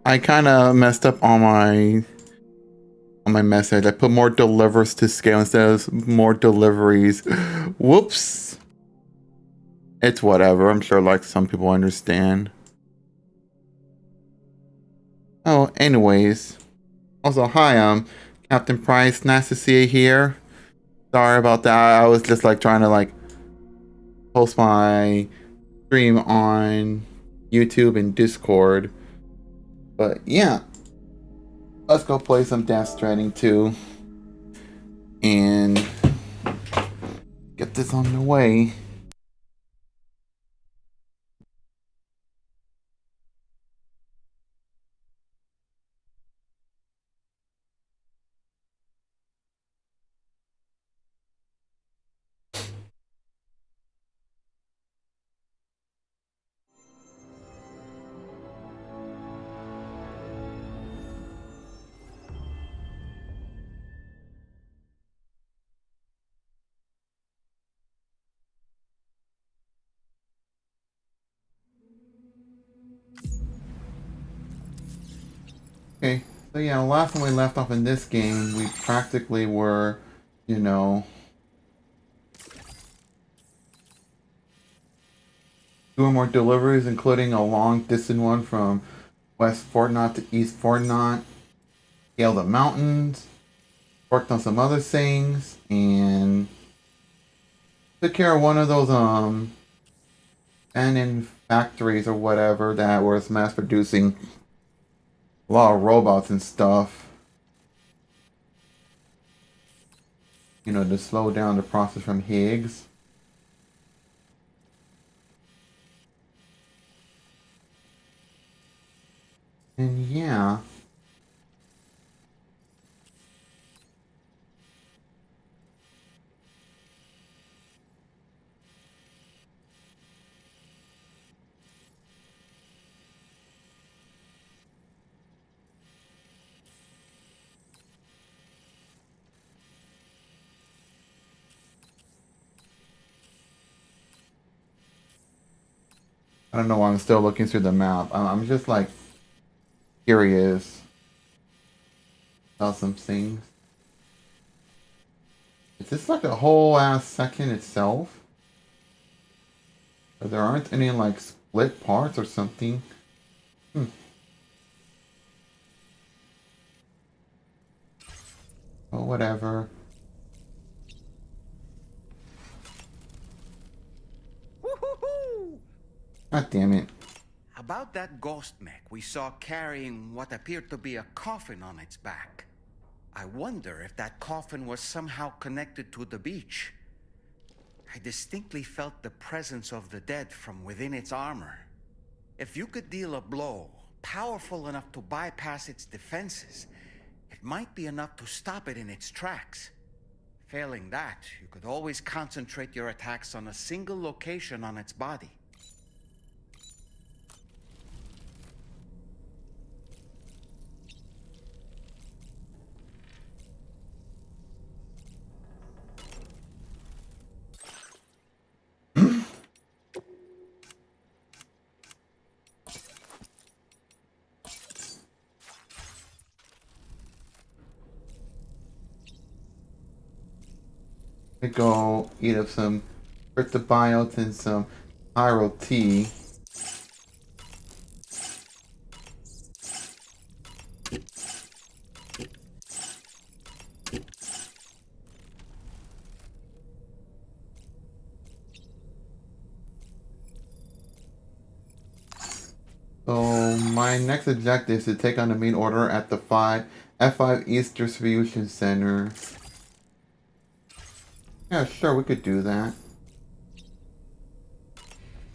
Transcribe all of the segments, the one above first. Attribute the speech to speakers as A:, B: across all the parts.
A: I kind of messed up on my message. I put more delivers to scale instead of more deliveries. Whoops. It's whatever. I'm sure like some people understand. Oh, anyways. Also, hi, Captain Price. Nice to see you here. Sorry about that. I was just like trying to like post my stream on YouTube and Discord. But yeah. Let's go play some Death Stranding 2 and get this on the way. Okay, so yeah, last time we left off in this game, we practically were, you know, doing more deliveries, including a long distance one from West Fort Knott to East Fort Knott, scaled the mountains, worked on some other things, and took care of one of those, abandoned factories or whatever that was mass producing a lot of robots and stuff. You know, to slow down the process from Higgs. And yeah. I don't know why I'm still looking through the map. I'm just like curious about some things. Is this like a whole ass section itself? Or there aren't any like split parts or something? Hmm. Oh, whatever.
B: Woo-hoo-hoo!
A: God damn it.
B: About that ghost mech we saw carrying what appeared to be a coffin on its back. I wonder if that coffin was somehow connected to the beach. I distinctly felt the presence of the dead from within its armor. If you could deal a blow powerful enough to bypass its defenses, it might be enough to stop it in its tracks. Failing that, you could always concentrate your attacks on a single location on its body.
A: I go eat up some cryptobiotes and some pyro tea. So my next objective is to take on the main order at the F5 East Distribution Center. Yeah, sure, we could do that.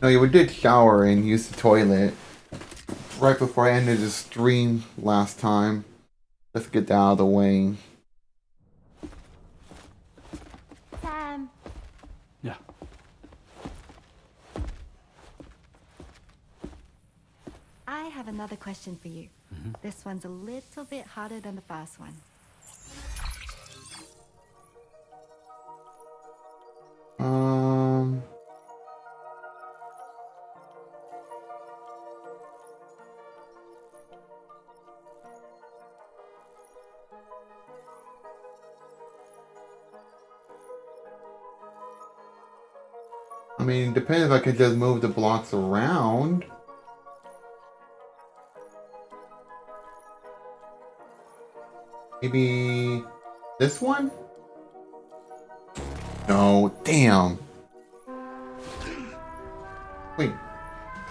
A: No, yeah, we did shower and use the toilet right before I ended the stream last time. Let's get that out of the way.
C: Sam.
D: Yeah.
C: I have another question for you. This one's a little bit harder than the first one.
A: Um... I mean, depends if I can just move the blocks around. Maybe this one? No, damn. Wait,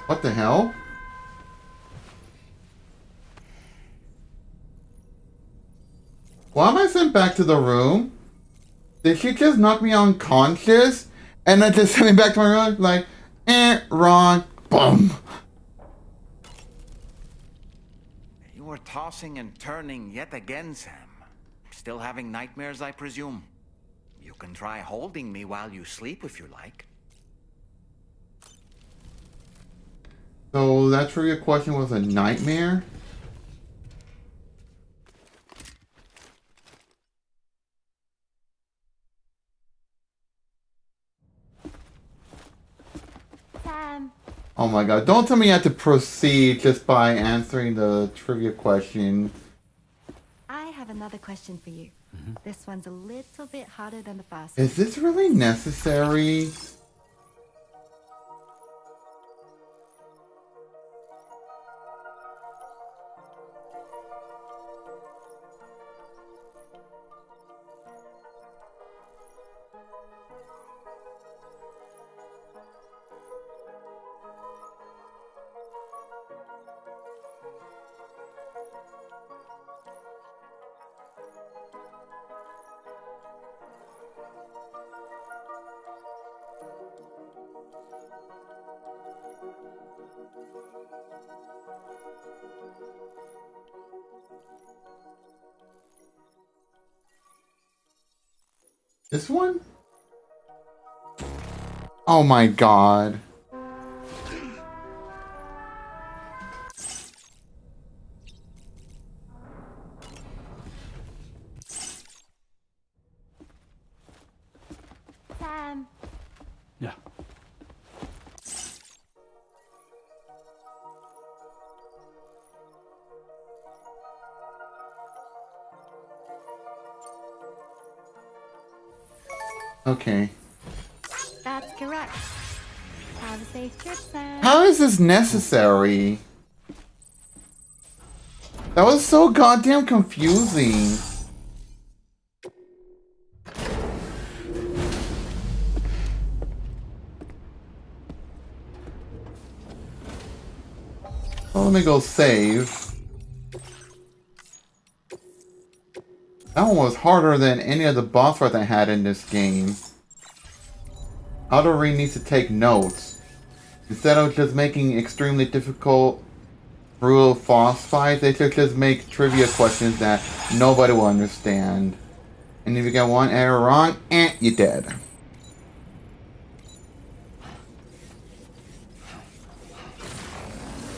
A: what the hell? Why am I sent back to the room? Did she just knock me unconscious? And then just send me back to my room? Like, wrong. Boom.
B: You were tossing and turning yet again, Sam. Still having nightmares, I presume? You can try holding me while you sleep if you like.
A: So that trivia question was a nightmare?
C: Sam,
A: Oh my god, don't tell me you have to proceed just by answering the trivia question.
C: I have another question for you. This one's a little bit harder than the first.
A: Is this really necessary? This one? Oh my god.
C: Sam,
D: Yeah.
A: Okay.
C: that's correct. Have a safe trip, Sam.
A: How is this necessary? That was so goddamn confusing. Well, let me go save. That one was harder than any of the boss fights I had in this game. Auto-Read needs to take notes. Instead of just making extremely difficult, brutal boss fights, they should just make trivia questions that nobody will understand. And if you get one error wrong, you're dead.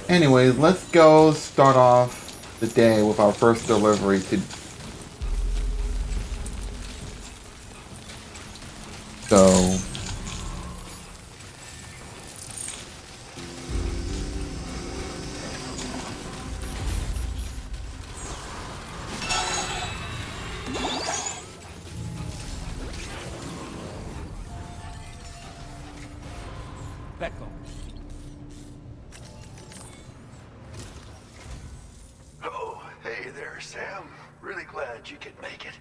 A: Anyways, let's go start off the day with our first delivery to... So...
D: Becco.
E: Oh, hey there, Sam. Really glad you could make it.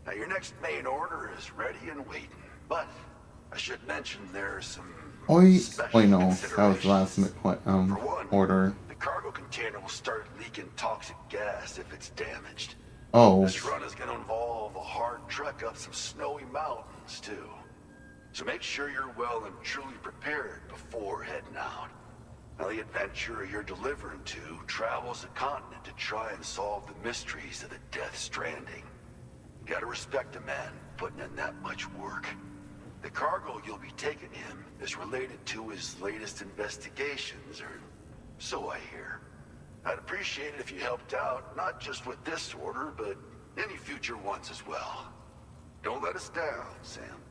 E: Now, your next main order is ready and waiting. But I should mention there are some special
A: Wait, no. That was the last
E: considerations. For one,
A: order.
E: the cargo container will start leaking toxic gas if it's damaged.
A: Oh.
E: This run is going to involve a hard trek up some snowy mountains, too. So make sure you're well and truly prepared before heading out. Now, the adventurer you're delivering to travels the continent to try and solve the mysteries of the Death Stranding. You gotta respect a man putting in that much work. The cargo you'll be taking him is related to his latest investigations, or so I hear. I'd appreciate it if you helped out, not just with this order, but any future ones as well. Don't let us down, Sam.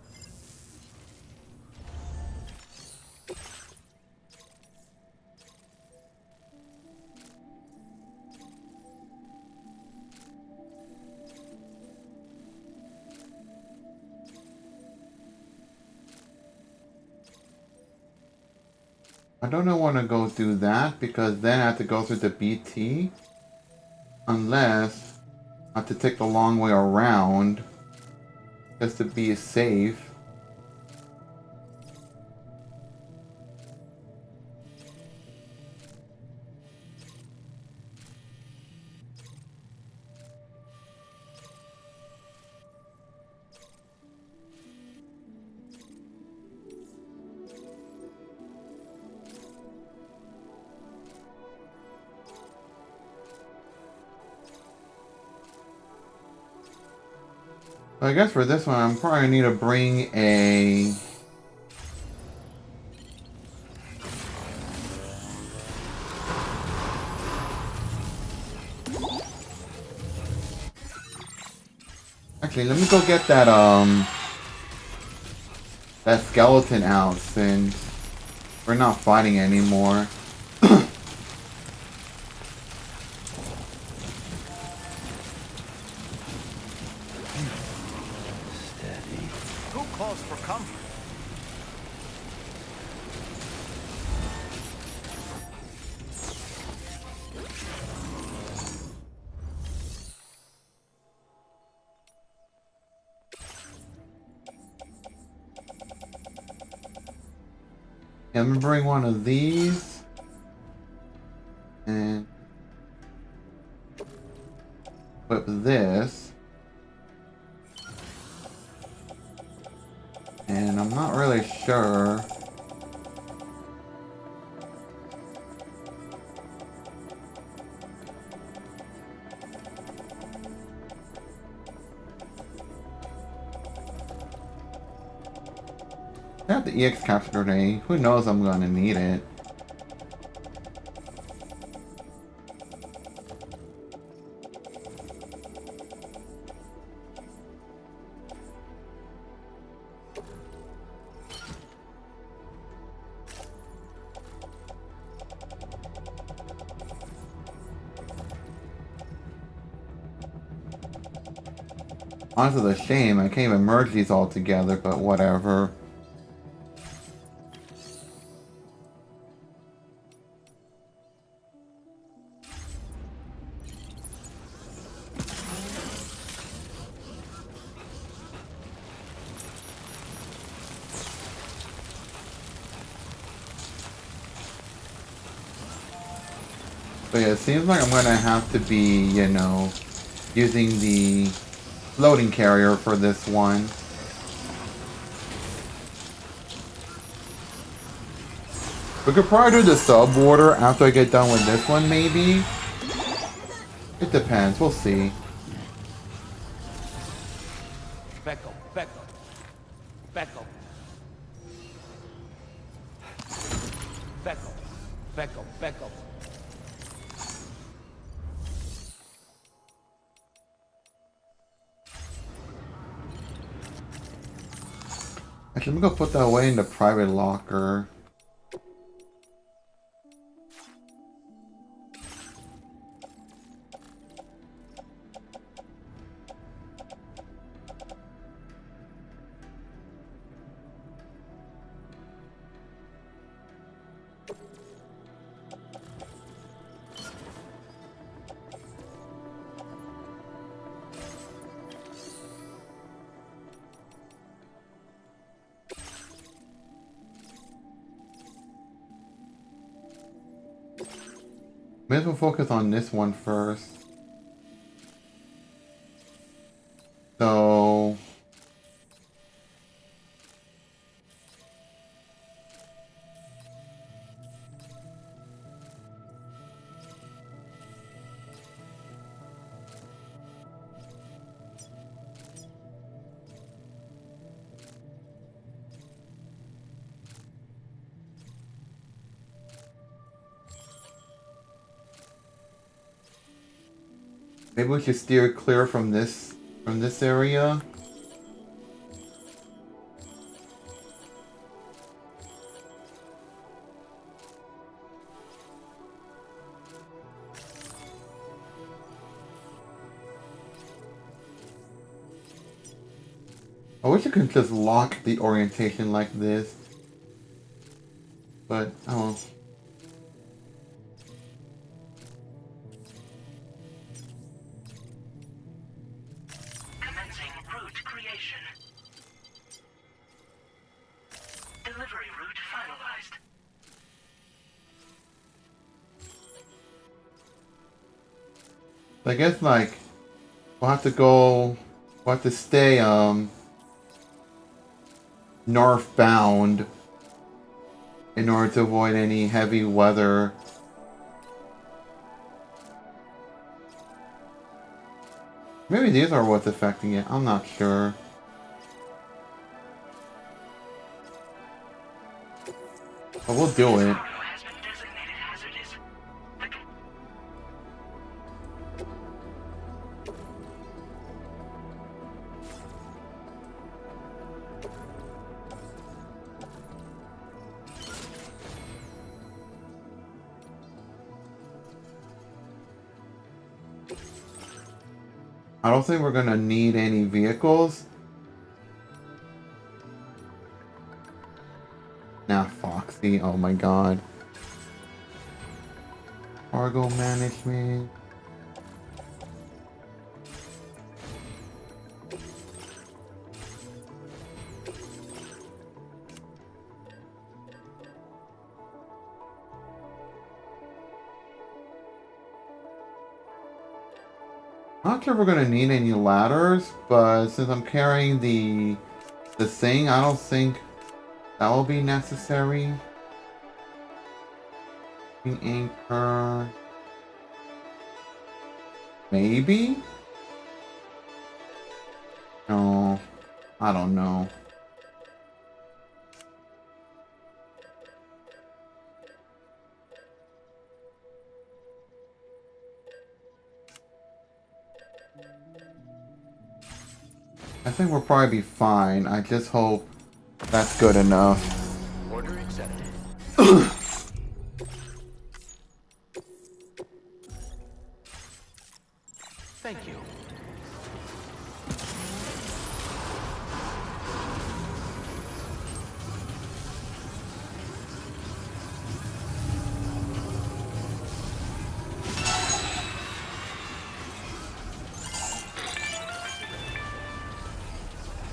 A: I don't want to go do that because then I have to go through the BT. Unless I have to take the long way around just to be safe. I guess for this one, I'm probably need to bring a... Actually, let me go get that skeleton out since we're not fighting anymore.
B: Who calls for comfort?
A: Yeah, I'm gonna bring one of these. And equip this. And I'm not really sure. I have the EX capture today. Who knows I'm gonna need it. Honestly, it's a shame. I can't even merge these all together, but whatever. So yeah, it seems like I'm gonna have to be, you know, using the floating carrier for this one. We could probably do the sub-water after I get done with this one, maybe? It depends, we'll see.
D: Back up, back up. Back up. Back up. Back up, back up.
A: Actually, I'm gonna put that away in the private locker. May as well focus on this one first. So... maybe we should steer clear from this area. I wish you could just lock the orientation like this. But, oh well. I guess like we'll have to go. We'll have to stay northbound in order to avoid any heavy weather. Maybe these are what's affecting it. I'm not sure. But we'll do it. I don't think we're gonna need any vehicles. Nah, Foxy. Oh my god. Cargo management. Not sure if we're gonna need any ladders, but since I'm carrying the thing, I don't think that will be necessary. The anchor. Maybe? No. I don't know. I think we'll probably be fine. I just hope that's good enough.
D: Order accepted. Thank you.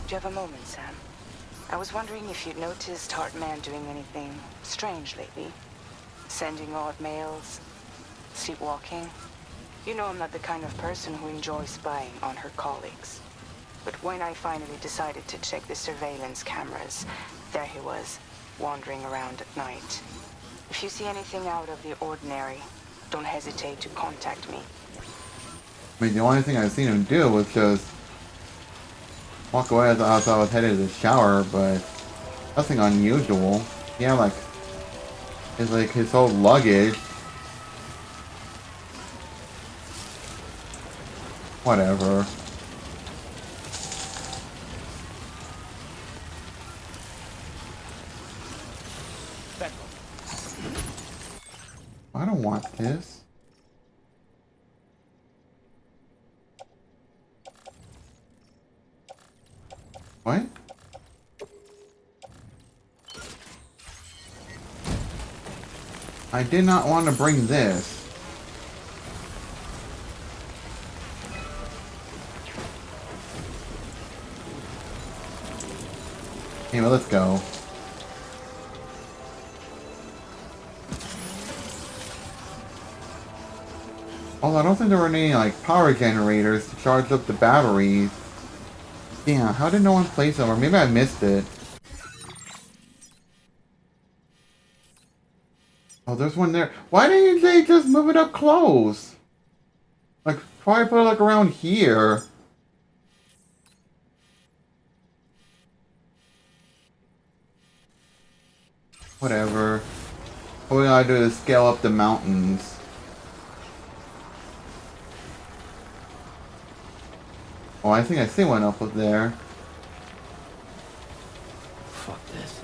F: Do you have a moment, Sam? I was wondering if you'd noticed Heartman doing anything strange lately. Sending odd mails, sleepwalking. You know I'm not the kind of person who enjoys spying on her colleagues. But when I finally decided to check the surveillance cameras, there he was, wandering around at night. If you see anything out of the ordinary, don't hesitate to contact me.
A: I mean, the only thing I've seen him do was just walk away as I was headed to the shower, but nothing unusual. Yeah, like his whole luggage. Whatever. I don't want this. What? I did not want to bring this. Anyway, let's go. Oh, I don't think there were any, like, power generators to charge up the batteries. Damn, how did no one place them? Or maybe I missed it. Oh, there's one there. Why didn't they just move it up close? Like, probably put it, like, around here. Whatever. All we gotta do is scale up the mountains. Oh, I think I see one up there.
D: Fuck this.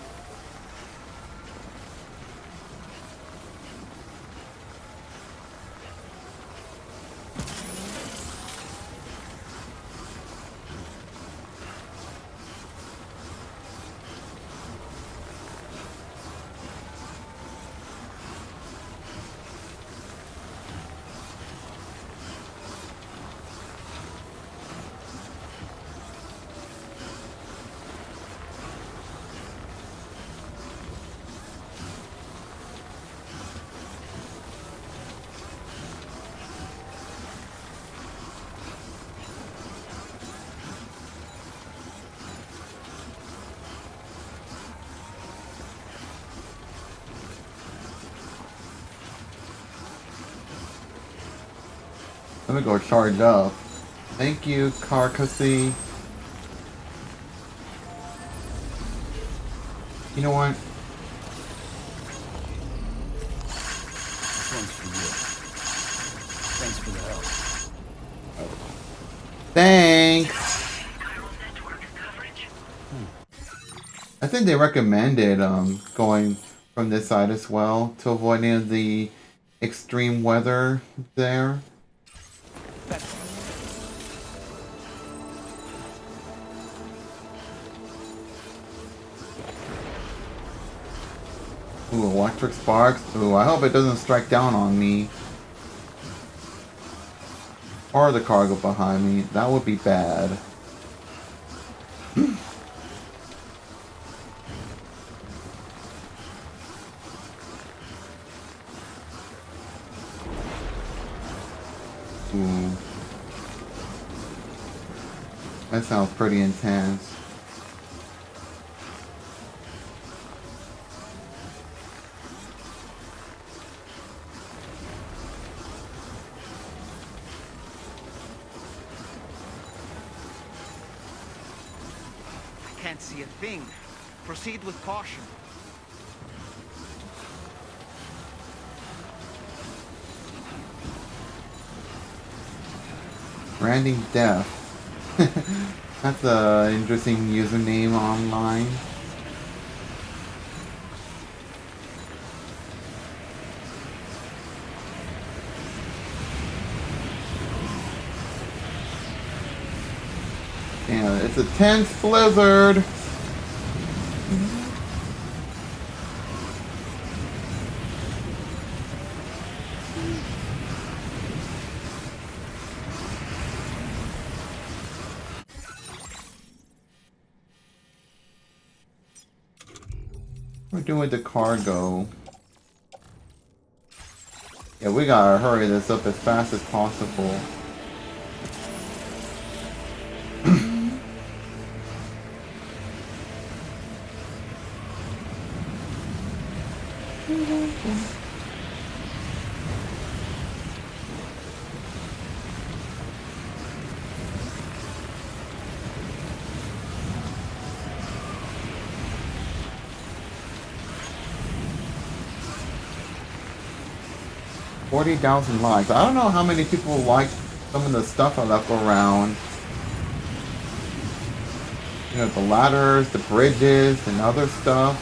A: Let me go charge up. Thank you, Carcassy. You know what?
D: This one's for you. Thanks for the help.
A: Thanks. I think they recommended going from this side as well to avoid any of the extreme weather there. Ooh, electric sparks. Ooh, I hope it doesn't strike down on me. Or the cargo behind me. That would be bad. Ooh. That sounds pretty intense.
B: I can't see a thing. Proceed with caution.
A: Branding Death. That's an interesting username online. Yeah, it's a tense blizzard. We're doing the cargo. Yeah, we gotta hurry this up as fast as possible. $40,000 likes. I don't know how many people like some of the stuff I left around. You know, the ladders, the bridges, and other stuff.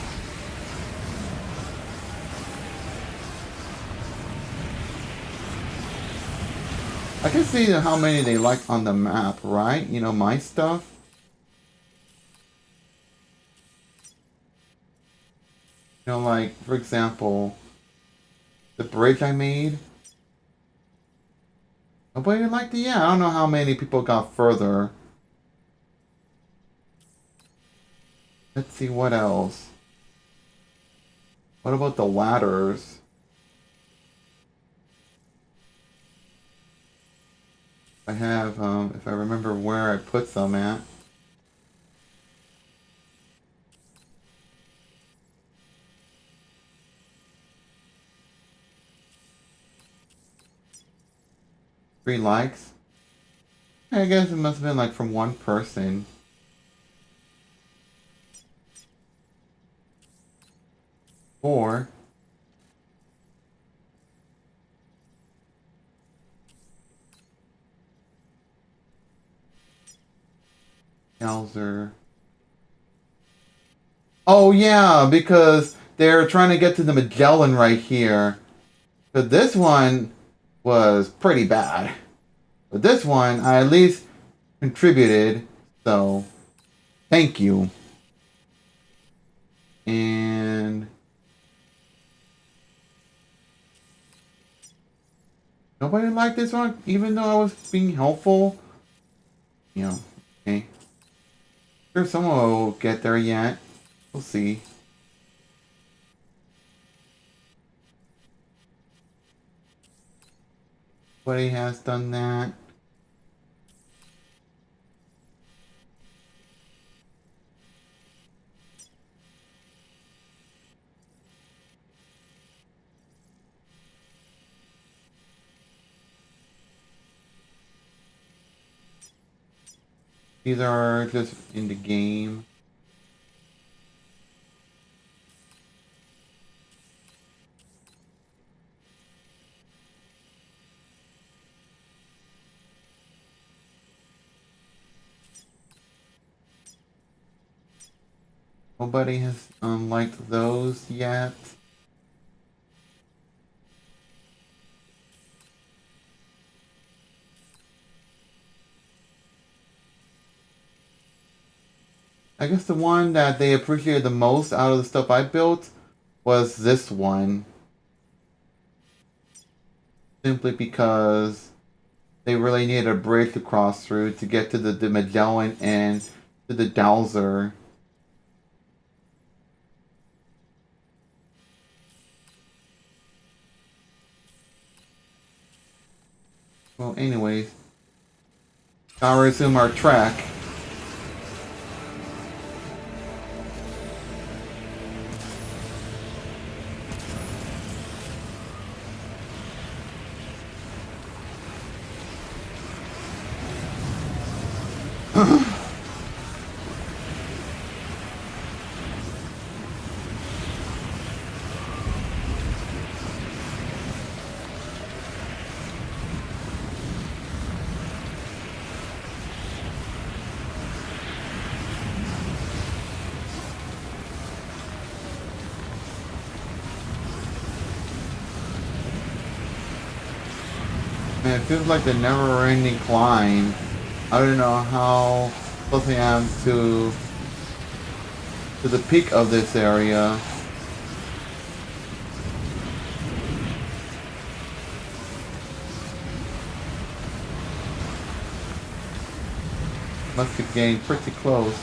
A: I can see how many they like on the map, right? You know, my stuff. You know, like, for example, the bridge I made. Nobody liked it? Yeah, I don't know how many people got further. Let's see what else. What about the ladders? I have, if I remember where I put some at. Three likes. I guess it must have been like from one person. Or Elzer. Oh yeah, because they're trying to get to the Magellan right here. But this one was pretty bad. But this one, I at least contributed, so thank you. And nobody liked this one, even though I was being helpful. You know, okay. Sure, someone will get there yet. We'll see. Nobody has done that. These are just in the game. Nobody has unliked those yet. I guess the one that they appreciated the most out of the stuff I built was this one. Simply because they really needed a bridge to cross through to get to the Magellan and to the Dowser. Well, anyways, I'll resume our track. Man, it feels like the never-ending climb. I don't know how close I am to the peak of this area. Must be getting pretty close.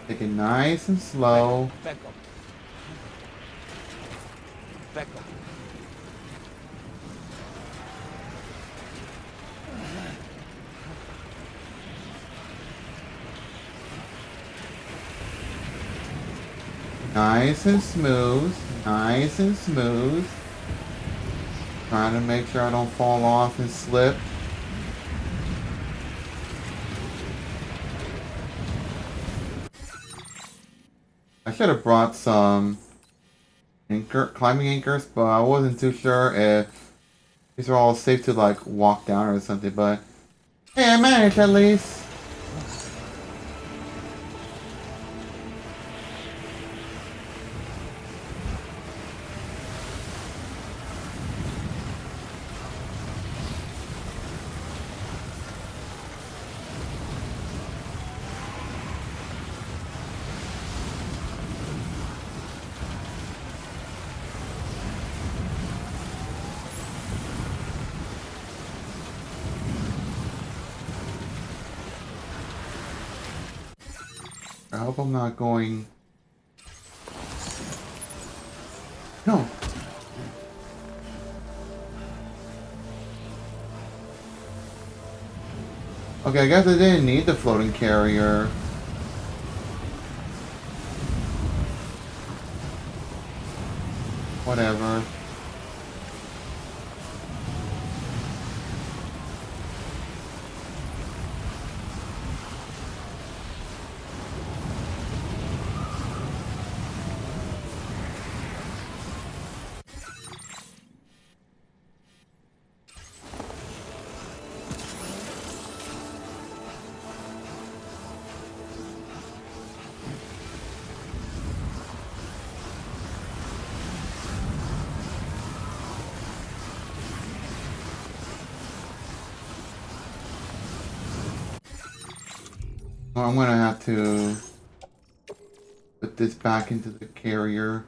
A: Take it nice and slow.
D: Back up. Back up.
A: Nice and smooth. Nice and smooth. Trying to make sure I don't fall off and slip. I should have brought some climbing anchors, but I wasn't too sure if these are all safe to like walk down or something, but hey, I managed at least. I hope I'm not going... No. Okay, I guess I didn't need the floating carrier. Whatever. Well, I'm gonna have to put this back into the carrier.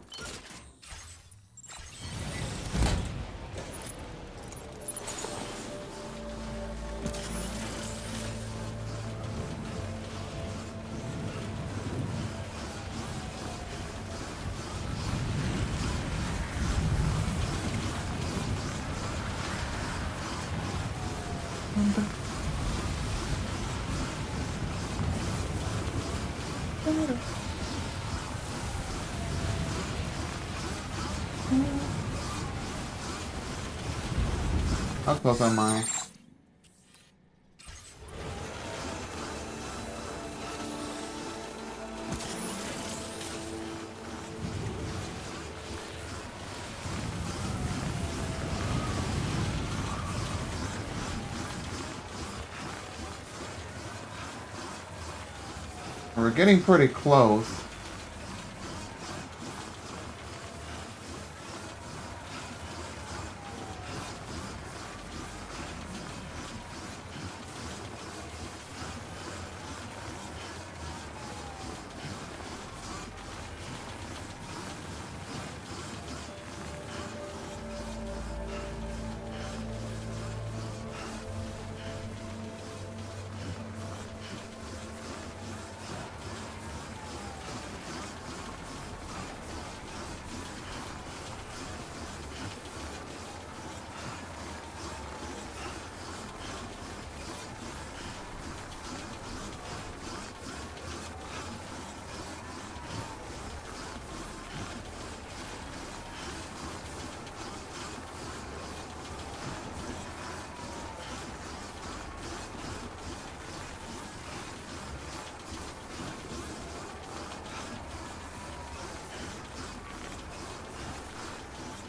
A: How close am I? We're getting pretty close.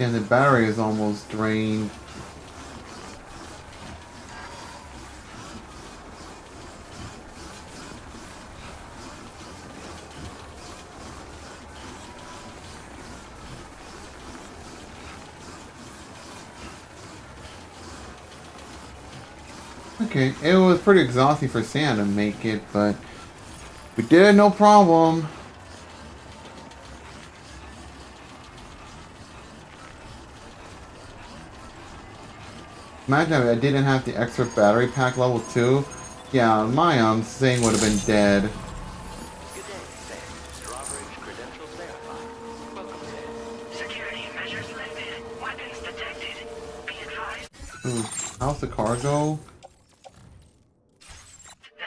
A: And the battery is almost drained. Okay, it was pretty exhausting for Sam to make it, but we did it no problem. Imagine if I didn't have the extra battery pack level 2. Yeah, my thing would have been dead.
G: Good day, Sam. Drawbridge credentials verified. Welcome, Sam.
H: Security measures lifted. Weapons detected. Be advised.
A: Ooh, how's the cargo?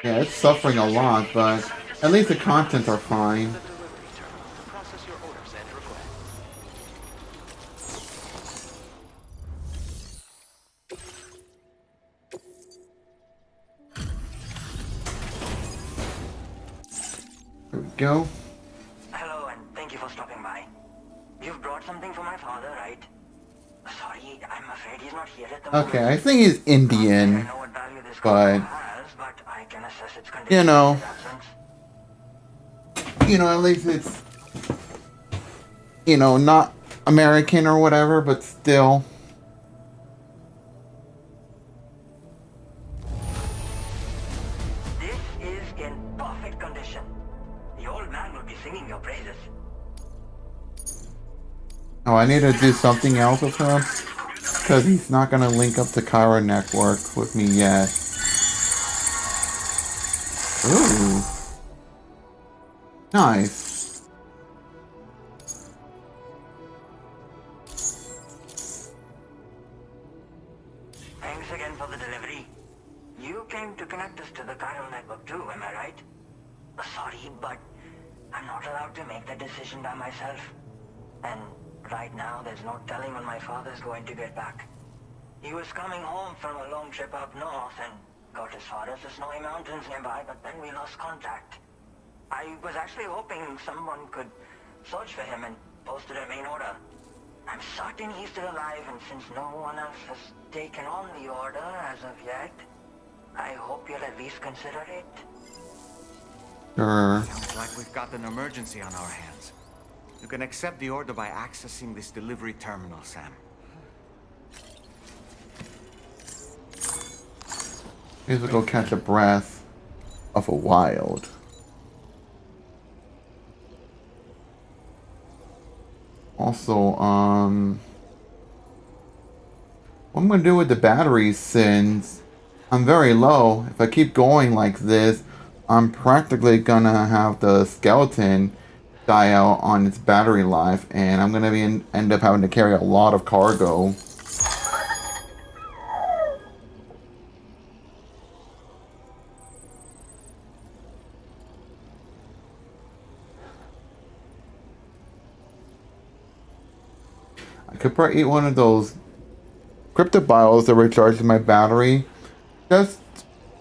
A: Yeah, it's suffering a lot, but at least the contents are fine.
G: The delivery terminal to process your orders and requests.
A: There we go.
H: Hello, and thank you for stopping by. You've brought something for my father, right? Sorry, I'm afraid he's not here at the moment.
A: Okay, I think he's Indian,
H: I know what value this
A: but
H: cargo has, but I can assess its condition
A: you know,
H: in his absence.
A: at least it's, not American or whatever, but still.
H: This is in perfect condition. The old man will be singing your praises.
A: Oh, I need to do something else with him, because he's not going to link up the Cairo network with me yet. Ooh. Nice.
H: Thanks again for the delivery. You came to connect us to the Cairo network too, am I right? Sorry, but I'm not allowed to make that decision by myself. And right now, there's no telling when my father's going to get back. He was coming home from a long trip up north and got as far as the snowy mountains nearby, but then we lost contact. I was actually hoping someone could search for him and post a remain order. I'm certain he's still alive, and since no one else has taken on the order as of yet, I hope you'll at least consider it.
A: Sure.
B: Sounds like we've got an emergency on our hands. You can accept the order by accessing this delivery terminal, Sam.
A: Here's we go catch a breath of a wild. Also, what I'm gonna do with the batteries, since I'm very low, if I keep going like this, I'm practically gonna have the skeleton die out on its battery life, and I'm gonna end up having to carry a lot of cargo. I could probably eat one of those cryptobioles that recharges my battery. Just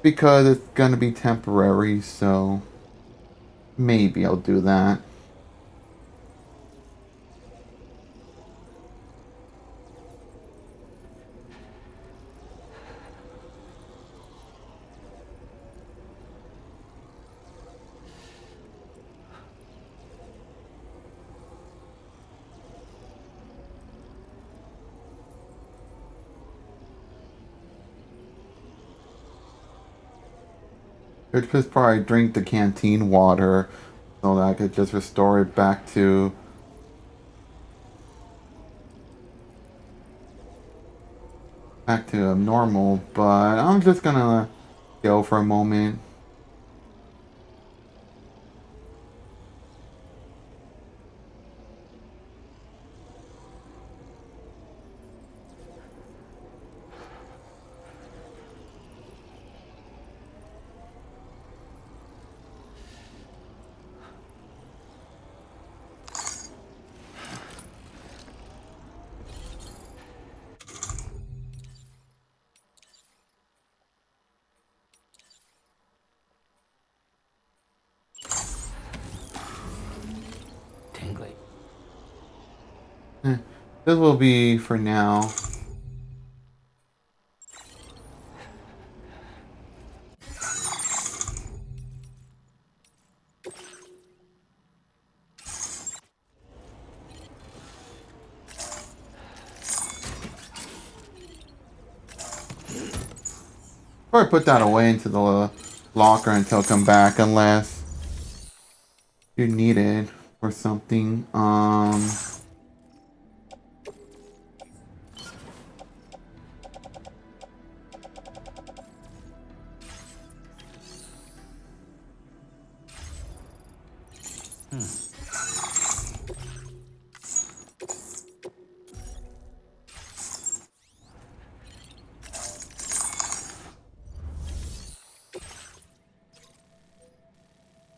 A: because it's gonna be temporary, so maybe I'll do that. Could just probably drink the canteen water so that I could just restore it back to normal, but I'm just gonna go for a moment.
D: Tingly.
A: This will be for now. Probably put that away into the locker until I come back, unless you need it or something.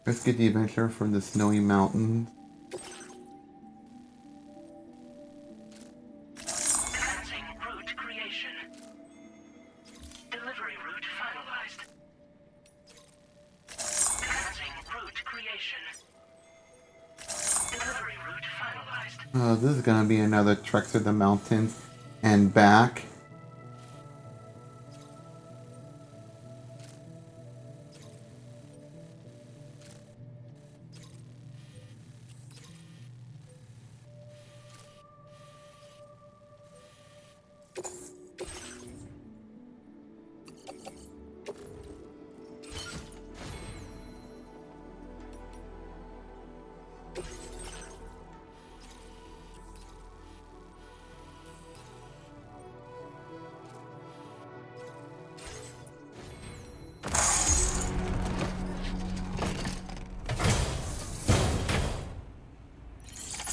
A: Let's get the adventure from the snowy mountains.
H: Commencing route creation. Delivery route finalized. Commencing route creation. Delivery route finalized.
A: This is gonna be another trek through the mountains and back.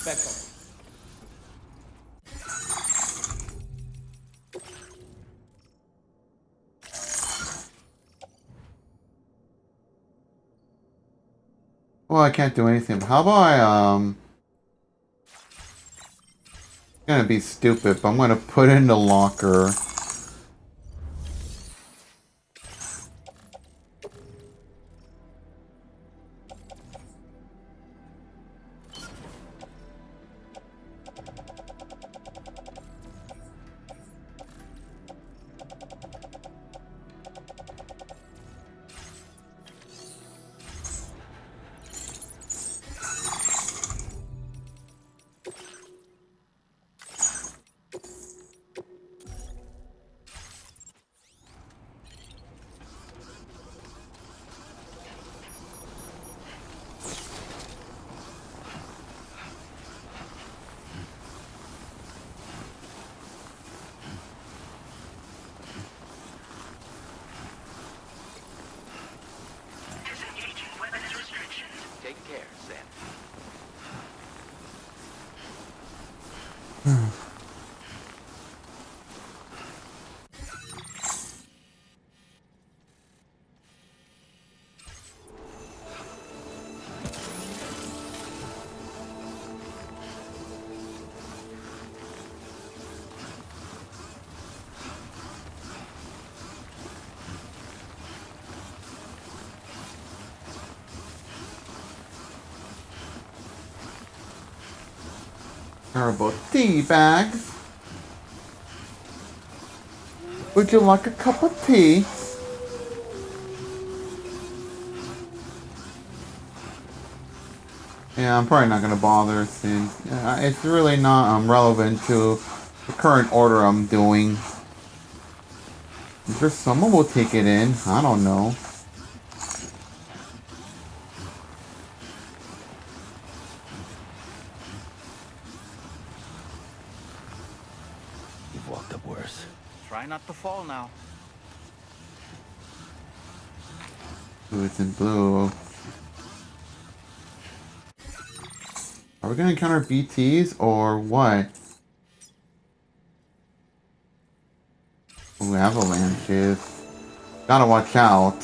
D: Back up.
A: Well, I can't do anything. How about gonna be stupid, but I'm gonna put it in the locker.
H: Disengaging weapons restrictions.
G: Take care, Sam.
A: Turbo tea bags. Would you like a cup of tea? Yeah, I'm probably not gonna bother since it's really not relevant to the current order I'm doing. I'm sure someone will take it in. I don't know.
D: You've walked up worse.
B: Try not to fall now.
A: Ooh, it's in blue. Are we gonna encounter BTs or what? Ooh, avalanches. Gotta watch out.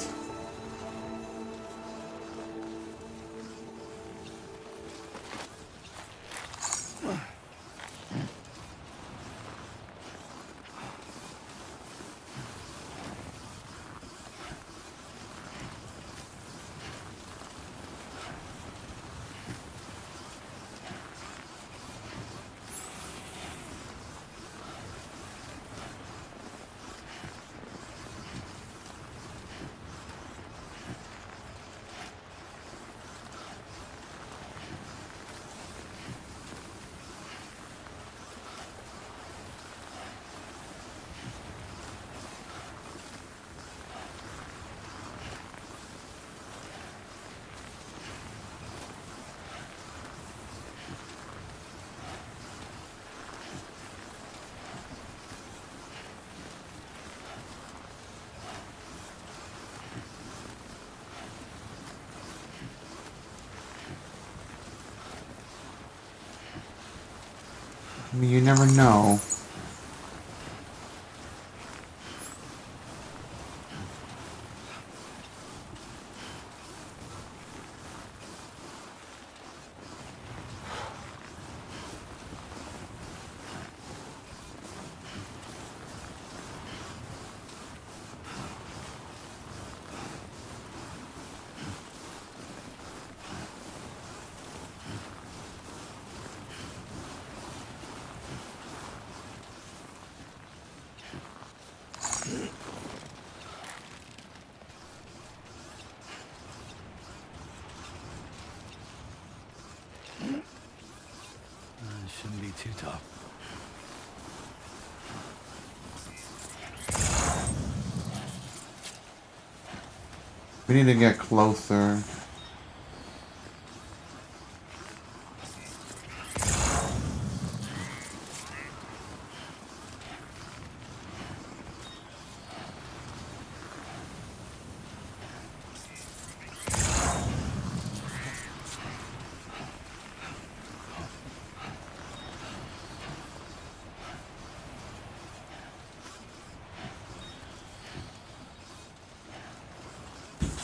A: I mean, you never know.
D: Shouldn't be too tough.
A: We need to get closer.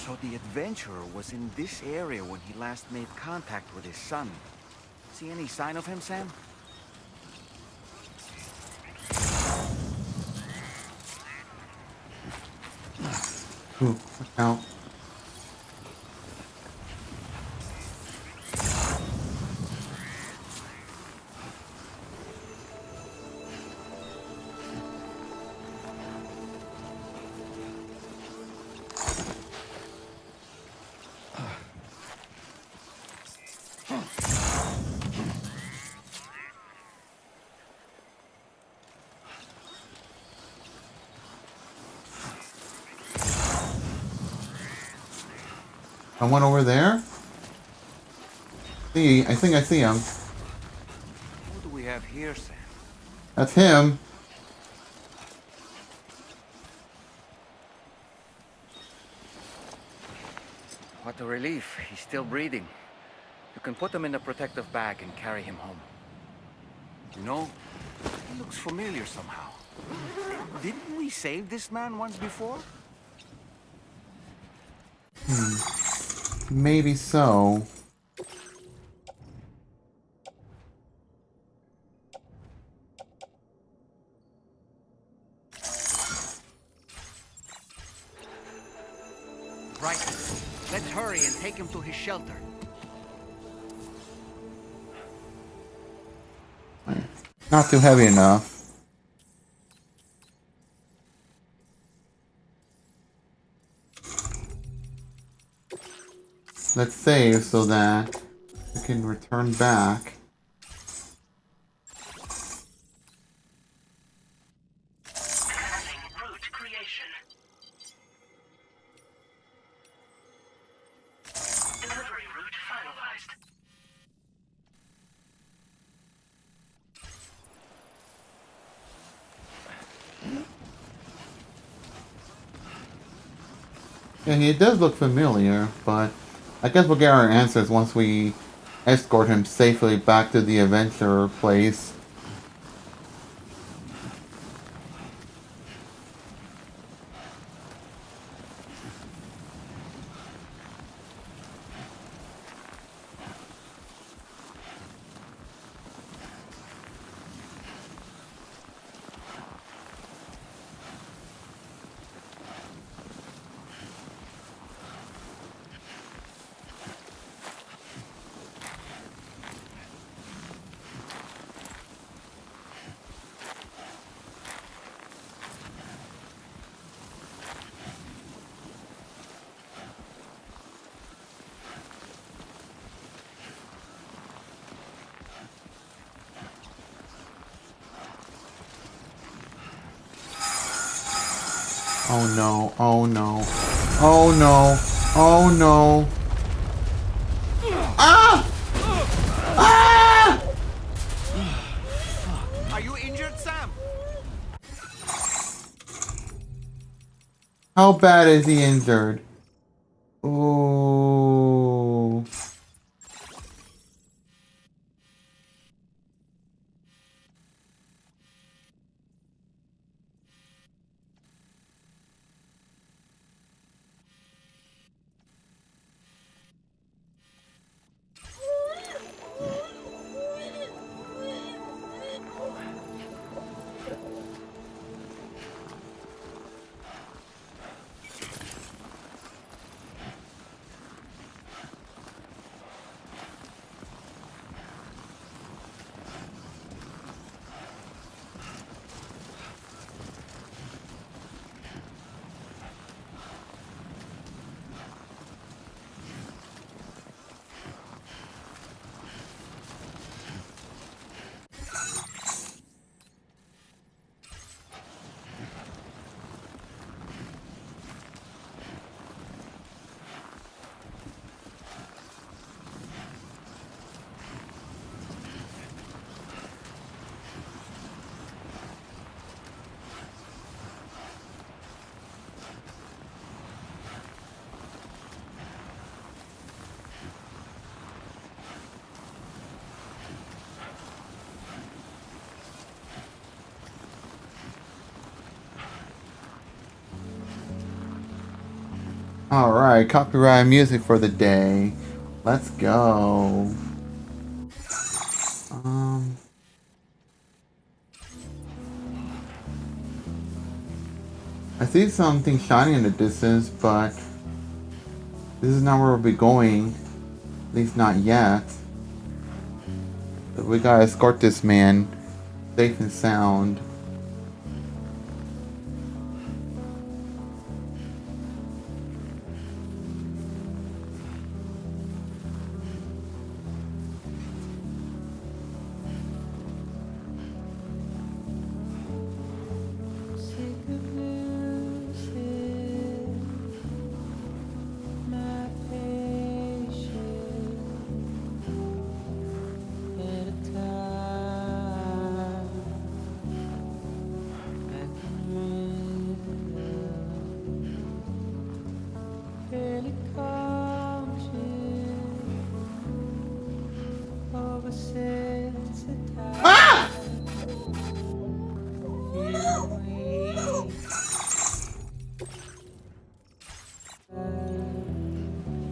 B: So the adventurer was in this area when he last made contact with his son. See any sign of him, Sam?
A: Ooh, look out. Someone over there? I think I see him.
B: What do we have here, Sam?
A: That's him.
B: What a relief. He's still breathing. You can put him in a protective bag and carry him home. You know, he looks familiar somehow. Didn't we save this man once before?
A: Maybe so.
B: Right. Let's hurry and take him to his shelter.
A: Not too heavy enough. Let's save so that we can return back.
H: Route creation. Delivery route finalized.
A: Yeah, he does look familiar, but I guess we'll get our answers once we escort him safely back to the adventure place. Oh no, oh no, oh no, oh no. Ah! Ah!
B: Are you injured, Sam?
A: How bad is he injured? Ooh. Alright, copyright music for the day. Let's go. I see something shining in the distance, but this is not where we'll be going. At least not yet. But we gotta escort this man safe and sound.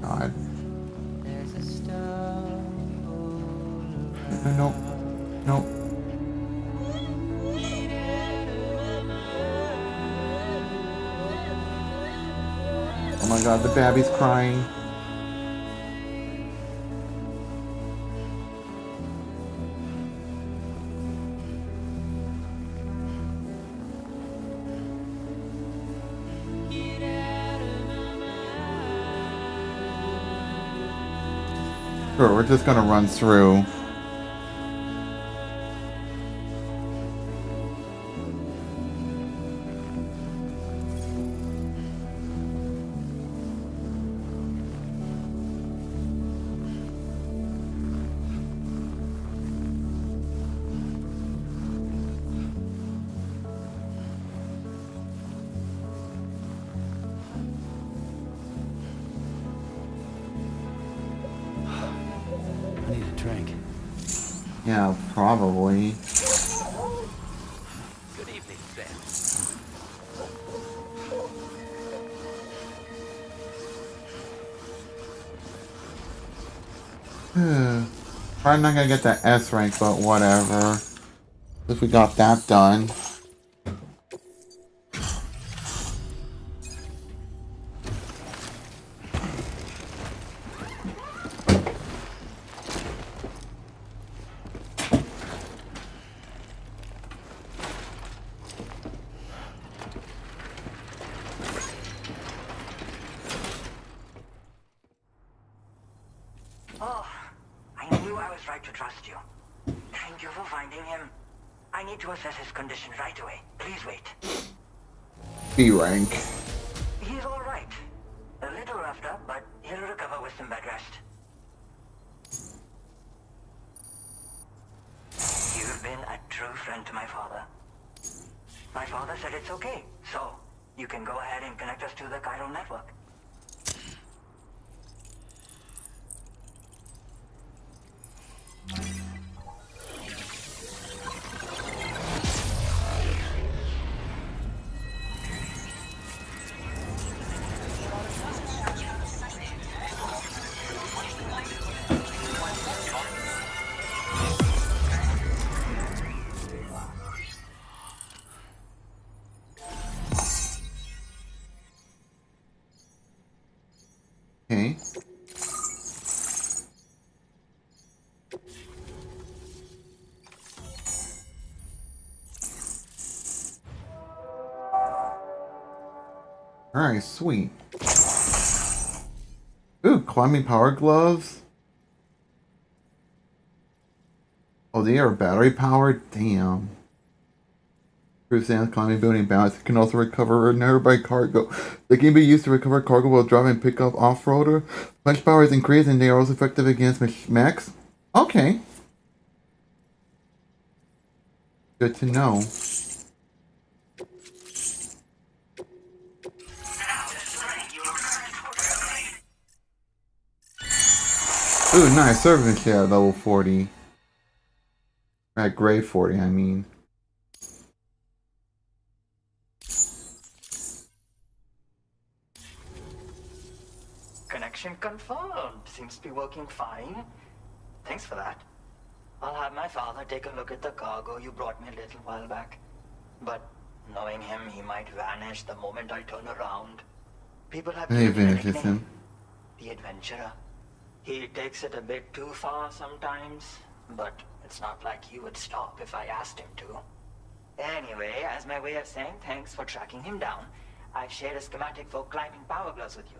A: God. No, no. Oh my God, the baby's crying. Sure, we're just gonna run through.
D: I need a drink.
A: Yeah, probably.
G: Good evening, Sam.
A: Probably not gonna get that S rank, but whatever. If we got that done.
H: Oh, I knew I was right to trust you. Thank you for finding him. I need to assess his condition right away. Please wait.
A: B rank.
H: He's all right. A little roughed up, but he'll recover with some bed rest. You've been a true friend to my father. My father said it's okay, so you can go ahead and connect us to the chiral network.
A: Okay. Alright, sweet. Ooh, climbing power gloves. Oh, they are battery powered? Damn. Cruise sands, climbing, building balance. It can also recover nearby cargo. They can be used to recover cargo while driving pickup off-roader. Punch power is increased and they are also effective against mechs. Okay. Good to know. Ooh, nice. Service share at level 40. At grade 40, I mean.
H: Connection confirmed. Seems to be working fine. Thanks for that. I'll have my father take a look at the cargo you brought me a little while back. But knowing him, he might vanish the moment I turn around. People have
A: Hey,
H: given him a
A: vanishes
H: nickname,
A: him.
H: the Adventurer. He takes it a bit too far sometimes, but it's not like he would stop if I asked him to. Anyway, as my way of saying thanks for tracking him down, I've shared a schematic for climbing power gloves with you.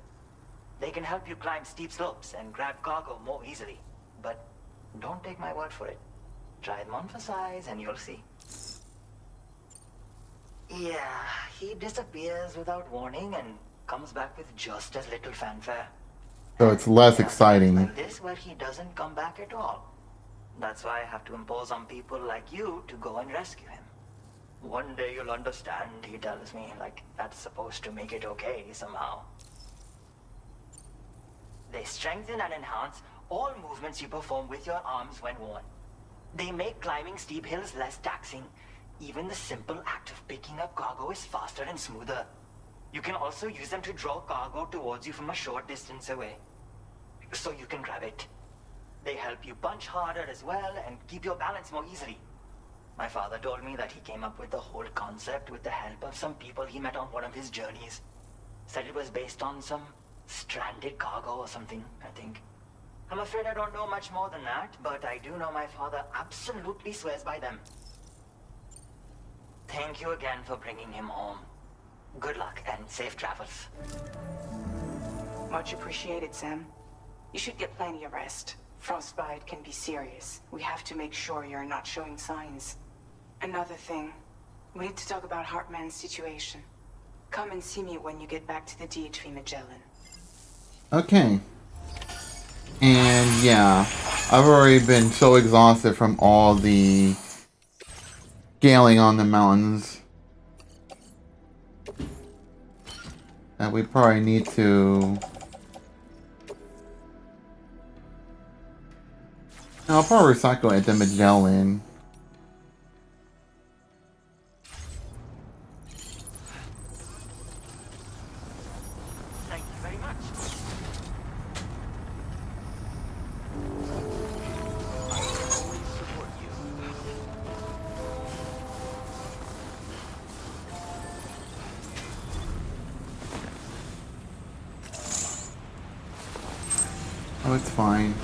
H: They can help you climb steep slopes and grab cargo more easily. But don't take my word for it. Try them on for size and you'll see. Yeah, he disappears without warning and comes back with just as little fanfare.
A: So it's less
H: There are times
A: exciting.
H: like this where he doesn't come back at all. That's why I have to impose on people like you to go and rescue him. One day you'll understand, he tells me, like that's supposed to make it okay somehow. They strengthen and enhance all movements you perform with your arms when worn. They make climbing steep hills less taxing. Even the simple act of picking up cargo is faster and smoother. You can also use them to draw cargo towards you from a short distance away, so you can grab it. They help you punch harder as well and keep your balance more easily. My father told me that he came up with the whole concept with the help of some people he met on one of his journeys. Said it was based on some stranded cargo or something, I think. I'm afraid I don't know much more than that, but I do know my father absolutely swears by them. Thank you again for bringing him home. Good luck and safe travels.
F: Much appreciated, Sam. You should get plenty of rest. Frostbite can be serious. We have to make sure you're not showing signs. Another thing, we need to talk about Heartman's situation. Come and see me when you get back to the DHV Magellan.
A: Okay. And yeah, I've already been so exhausted from all the scaling on the mountains that we probably need to... No, I'll probably recycle it at the Magellan.
G: Thank you very much. I will always support you.
A: Oh, it's fine.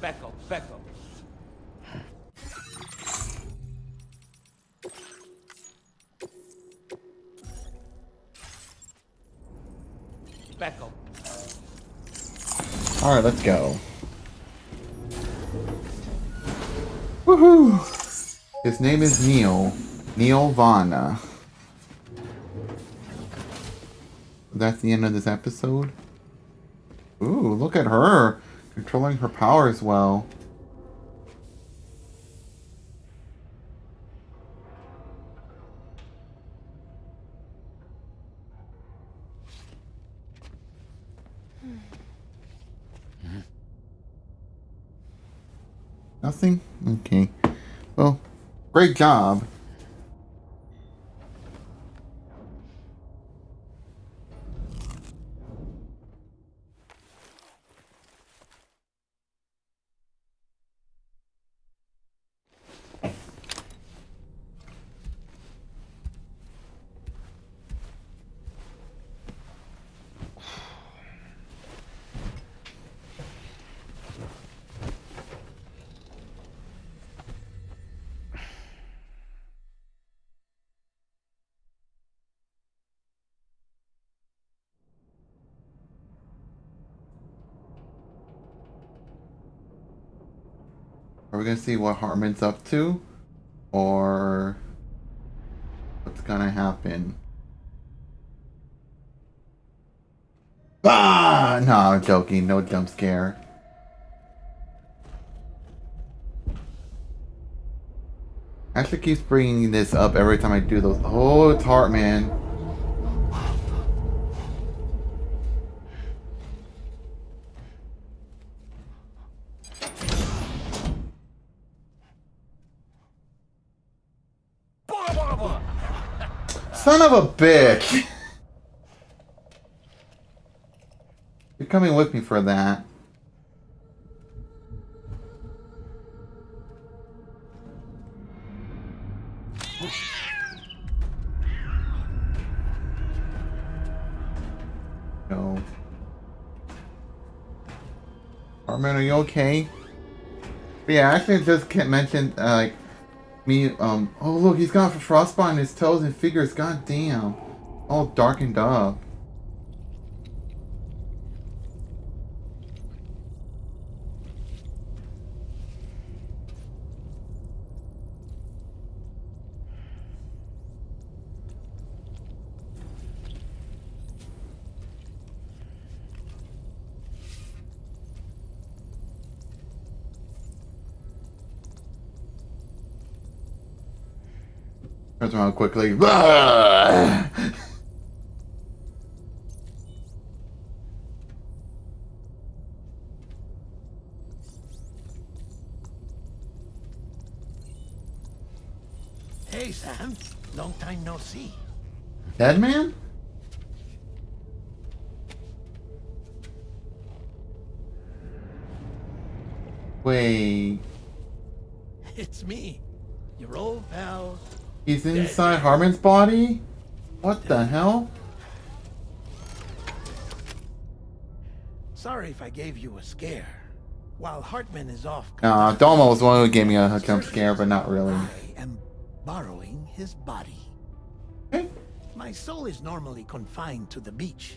D: Back up, back up. Back up.
A: Alright, let's go. Woohoo! His name is Neil. Neil Vana. That's the end of this episode. Ooh, look at her. Controlling her powers well. Nothing? Okay. Well, great job. Are we gonna see what Heartman's up to? Or what's gonna happen? Ah! No, I'm joking. No jump scare. Ashley keeps bringing this up every time I do those. Oh, it's Heartman. Son of a bitch! You're coming with me for that. No. Heartman, are you okay? But yeah, actually just can't mention, like, me, oh look, he's got frostbite on his toes and fingers, god damn. All darkened up. Turns around quickly. Bah!
I: Hey, Sam. Long time no see.
A: Deadman? Wait.
I: It's me, your old pal.
A: He's inside Harmon's body? What the hell?
I: Sorry if I gave you a scare. While Heartman is off.
A: Dollman was the one who gave me a jump scare, but not really.
I: I am borrowing his body.
A: Okay.
I: My soul is normally confined to the beach,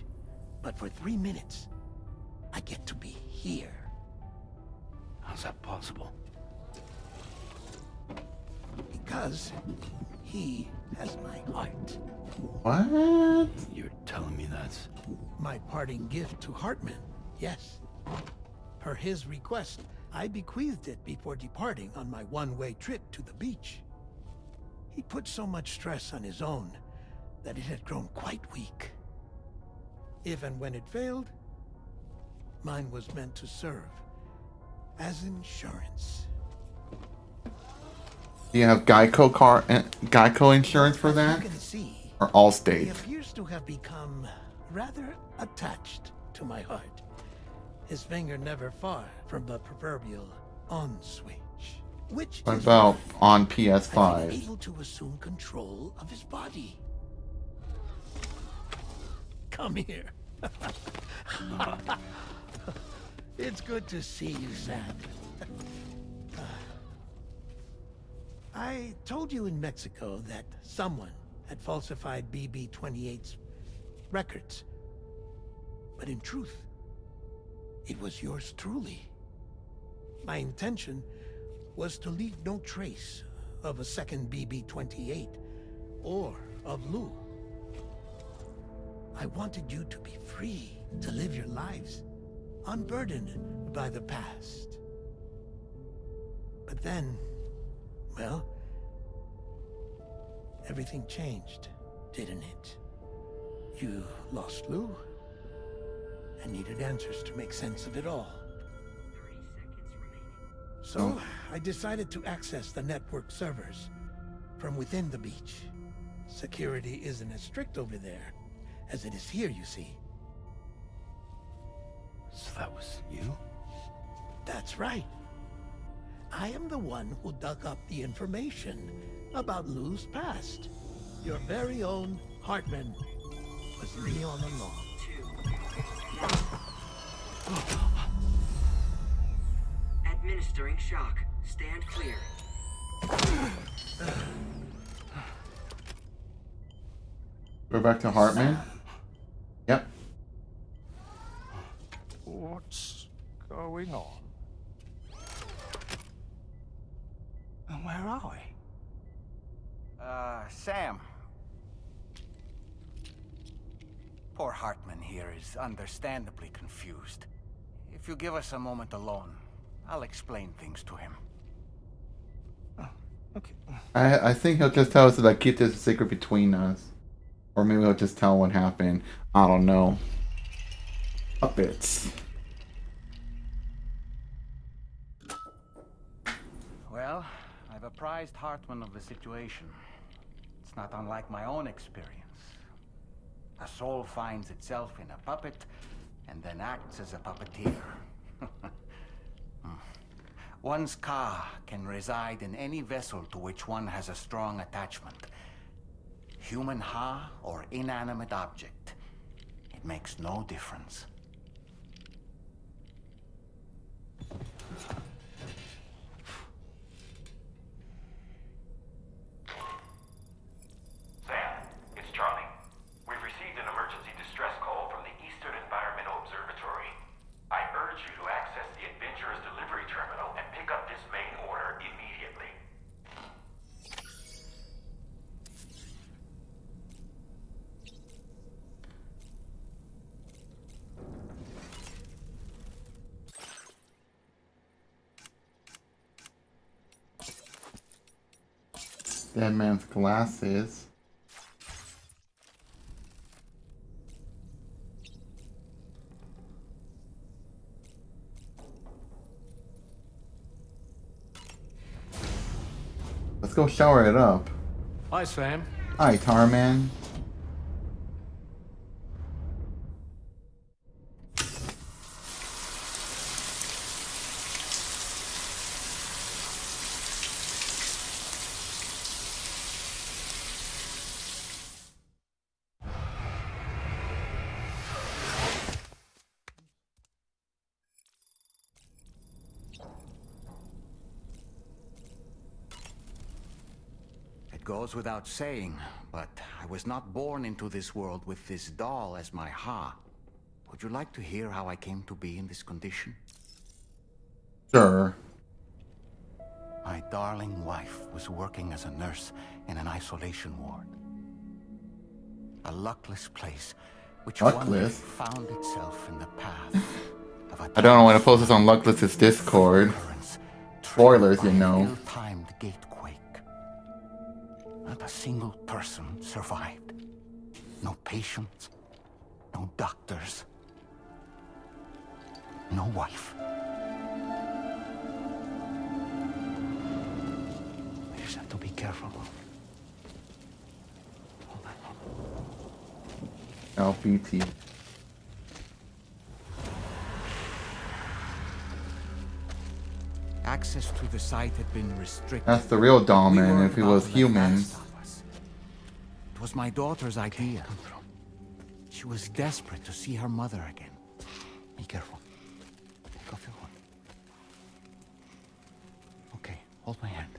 I: but for 3 minutes, I get to be here.
D: How's that possible?
I: Because he has my heart.
A: What?
D: You're telling me that's...
I: My parting gift to Heartman, yes. Per his request, I bequeathed it before departing on my one-way trip to the beach. He put so much stress on his own that it had grown quite weak. If and when it failed, mine was meant to serve as insurance.
A: Do you have Geico insurance for that?
I: You can see,
A: Or
I: he
A: Allstate?
I: appears to have become rather attached to my heart. His finger never far from the proverbial on switch. Which
A: What
I: is
A: about
I: why
A: on
I: I've been
A: PS5?
I: able to assume control of his body. Come here. It's good to see you, Sam. I told you in Mexico that someone had falsified BB-28's records. But in truth, it was yours truly. My intention was to leave no trace of a second BB-28 or of Lou. I wanted you to be free to live your lives, unburdened by the past. But then, well, everything changed, didn't it? You lost Lou, and needed answers to make sense of it all. 30 seconds remaining. So, I decided to access the network servers from within the beach. Security isn't as strict over there as it is here, you see.
D: So that was you?
I: That's right. I am the one who dug up the information about Lou's past. Your very own Heartman was me all along.
H: Administering shock. Stand clear.
A: Go back to Heartman? Yep.
D: What's going on? And where are we?
B: Sam. Poor Heartman here is understandably confused. If you give us a moment alone, I'll explain things to him.
D: Oh, okay.
A: I think he'll just tell us to like keep this a secret between us. Or maybe he'll just tell what happened. I don't know. Puppets.
B: Well, I've apprised Heartman of the situation. It's not unlike my own experience. A soul finds itself in a puppet and then acts as a puppeteer. One's ka can reside in any vessel to which one has a strong attachment. Human ha or inanimate object. It makes no difference.
J: Sam, it's Charlie. We've received an emergency distress call from the Eastern Environmental Observatory. I urge you to access the Adventurer's delivery terminal and pick up this main order immediately.
A: Deadman's glasses. Let's go shower it up.
D: Hi, Sam.
A: Hi, Tarman.
B: It goes without saying, but I was not born into this world with this doll as my ha. Would you like to hear how I came to be in this condition?
A: Sure.
B: My darling wife was working as a nurse in an isolation ward. A luckless place which one day
A: Luckless?
B: found itself in the path of a
A: I don't know when to post this on Luckless's Discord. Spoilers, you know.
B: ill-timed gatequake. Not a single person survived. No patients, no doctors, no wife. We just have to be careful.
A: LPT.
B: Access to the site had been restricted.
A: That's the real
B: We
A: Dollman
B: were
A: if he
B: about
A: was
B: to let
A: human.
B: that stop us. It was my daughter's idea. She was desperate to see her mother again. Be careful. Take off your hood. Okay, hold my hand.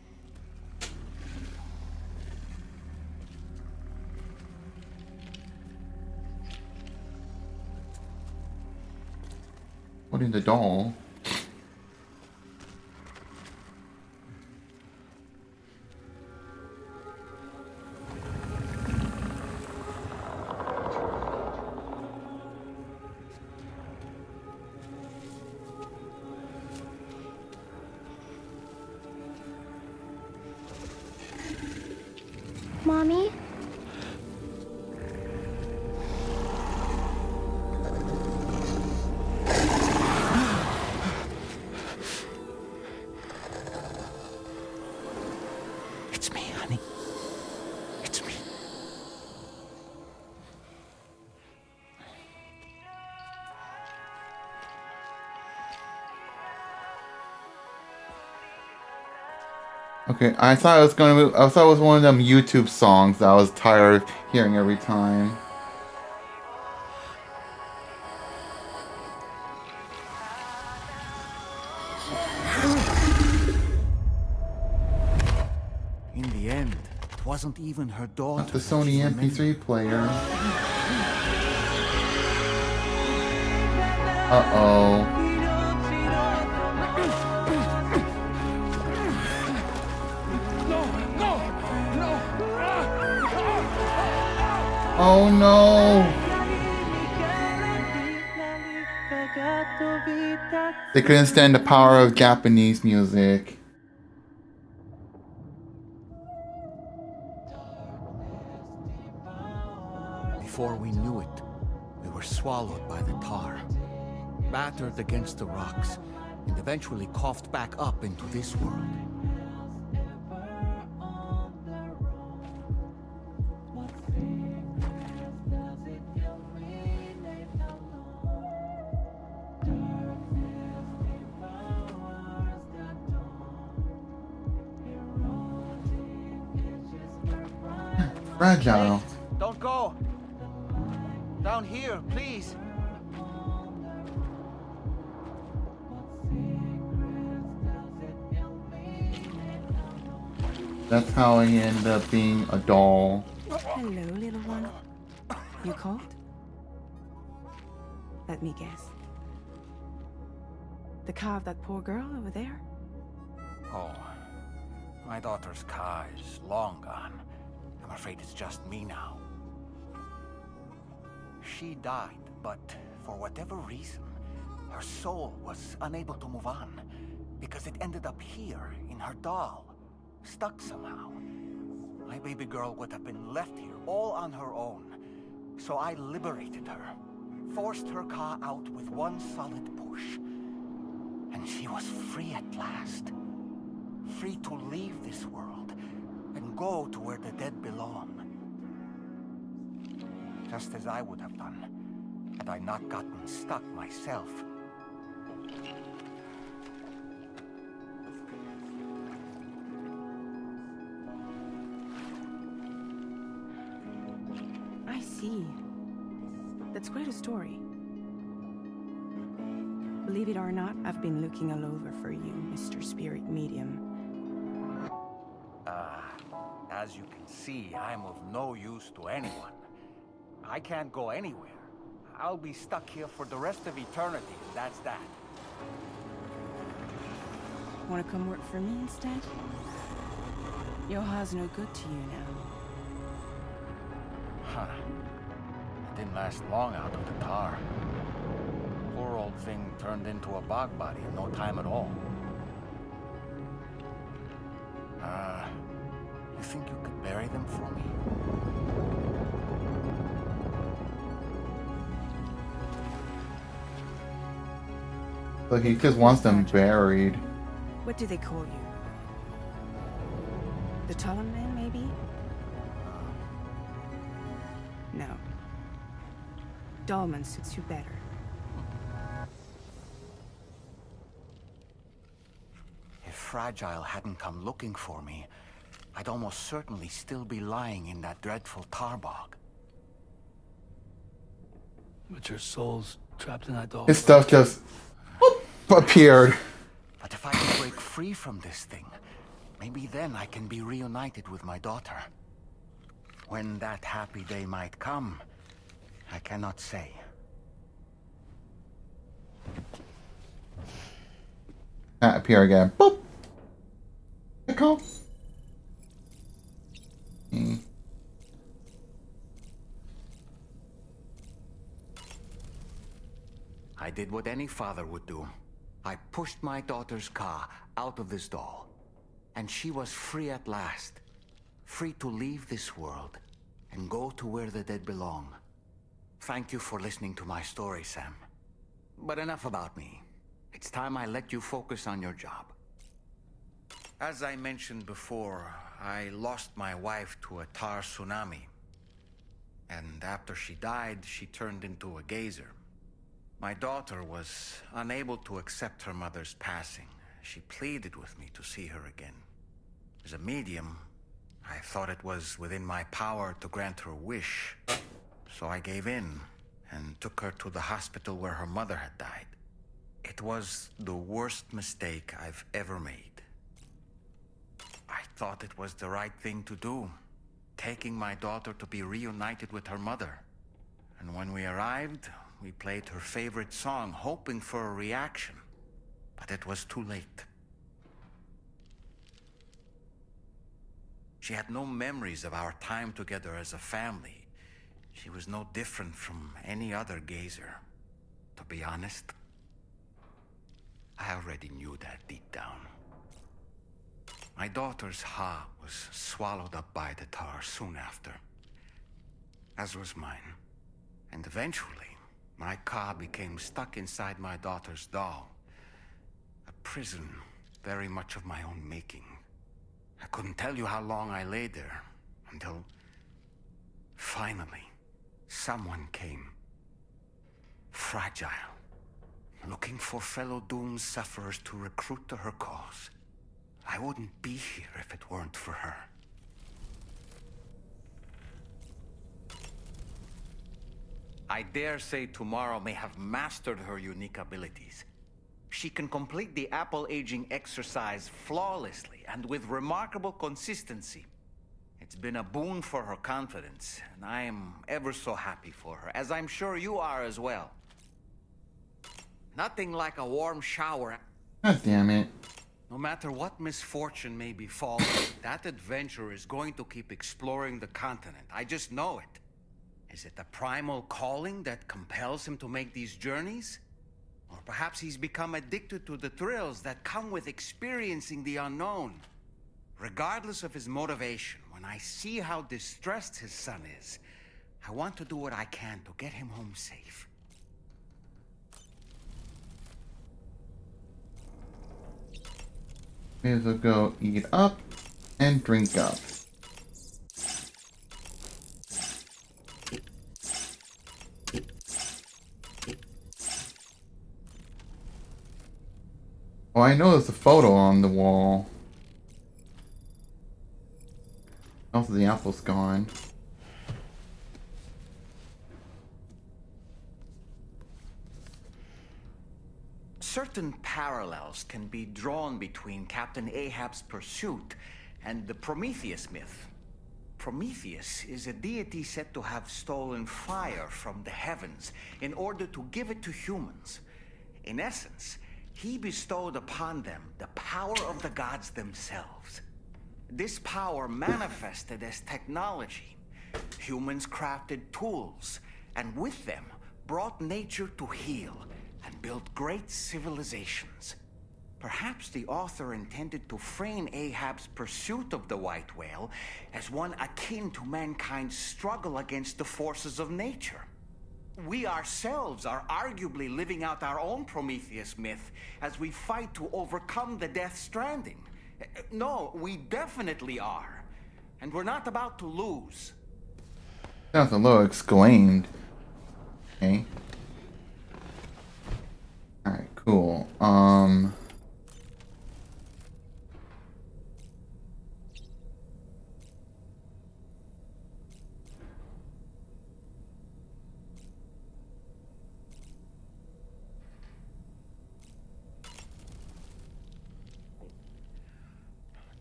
A: Putting the doll.
C: Mommy?
B: It's me, honey. It's me.
A: Okay, I thought it was gonna be, I thought it was one of them YouTube songs that I was tired of hearing every time.
B: In the end, it wasn't even her daughter.
A: Not the
B: that she
A: Sony
B: remembered.
A: MP3 player. Uh-oh. Oh no! They couldn't stand the power of Japanese music.
B: Before we knew it, we were swallowed by the tar, battered against the rocks, and eventually coughed back up into this world.
A: Fragile.
B: Don't go! Down here, please!
A: That's how he ended up being a doll.
F: Hello, little one. You cold? Let me guess. The car of that poor girl over there?
B: Oh, my daughter's car is long gone. I'm afraid it's just me now. She died, but for whatever reason, her soul was unable to move on because it ended up here in her doll, stuck somehow. my baby girl would have been left here all on her own. So I liberated her, forced her car out with one solid push. And she was free at last. Free to leave this world and go to where the dead belong. Just as I would have done, had I not gotten stuck myself.
F: I see. That's quite a story. Believe it or not, I've been looking all over for you, Mr. Spirit Medium.
B: As you can see, I'm of no use to anyone. I can't go anywhere. I'll be stuck here for the rest of eternity, and that's that.
F: Wanna come work for me instead? Yoha's no good to you now.
B: Huh. It didn't last long out of the tar. Poor old thing turned into a bog body in no time at all. You think you could bury them for me?
A: So he just wants them buried.
F: What do they call you? The Dollman, maybe? No. Dollman suits you better.
B: If Fragile hadn't come looking for me, I'd almost certainly still be lying in that dreadful tar bog.
D: But your soul's trapped in that dog.
A: His stuff just appeared.
B: But if I can break free from this thing, maybe then I can be reunited with my daughter. When that happy day might come, I cannot say.
A: Appear again. Boop. Echo.
B: I did what any father would do. I pushed my daughter's car out of this doll. And she was free at last. Free to leave this world and go to where the dead belong. Thank you for listening to my story, Sam. But enough about me. It's time I let you focus on your job. As I mentioned before, I lost my wife to a tar tsunami. And after she died, she turned into a geyser. My daughter was unable to accept her mother's passing. She pleaded with me to see her again. As a medium, I thought it was within my power to grant her wish. So I gave in and took her to the hospital where her mother had died. It was the worst mistake I've ever made. I thought it was the right thing to do, taking my daughter to be reunited with her mother. And when we arrived, we played her favorite song, hoping for a reaction. But it was too late. She had no memories of our time together as a family. She was no different from any other gazer. To be honest, I already knew that deep down. My daughter's heart was swallowed up by the tar soon after, as was mine. And eventually, my car became stuck inside my daughter's doll. A prison very much of my own making. I couldn't tell you how long I lay there, until finally, someone came. Fragile. Looking for fellow doomed sufferers to recruit to her cause. I wouldn't be here if it weren't for her. I dare say tomorrow may have mastered her unique abilities. She can complete the apple aging exercise flawlessly and with remarkable consistency. It's been a boon for her confidence, and I am ever so happy for her, as I'm sure you are as well. Nothing like a warm shower.
A: God damn it.
B: No matter what misfortune may befall her, that adventurer is going to keep exploring the continent. I just know it. Is it the primal calling that compels him to make these journeys? Or perhaps he's become addicted to the thrills that come with experiencing the unknown. Regardless of his motivation, when I see how distressed his son is, I want to do what I can to get him home safe.
A: May as well go eat up and drink up. Oh, I know there's a photo on the wall. Also, the apple's gone.
B: Certain parallels can be drawn between Captain Ahab's pursuit and the Prometheus myth. Prometheus is a deity said to have stolen fire from the heavens in order to give it to humans. In essence, he bestowed upon them the power of the gods themselves. This power manifested as technology. Humans crafted tools, and with them brought nature to heal and built great civilizations. Perhaps the author intended to frame Ahab's pursuit of the white whale as one akin to mankind's struggle against the forces of nature. We ourselves are arguably living out our own Prometheus myth as we fight to overcome the Death Stranding. No, we definitely are. And we're not about to lose.
A: Sounds a little exclaimed. Okay. Alright, cool.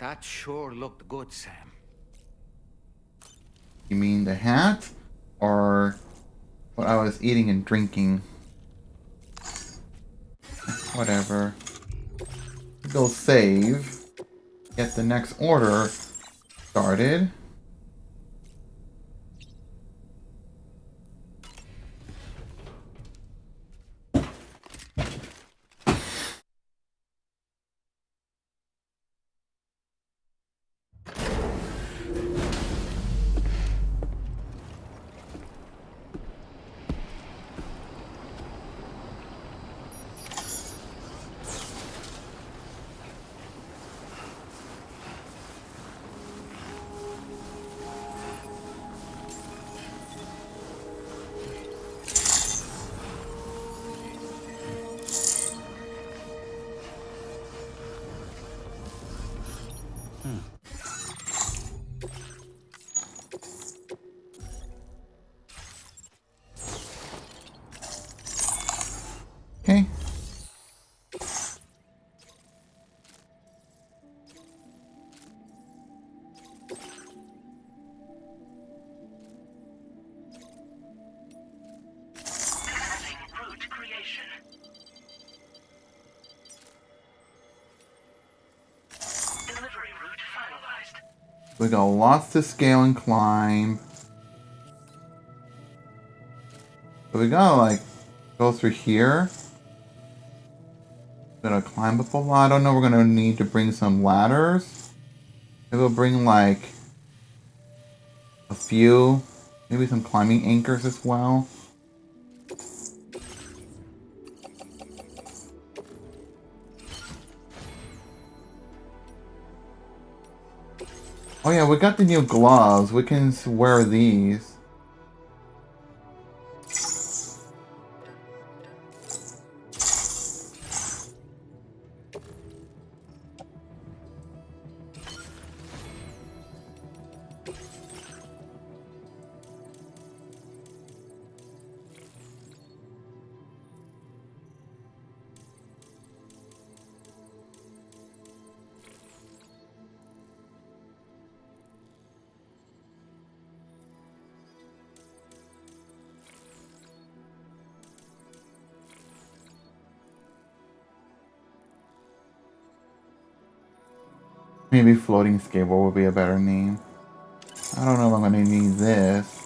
B: That sure looked good, Sam.
A: You mean the hat? Or what I was eating and drinking? Whatever. Go save. Get the next order started. Okay.
H: Root creation. Delivery route finalized.
A: We got lots to scale and climb. So we gotta like go through here. Gonna climb up a lot. I don't know. We're gonna need to bring some ladders. Maybe we'll bring like a few, maybe some climbing anchors as well. Oh yeah, we got the new gloves. We can wear these. Maybe floating skateboard would be a better name. I don't know if I'm gonna need this.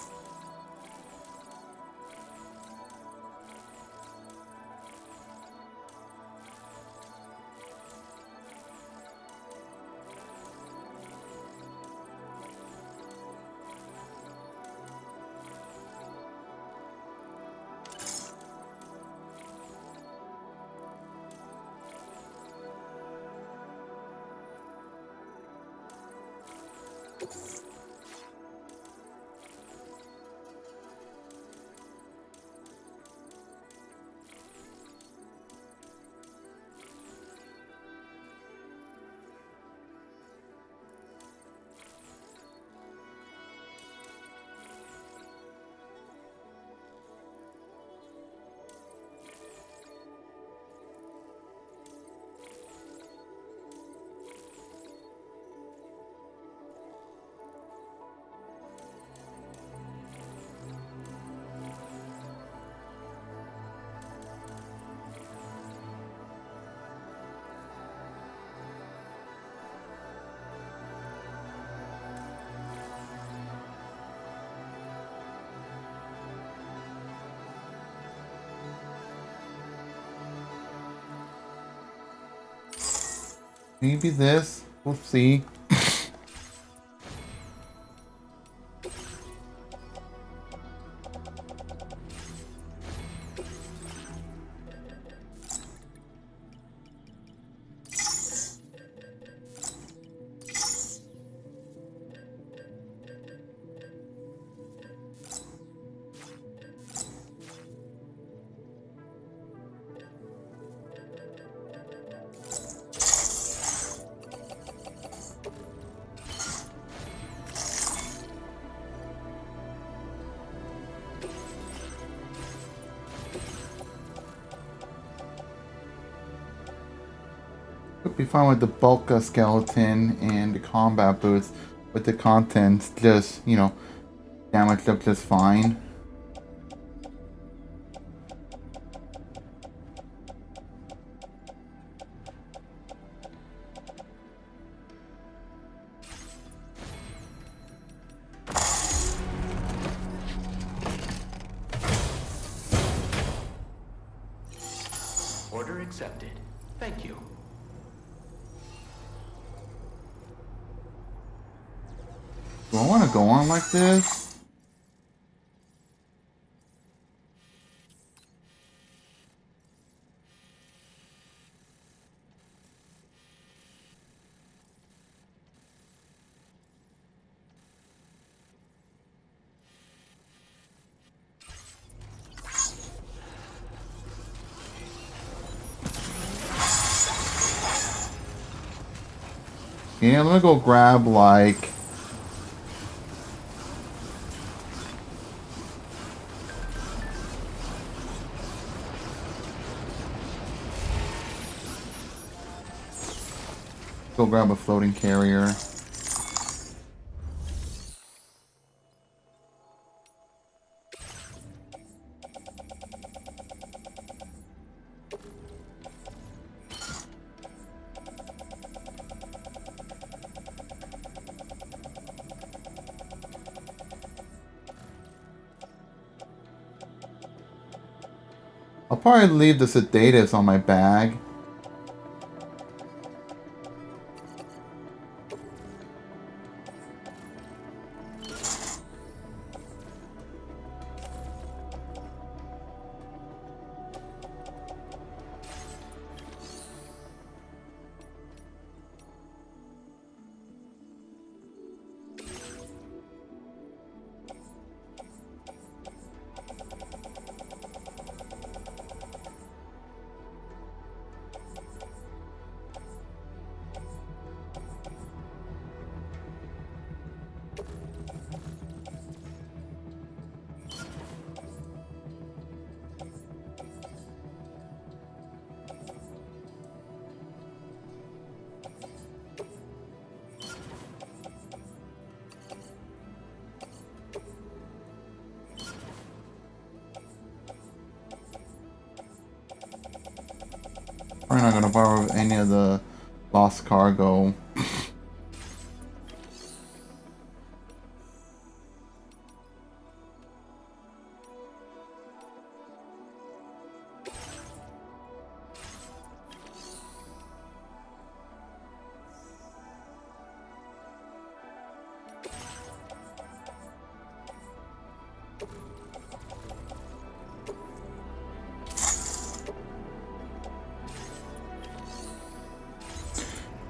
A: Maybe this. We'll see. Could be fine with the bulk skeleton and the combat boots, but the contents just, you know, damaged up just fine.
G: Order accepted. Thank you.
A: Do I want to go on like this? Yeah, let me go grab like go grab a floating carrier. I'll probably leave the sedatives on my bag. Probably not gonna borrow any of the lost cargo.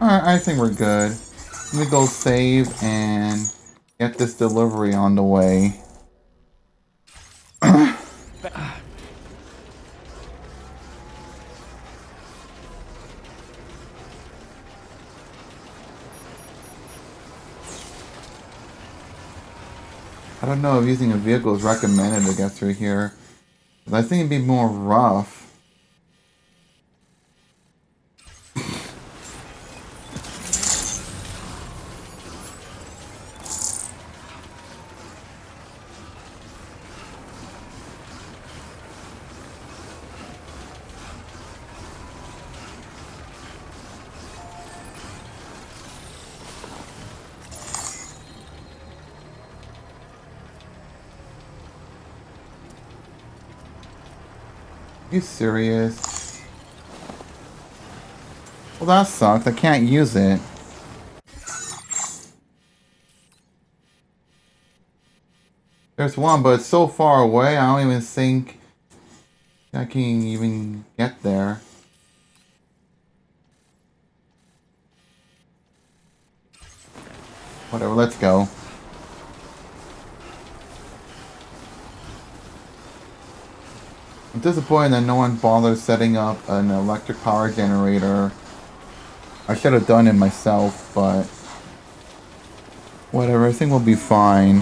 A: Alright, I think we're good. Let me go save and get this delivery on the way. I don't know if using a vehicle is recommended to get through here. I think it'd be more rough. You serious? Well, that sucks. I can't use it. There's one, but it's so far away, I don't even think I can even get there. Whatever, let's go. I'm disappointed that no one bothered setting up an electric power generator. I should have done it myself, but whatever, I think we'll be fine.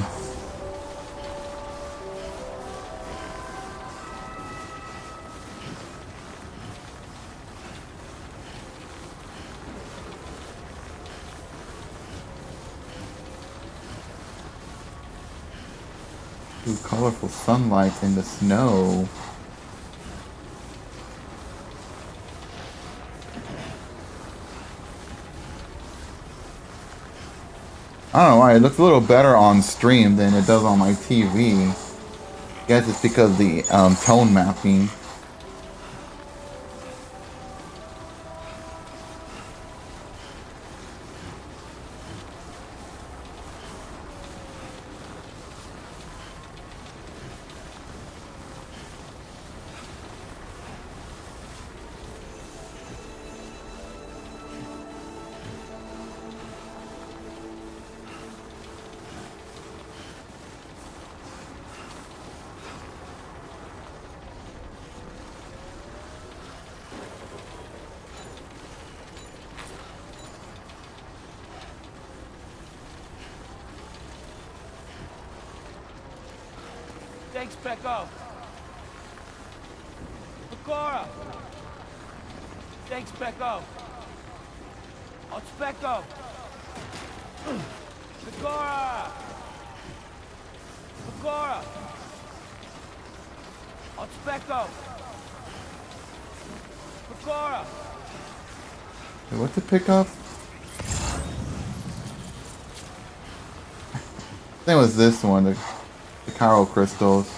A: Ooh, colorful sunlight in the snow. I don't know why, it looks a little better on stream than it does on my TV. I guess it's because of the tone mapping.
D: Thanks, Pecco. Pecora. Thanks, Pecco. On Specco. Pecora. Pecora. On Specco. Pecora.
A: Wait, what to pick up? I think it was this one, the Caro crystals.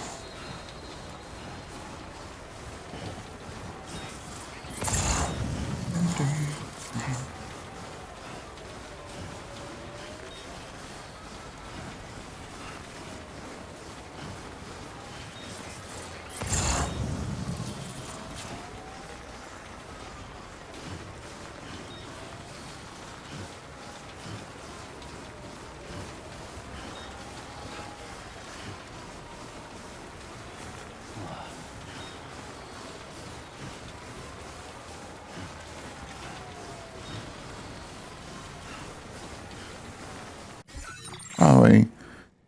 A: Oh wait,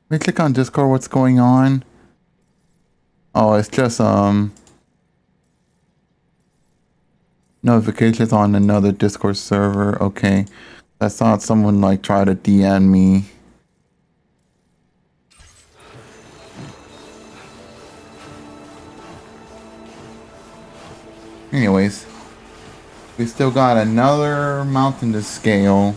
A: let me click on Discord. What's going on? Oh, it's just notifications on another Discord server. Okay, I saw someone like try to DM me. Anyways, we still got another mountain to scale.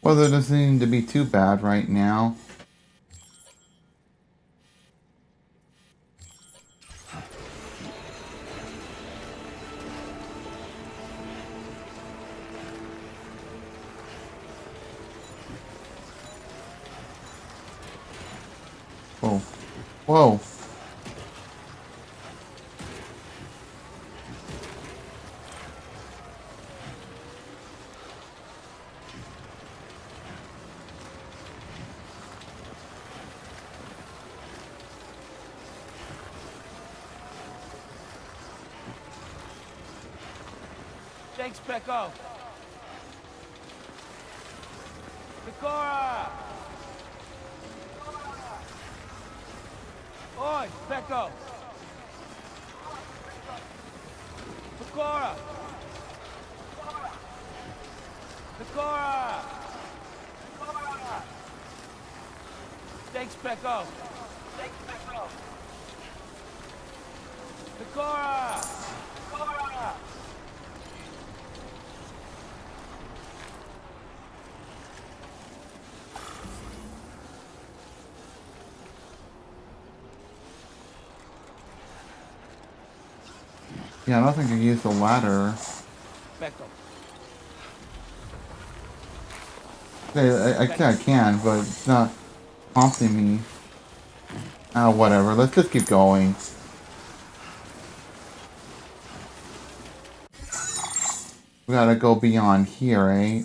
A: Weather doesn't seem to be too bad right now. Whoa. Whoa.
D: Thanks, Pecco. Pecora! Oi, Pecco! Pecora! Pecora! Thanks, Pecco. Pecora! Pecora!
A: Yeah, I don't think I used the ladder.
D: Pecco.
A: I can, but it's not prompting me. Ah, whatever. Let's just keep going. We gotta go beyond here, eh?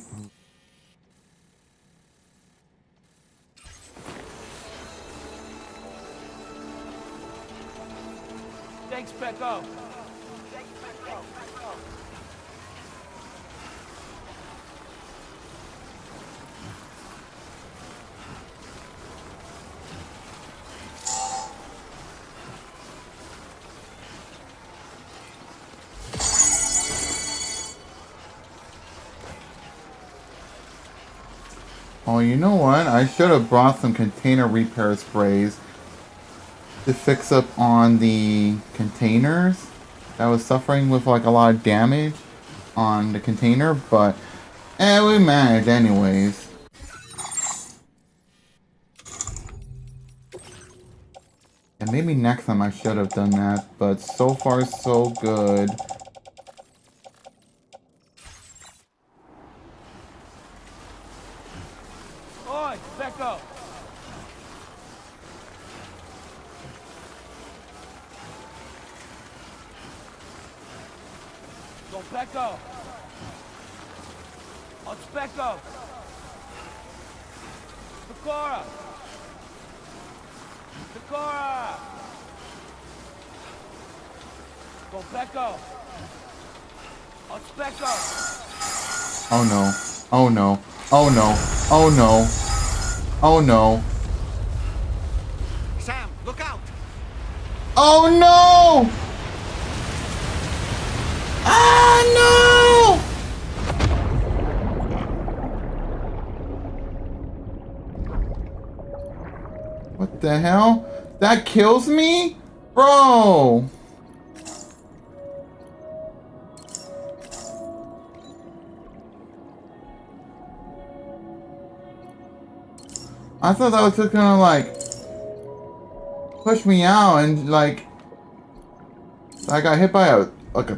D: Thanks, Pecco.
A: Oh, you know what? I should have brought some container repair sprays to fix up on the containers that was suffering with like a lot of damage on the container, but we managed anyways. And maybe next time I should have done that, but so far so good.
D: Oi, Pecco. Go, Pecco. On Pecco. Pecora. Pecora. Go, Pecco. On Pecco.
A: Oh no. Oh no. Oh no. Oh no. Oh no.
B: Sam, look out!
A: Oh no! Ah no! What the hell? That kills me? Bro! I thought that was just gonna like push me out and like I got hit by a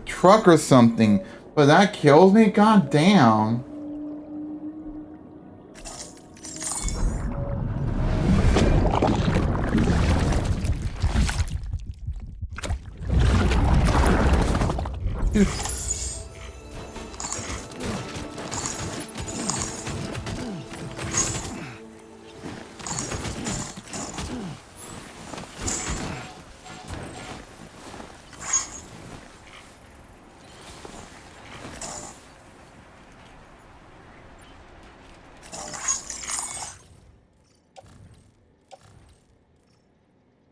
A: truck or something, but that kills me? God damn.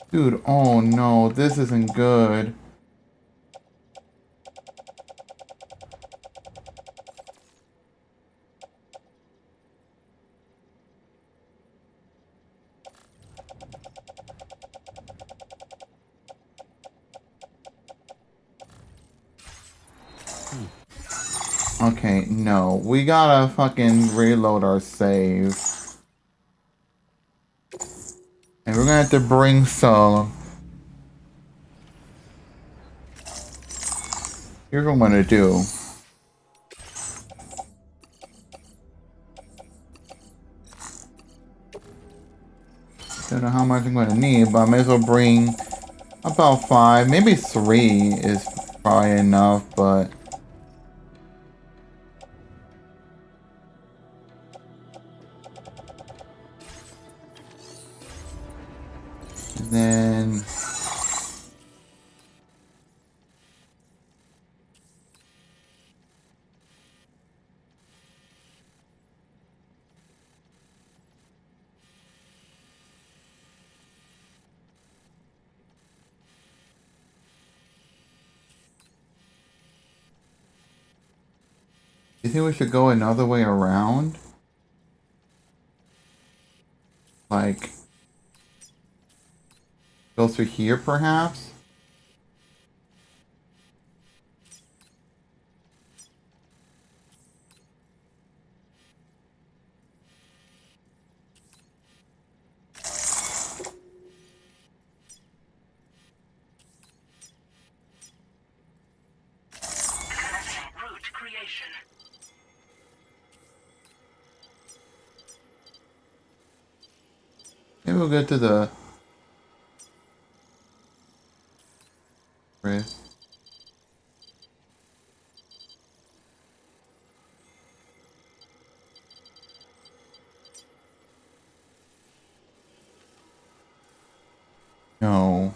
A: Dude, oh no, this isn't good. Okay, no. We gotta fucking reload our save. And we're gonna have to bring some. Here's what I'm gonna do. Don't know how much I'm gonna need, but I may as well bring about 5. Maybe 3 is probably enough, but... Then... You think we should go another way around? Like... Go through here, perhaps?
H: Route creation.
A: Maybe we'll go to the... Chris. No.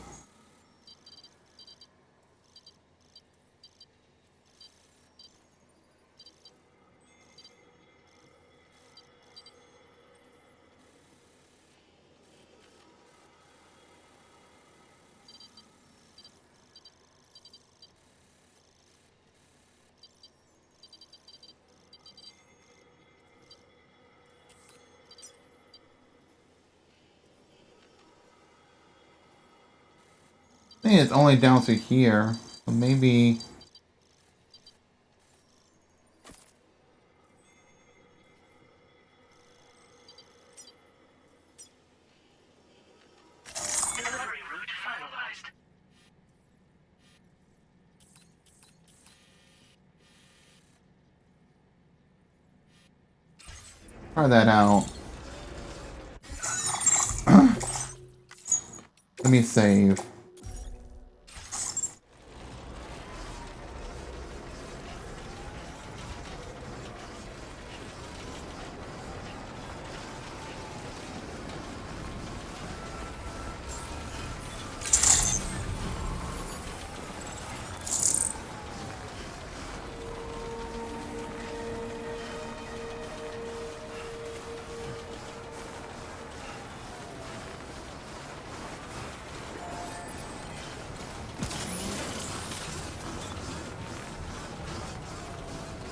A: I think it's only down to here. So maybe...
H: Delivery route finalized.
A: Try that out. Let me save.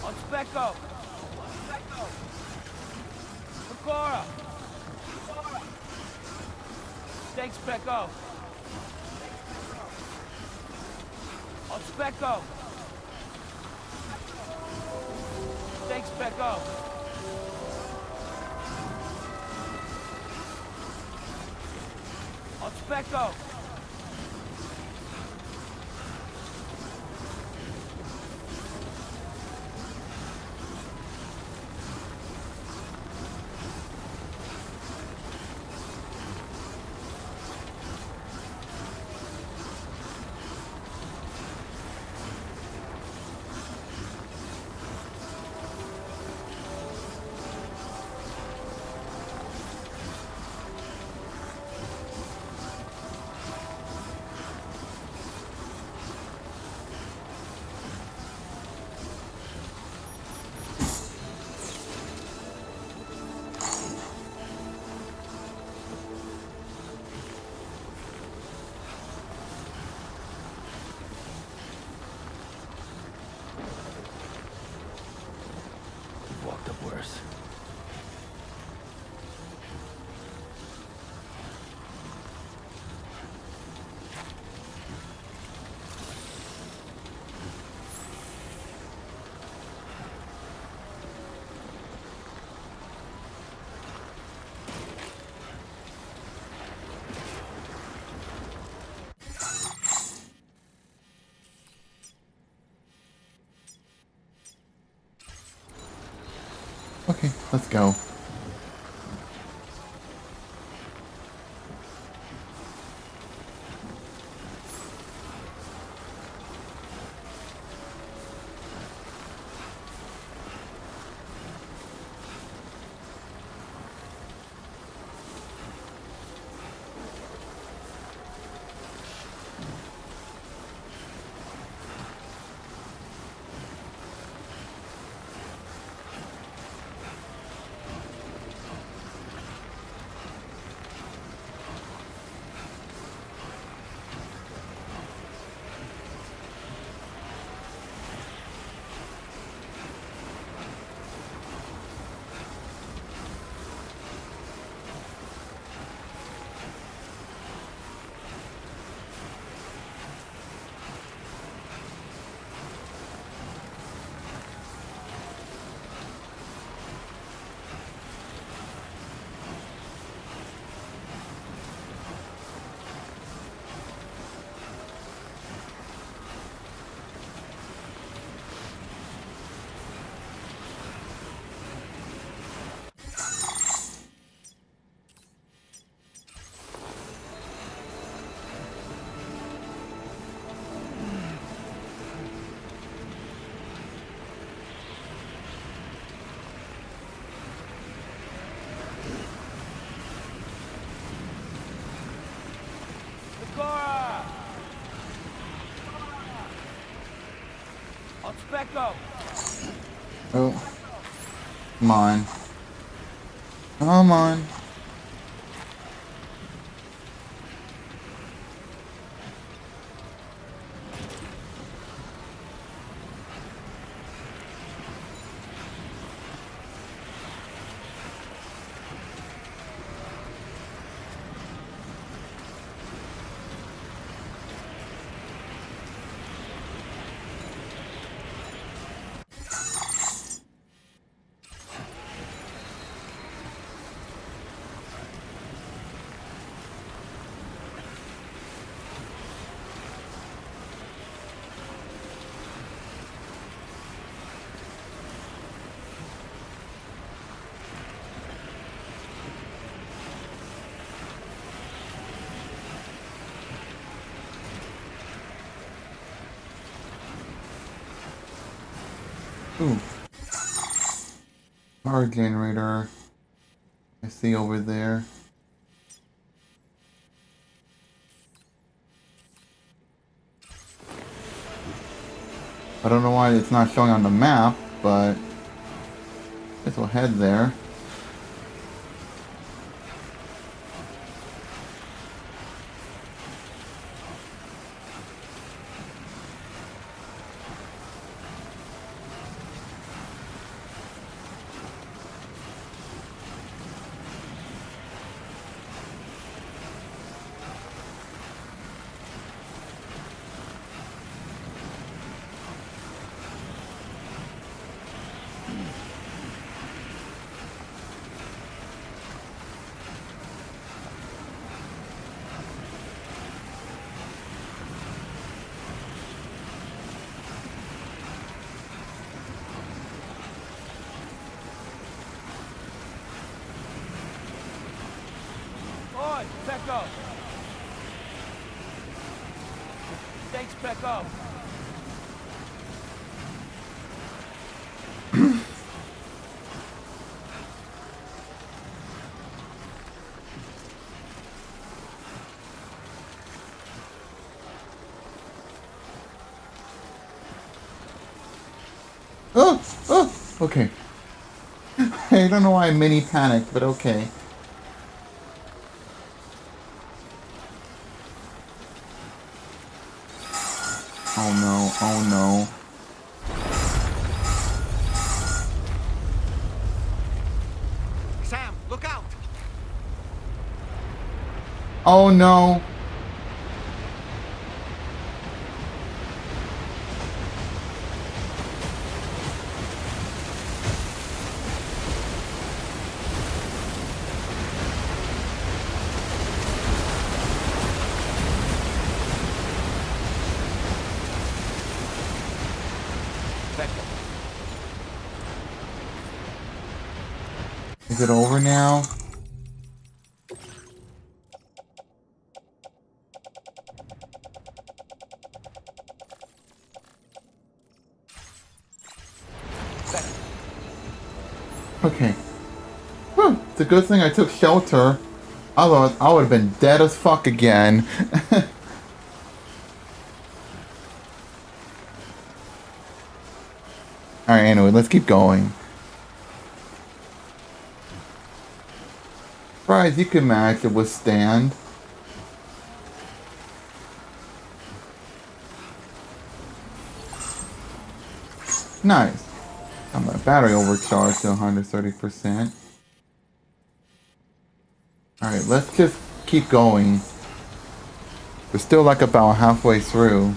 D: On Specco! Pecora! Thanks, Specco! On Specco! Thanks, Specco! On Specco!
A: Okay, let's go.
D: Let's back up.
A: Oh. Come on. Come on. Ooh. Power generator. I see over there. I don't know why it's not showing on the map, but I guess we'll head there.
D: Oi, back up. Thanks, back up.
A: Oh! Oh! Okay. I don't know why I mini panicked, but okay. Oh no, oh no.
B: Sam, look out!
A: Oh no. Is it over now? Okay. Whew, it's a good thing I took shelter. Otherwise, I would have been dead as fuck again. Alright, anyway, let's keep going. Surprised you could manage to withstand. Nice. Got my battery overcharged to 130%. Alright, let's just keep going. We're still like about halfway through.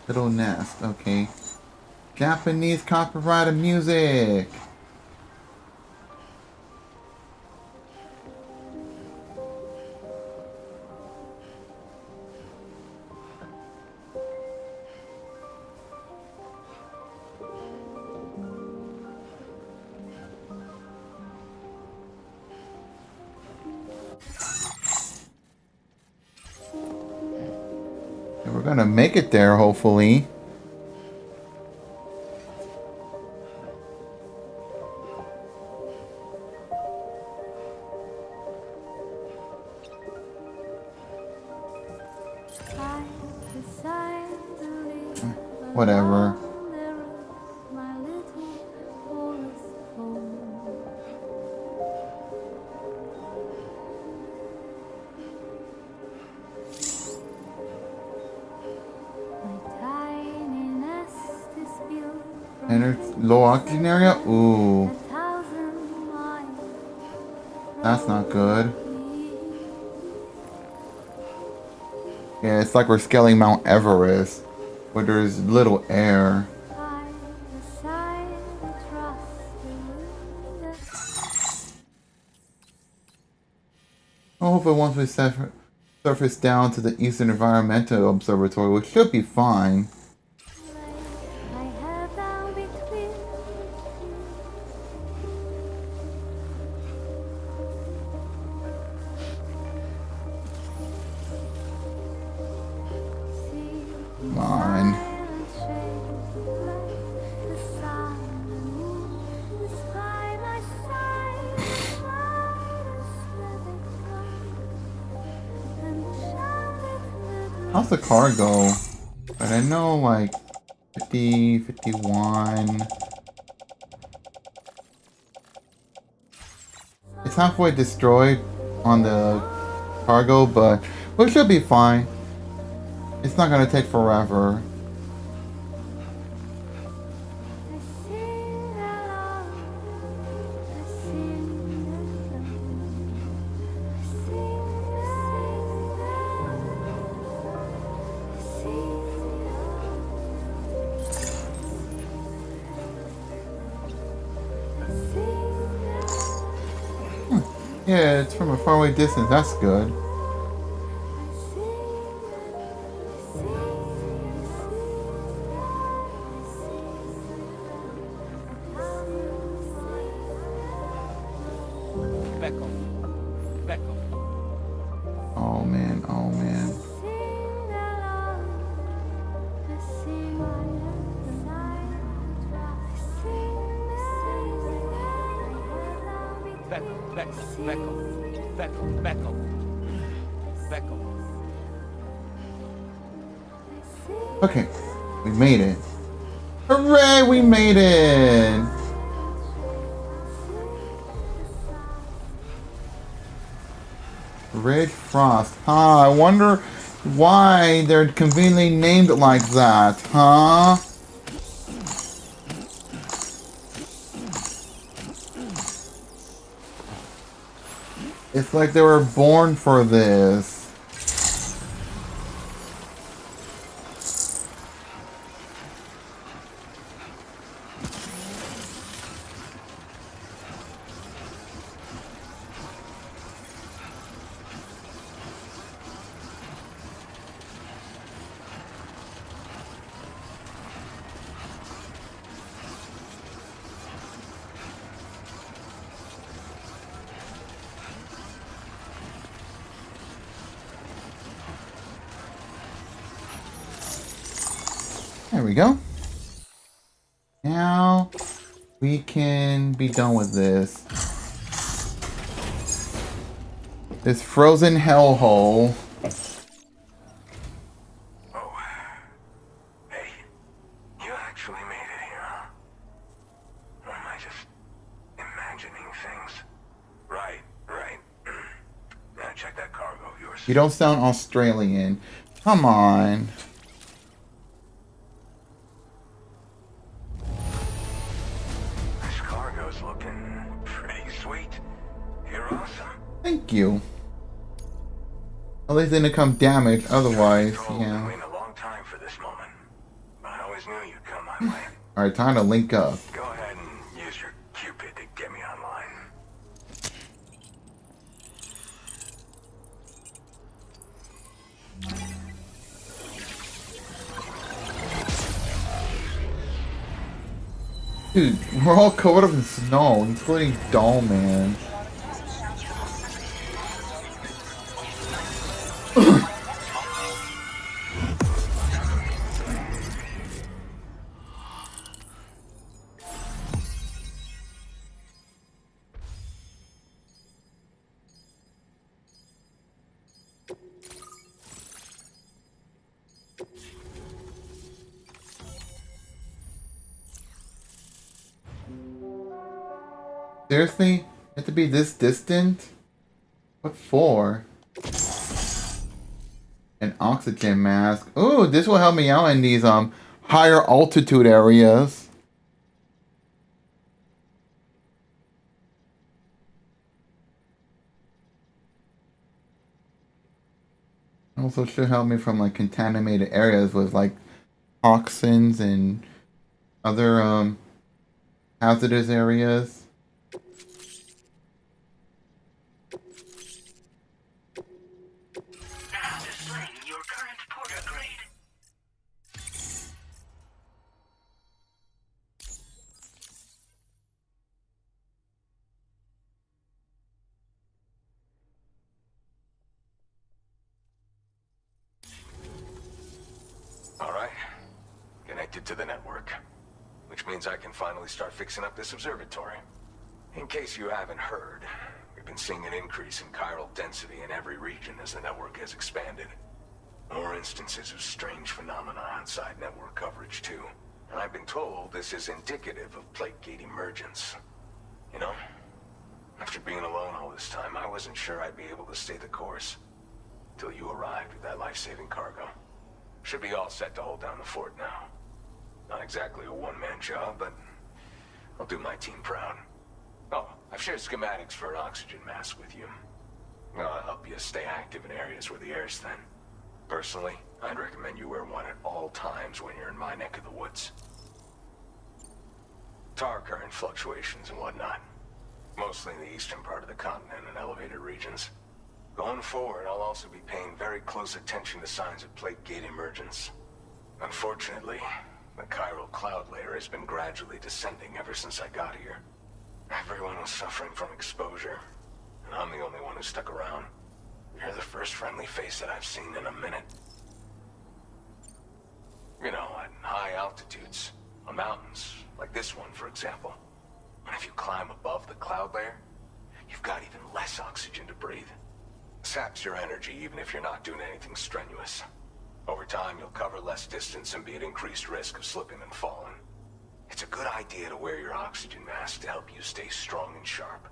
A: Little nest, okay. Japanese copyrighted music. We're gonna make it there, hopefully. Whatever. Low oxygen area? Ooh. That's not good. Yeah, it's like we're scaling Mount Everest, where there's little air. I hope it once we surface down to the Eastern Environmental Observatory, which should be fine. How's the car go? But I know like 50, 51. It's halfway destroyed on the cargo, but we should be fine. It's not gonna take forever. Yeah, it's from a faraway distance. That's good.
D: Becco. Becco.
A: Oh man, oh man.
D: Becco. Becco. Becco. Becco. Becco. Becco.
A: Okay, we made it. Hooray, we made it! Red Frost. Huh, I wonder why they're conveniently named like that, huh? It's like they were born for this. There we go. Now we can be done with this. This frozen hellhole.
E: Oh. Hey, you actually made it here, huh? Or am I just imagining things? Right. Now check that cargo of yours.
A: You don't sound Australian. Come on.
E: This cargo's looking pretty sweet. You're awesome.
A: Thank you. At least it didn't come damaged, otherwise, yeah.
E: Waiting a long time for this moment. But I always knew you'd come my way.
A: Alright, time to link up.
E: Go ahead and use your Cupid to get me online.
A: Dude, we're all covered up in snow, including Dollman. Seriously? You have to be this distant? What for? An oxygen mask. Ooh, this will help me out in these higher altitude areas. Also should help me from like contaminated areas with like toxins and other hazardous areas.
E: Alright. Connected to the network. Which means I can finally start fixing up this observatory. In case you haven't heard, we've been seeing an increase in chiral density in every region as the network has expanded. More instances of strange phenomena outside network coverage too. And I've been told this is indicative of plate gate emergence. You know, after being alone all this time, I wasn't sure I'd be able to stay the course. Till you arrived with that life-saving cargo. Should be all set to hold down the fort now. Not exactly a one-man job, but I'll do my team proud. Oh, I've shared schematics for an oxygen mask with you. I'll help you stay active in areas where the air's thin. Personally, I'd recommend you wear one at all times when you're in my neck of the woods. Tar current fluctuations and whatnot. Mostly in the eastern part of the continent and elevated regions.
K: Going forward, I'll also be paying very close attention to signs of plate gate emergence. Unfortunately, the chiral cloud layer has been gradually descending ever since I got here. Everyone was suffering from exposure, and I'm the only one who stuck around. You're the first friendly face that I've seen in a minute. You know, at high altitudes, on mountains, like this one, for example. And if you climb above the cloud layer, you've got even less oxygen to breathe. Saps your energy even if you're not doing anything strenuous. Over time, you'll cover less distance and be at increased risk of slipping and falling. It's a good idea to wear your oxygen mask to help you stay strong and sharp.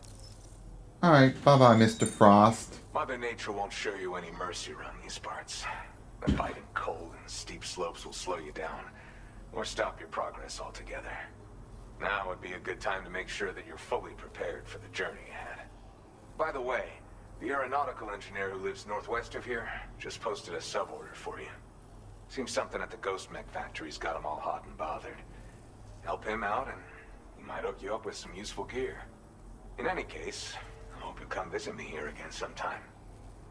A: Alright, bye-bye, Mr. Frost.
K: Mother Nature won't show you any mercy around these parts. The biting cold and steep slopes will slow you down, or stop your progress altogether. Now would be a good time to make sure that you're fully prepared for the journey ahead. By the way, the aeronautical engineer who lives northwest of here just posted a sub-order for you. Seems something at the Ghost Mech factory's got him all hot and bothered. Help him out and he might hook you up with some useful gear. In any case, I hope you'll come visit me here again sometime.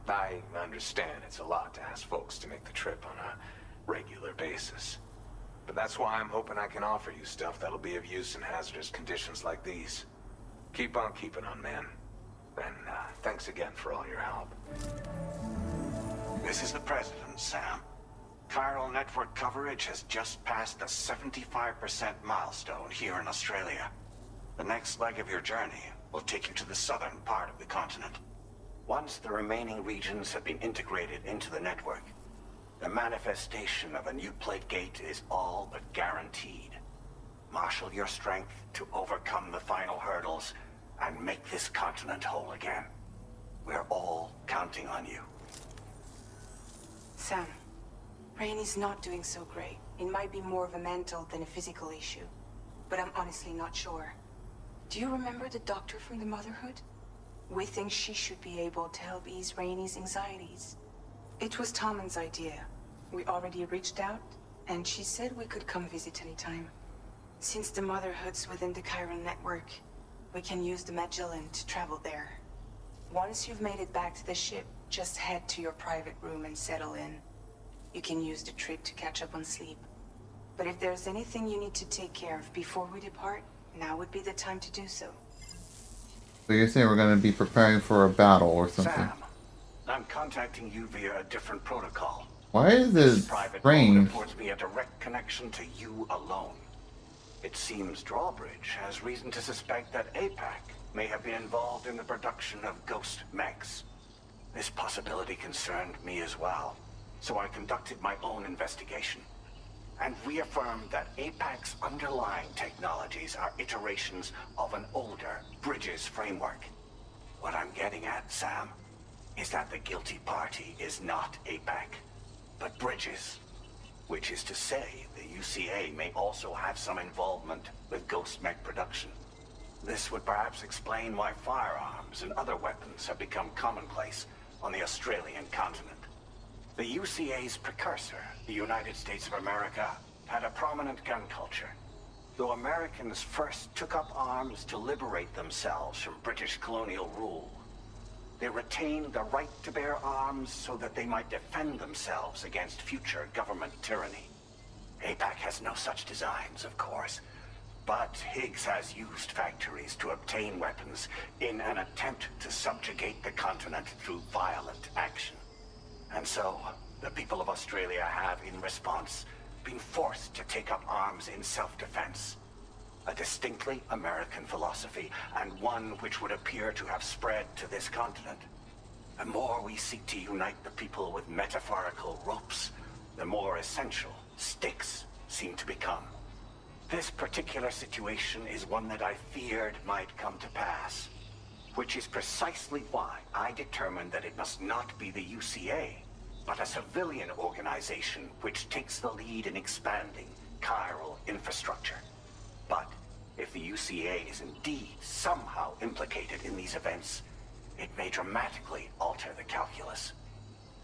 K: I understand it's a lot to ask folks to make the trip on a regular basis. But that's why I'm hoping I can offer you stuff that'll be of use in hazardous conditions like these. Keep on keeping on, man. And thanks again for all your help.
L: This is the President, Sam. Chiral network coverage has just passed the 75% milestone here in Australia. The next leg of your journey will take you to the southern part of the continent. Once the remaining regions have been integrated into the network, the manifestation of a new plate gate is all but guaranteed. Marshal your strength to overcome the final hurdles and make this continent whole again. We're all counting on you.
F: Sam, Rainey's not doing so great. It might be more of a mental than a physical issue, but I'm honestly not sure. Do you remember the doctor from the Motherhood? We think she should be able to help ease Rainey's anxieties. It was Tommen's idea. We already reached out, and she said we could come visit anytime. Since the Motherhood's within the chiral network, we can use the Magellan to travel there. Once you've made it back to the ship, just head to your private room and settle in. You can use the trip to catch up on sleep. But if there's anything you need to take care of before we depart, now would be the time to do so.
A: So you're saying we're going to be preparing for a battle or something?
L: Sam, I'm contacting you via a different protocol.
A: Why is this
L: private
A: strange?
L: affords me a direct connection to you alone. It seems Drawbridge has reason to suspect that APAC may have been involved in the production of ghost mechs. This possibility concerned me as well, so I conducted my own investigation and reaffirmed that APAC's underlying technologies are iterations of an older Bridges framework. What I'm getting at, Sam, is that the guilty party is not APAC, but Bridges. Which is to say, the UCA may also have some involvement with ghost mech production. This would perhaps explain why firearms and other weapons have become commonplace on the Australian continent. The UCA's precursor, the United States of America, had a prominent gun culture. Though Americans first took up arms to liberate themselves from British colonial rule, they retained the right to bear arms so that they might defend themselves against future government tyranny. APAC has no such designs, of course, but Higgs has used factories to obtain weapons in an attempt to subjugate the continent through violent action. And so, the people of Australia have, in response, been forced to take up arms in self-defense. A distinctly American philosophy, and one which would appear to have spread to this continent. The more we seek to unite the people with metaphorical ropes, the more essential sticks seem to become. This particular situation is one that I feared might come to pass, which is precisely why I determined that it must not be the UCA, but a civilian organization which takes the lead in expanding chiral infrastructure. But if the UCA is indeed somehow implicated in these events, it may dramatically alter the calculus.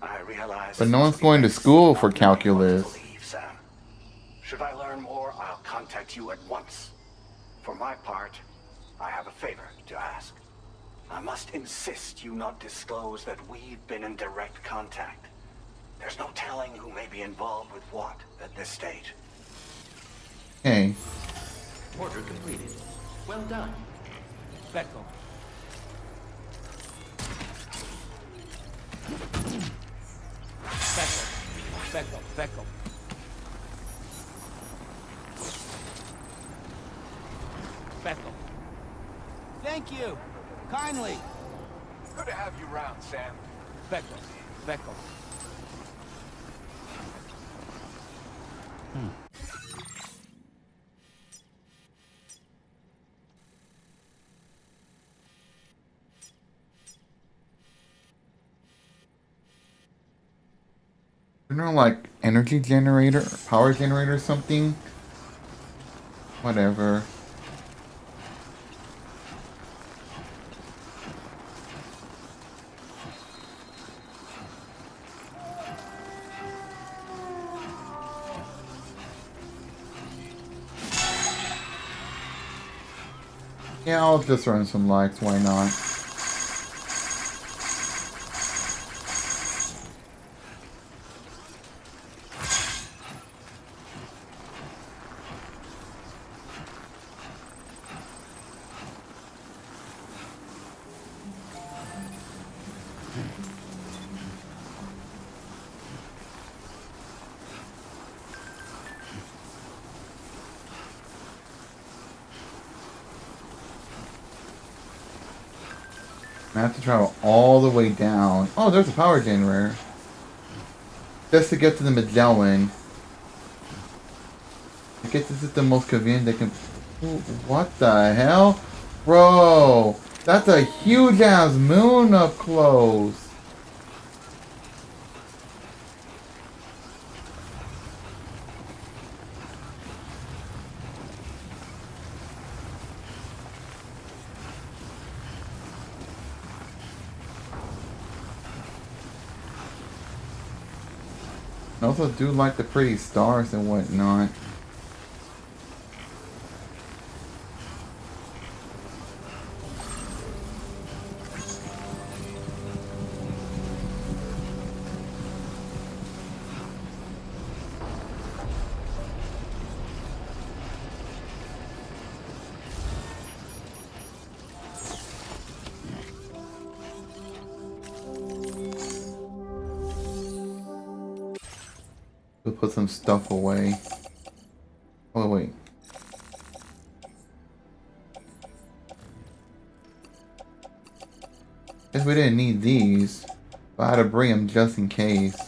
L: I realize...
A: But no one's going to school for calculus.
L: Sam. Should I learn more, I'll contact you at once. For my part, I have a favor to ask. I must insist you not disclose that we've been in direct contact. There's no telling who may be involved with what at this stage.
A: Okay.
G: Order completed. Well done.
D: Becco. Becco. Becco. Thank you. Kindly.
K: Good to have you round, Sam.
D: Becco.
A: You know, like energy generator, power generator or something? Whatever. Yeah, I'll just run some likes, why not? I have to travel all the way down. Oh, there's a power generator. Just to get to the Magellan. I guess this is the most convenient they can... Ooh, what the hell? Bro! That's a huge ass moon up close! I also do like the pretty stars and whatnot. We'll put some stuff away. Oh, wait. Guess we didn't need these, but I had to bring them just in case.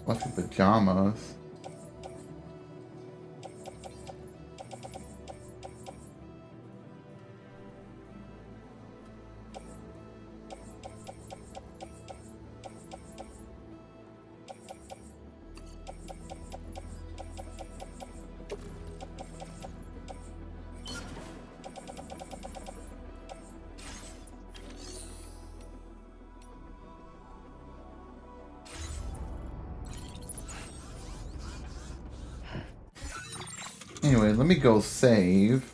A: What's the pajamas? Anyway, let me go save.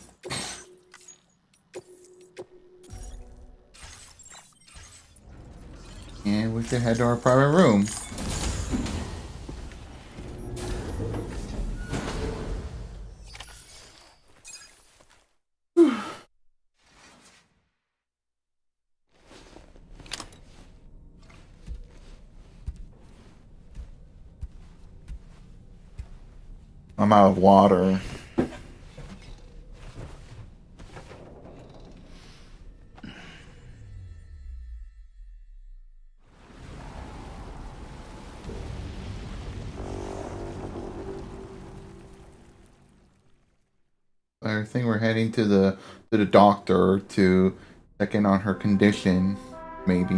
A: And we can head to our private room. I'm out of water. I think we're heading to the doctor to check in on her condition, maybe.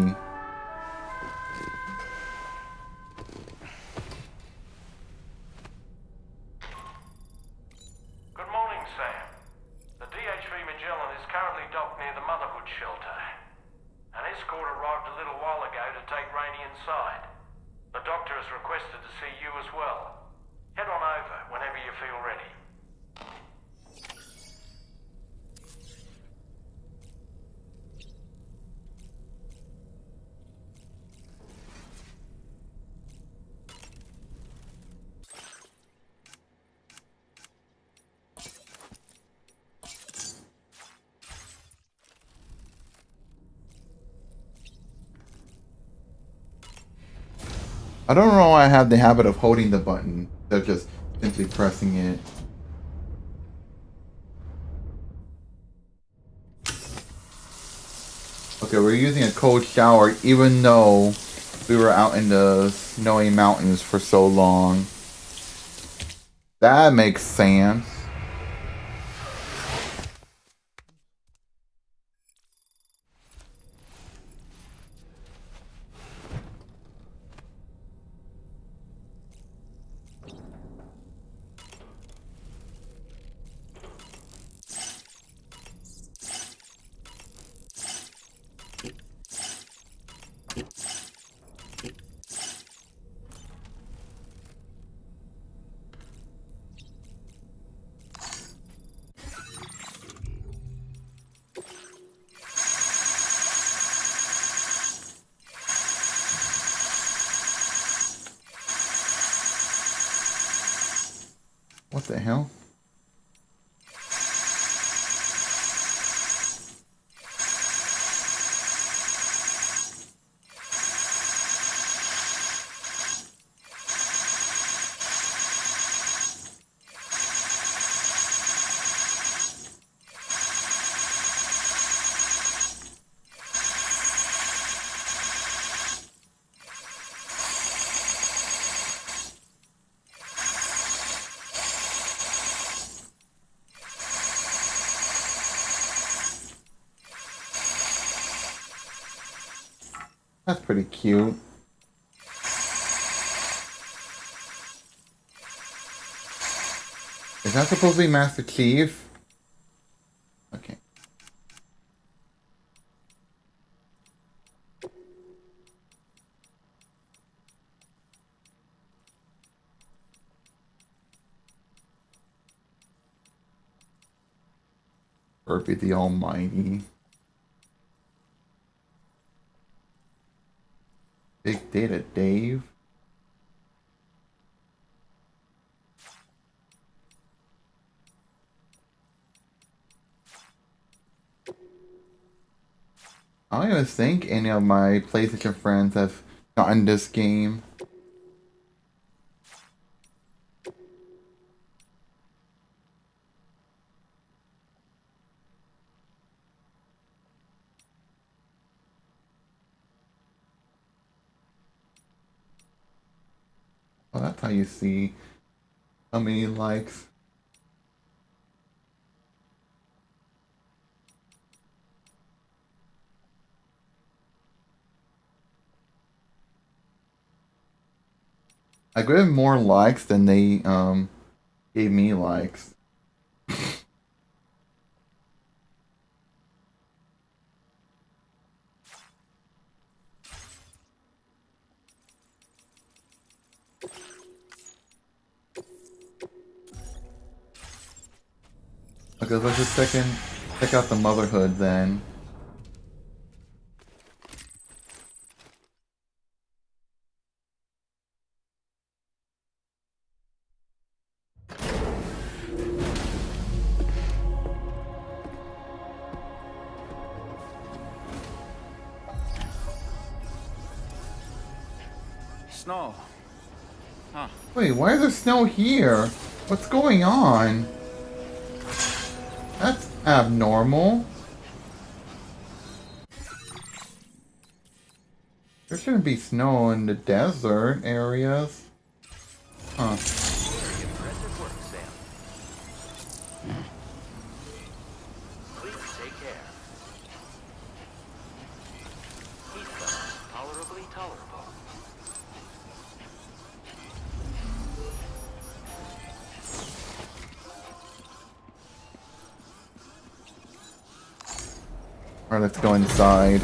J: Good morning, Sam. The DHV Magellan is currently docked near the Motherhood Shelter. An escort arrived a little while ago to take Rainey inside. The doctor has requested to see you as well. Head on over whenever you feel ready.
A: I don't know why I have the habit of holding the button instead of just simply pressing it. Okay, we're using a cold shower even though we were out in the snowy mountains for so long. That makes sense. What the hell? That's pretty cute. Is that supposed to be Master Chief? Okay. Kirby the Almighty. Big Data Dave. I don't even think any of my PlayStation friends have gotten this game. Oh, that's how you see how many likes. I gave them more likes than they gave me likes. Okay, let's just check out the Motherhood then.
B: Snow. Huh.
A: Wait, why is there snow here? What's going on? That's abnormal. There shouldn't be snow in the desert areas. Huh.
G: Very impressive work, Sam. Please take care. Heat levels tolerably tolerable.
A: Alright, let's go inside.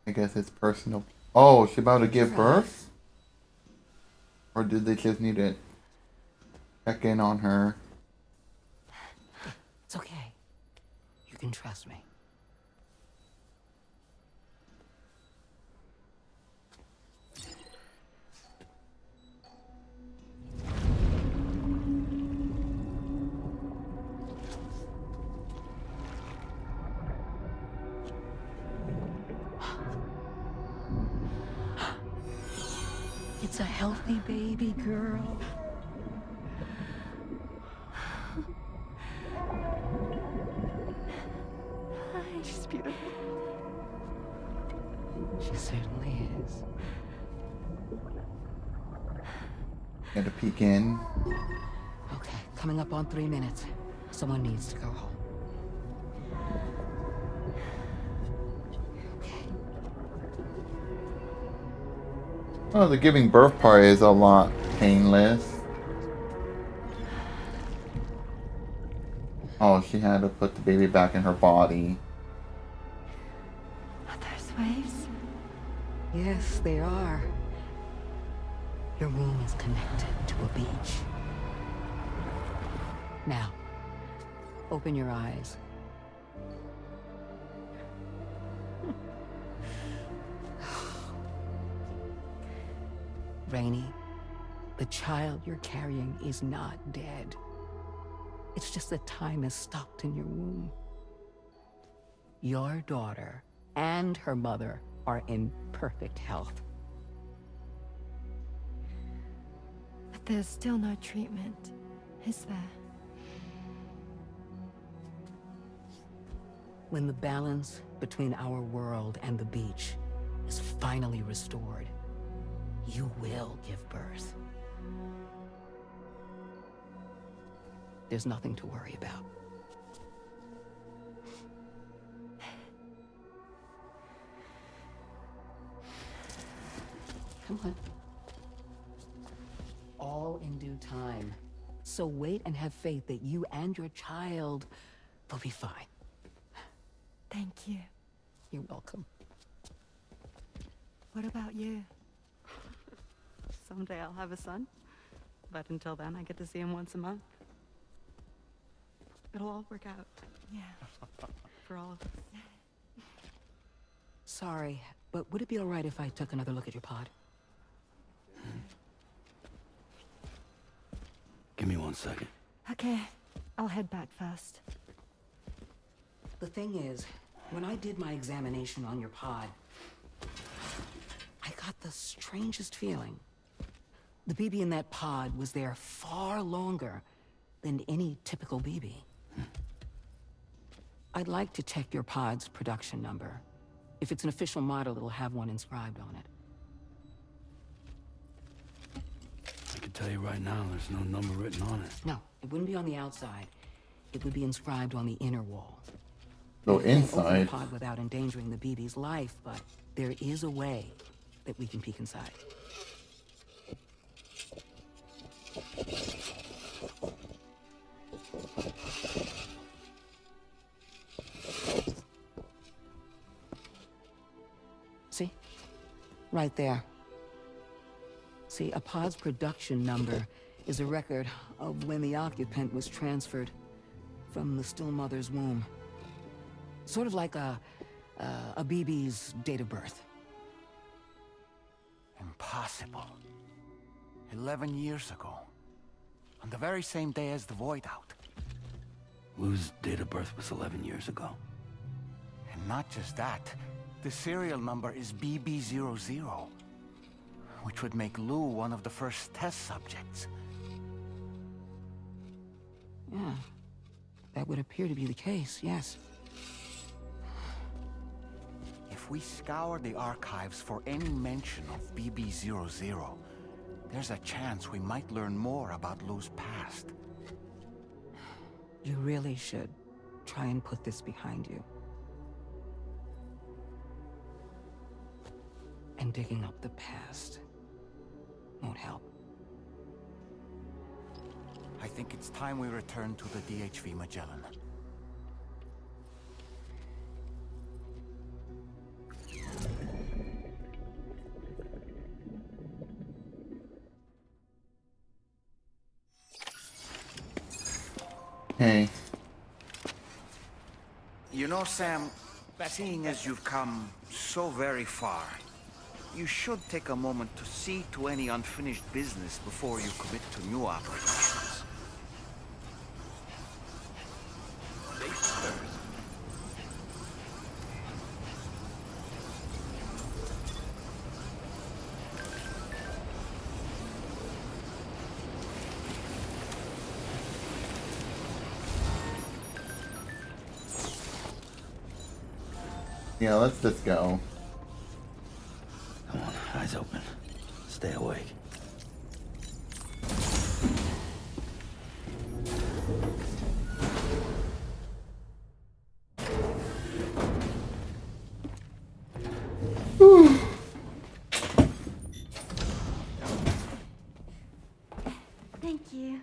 A: I guess it's personal. Oh, she about to give birth? Or did they just need to check in on her?
M: It's okay. You can trust me. It's a healthy baby girl. She's beautiful. She certainly is.
A: Had to peek in.
M: Okay, coming up on 3 minutes. Someone needs to go home.
A: Oh, the giving birth part is a lot painless. Oh, she had to put the baby back in her body.
C: Are those waves?
M: Yes, they are. Your womb is connected to a beach. Now, open your eyes. Rainy, the child you're carrying is not dead. It's just that time has stopped in your womb. Your daughter and her mother are in perfect health.
C: But there's still no treatment, is there?
M: When the balance between our world and the beach is finally restored, you will give birth. There's nothing to worry about. Come on. All in due time. So wait and have faith that you and your child will be fine.
C: Thank you.
M: You're welcome.
C: What about you?
N: Someday I'll have a son, but until then I get to see him once a month. It'll all work out.
C: Yeah.
N: For all of us.
M: Sorry, but would it be all right if I took another look at your pod?
D: Give me 1 second.
C: Okay, I'll head back first.
M: The thing is, when I did my examination on your pod, I got the strangest feeling. The BB in that pod was there far longer than any typical BB. I'd like to check your pod's production number. If it's an official model, it'll have one inscribed on it.
D: I can tell you right now, there's no number written on it.
M: No, it wouldn't be on the outside. It would be inscribed on the inner wall.
A: Go
M: We can't open
A: inside.
M: the pod without endangering the BB's life, but there is a way that we can peek inside. See? Right there. See, a pod's production number is a record of when the occupant was transferred from the still mother's womb. Sort of like a BB's date of birth.
L: Impossible. 11 years ago.
B: On the very same day as the Void Out.
D: Lou's date of birth was 11 years ago.
B: And not just that, the serial number is BB00, which would make Lou one of the first test subjects.
M: Yeah, that would appear to be the case, yes.
B: If we scour the archives for any mention of BB00, there's a chance we might learn more about Lou's past.
M: You really should try and put this behind you. And digging up the past won't help.
B: I think it's time we return to the DHV Magellan.
A: Hey.
B: You know, Sam, seeing as you've come so very far, you should take a moment to see to any unfinished business before you commit to new operations.
A: Yeah, let's just go.
D: Come on, eyes open. Stay awake.
C: Thank you.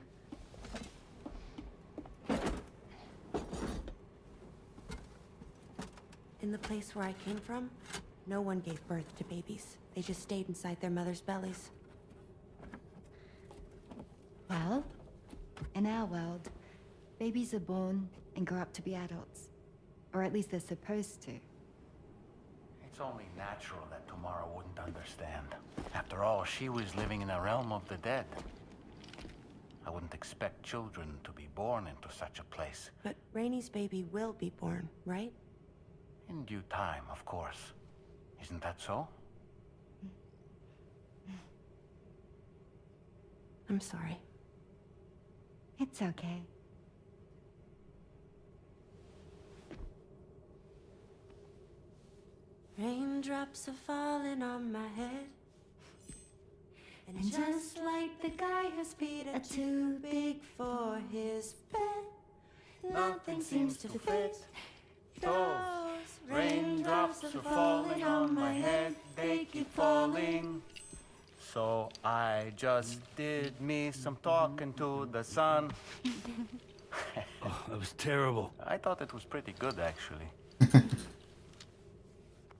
O: In the place where I came from, no one gave birth to babies. They just stayed inside their mothers' bellies.
C: Well, in our world, babies are born and grow up to be adults. Or at least they're supposed to.
B: It's only natural that Tamara wouldn't understand. After all, she was living in a realm of the dead. I wouldn't expect children to be born into such a place.
O: But Rainey's baby will be born, right?
B: In due time, of course. Isn't that so?
O: I'm sorry.
C: It's okay.
O: Raindrops are falling on my head. And just like the guy whose feet are too big for his bed, nothing seems to fit. Those raindrops are falling on my head, they keep falling.
B: So I just did me some talking to the sun.
D: Oh, that was terrible.
B: I thought it was pretty good, actually.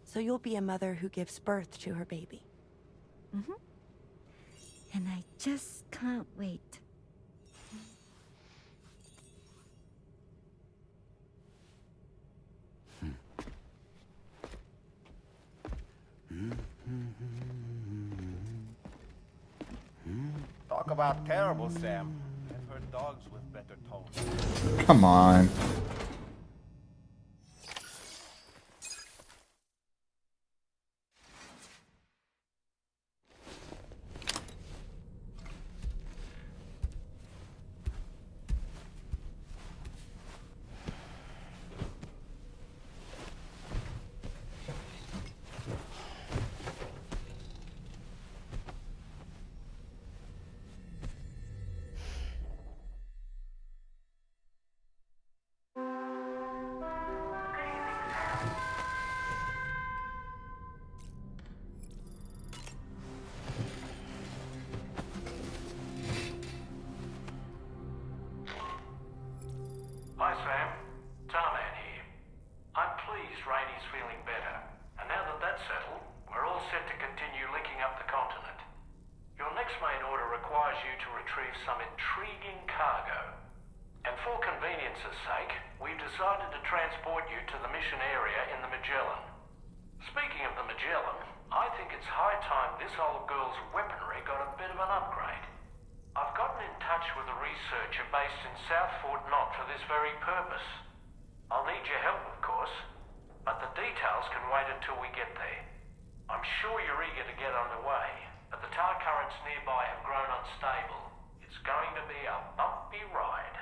O: So you'll be a mother who gives birth to her baby.
C: Mm-hmm. And I just can't wait.
B: Talk about terrible, Sam. I've heard dogs with better tones.
A: Come on.
J: Hi, Sam. Dollman here. I'm pleased Rainey's feeling better. And now that that's settled, we're all set to continue linking up the continent. Your next main order requires you to retrieve some intriguing cargo. And for convenience's sake, we've decided to transport you to the mission area in the Magellan. Speaking of the Magellan, I think it's high time this old girl's weaponry got a bit of an upgrade. I've got an touch with a researcher based in South Fort Knott for this very purpose. I'll need your help, of course, but the details can wait until we get there. I'm sure you're eager to get underway, but the tar currents nearby have grown unstable. It's going to be a bumpy ride.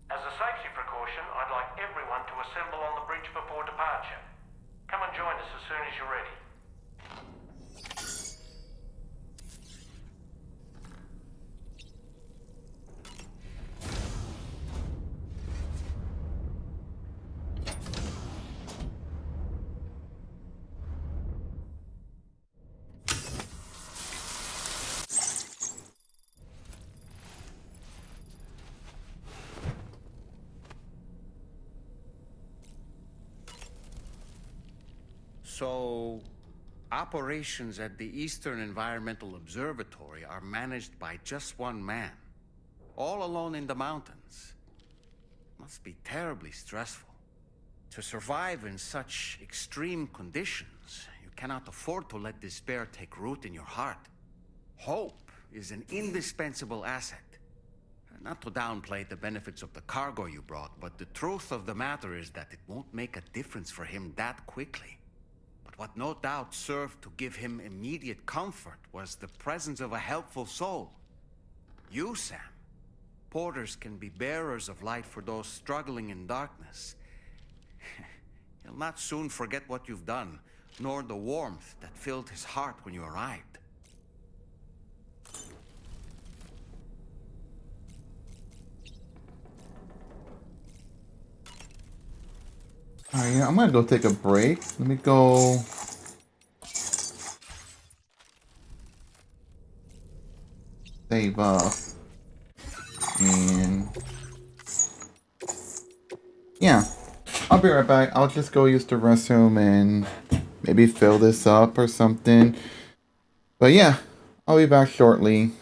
J: As a safety precaution, I'd like everyone to assemble on the bridge before departure. Come and join us as soon as you're ready.
B: So, operations at the Eastern Environmental Observatory are managed by just one man, all alone in the mountains. Must be terribly stressful. To survive in such extreme conditions, you cannot afford to let despair take root in your heart. Hope is an indispensable asset. Not to downplay the benefits of the cargo you brought, but the truth of the matter is that it won't make a difference for him that quickly. But what no doubt served to give him immediate comfort was the presence of a helpful soul. You, Sam. Porters can be bearers of light for those struggling in darkness. He'll not soon forget what you've done, nor the warmth that filled his heart when you arrived.
A: Alright, yeah, I'm gonna go take a break. Let me go. Save up. And yeah, I'll be right back. I'll just go use the restroom and maybe fill this up or something. But yeah, I'll be back shortly.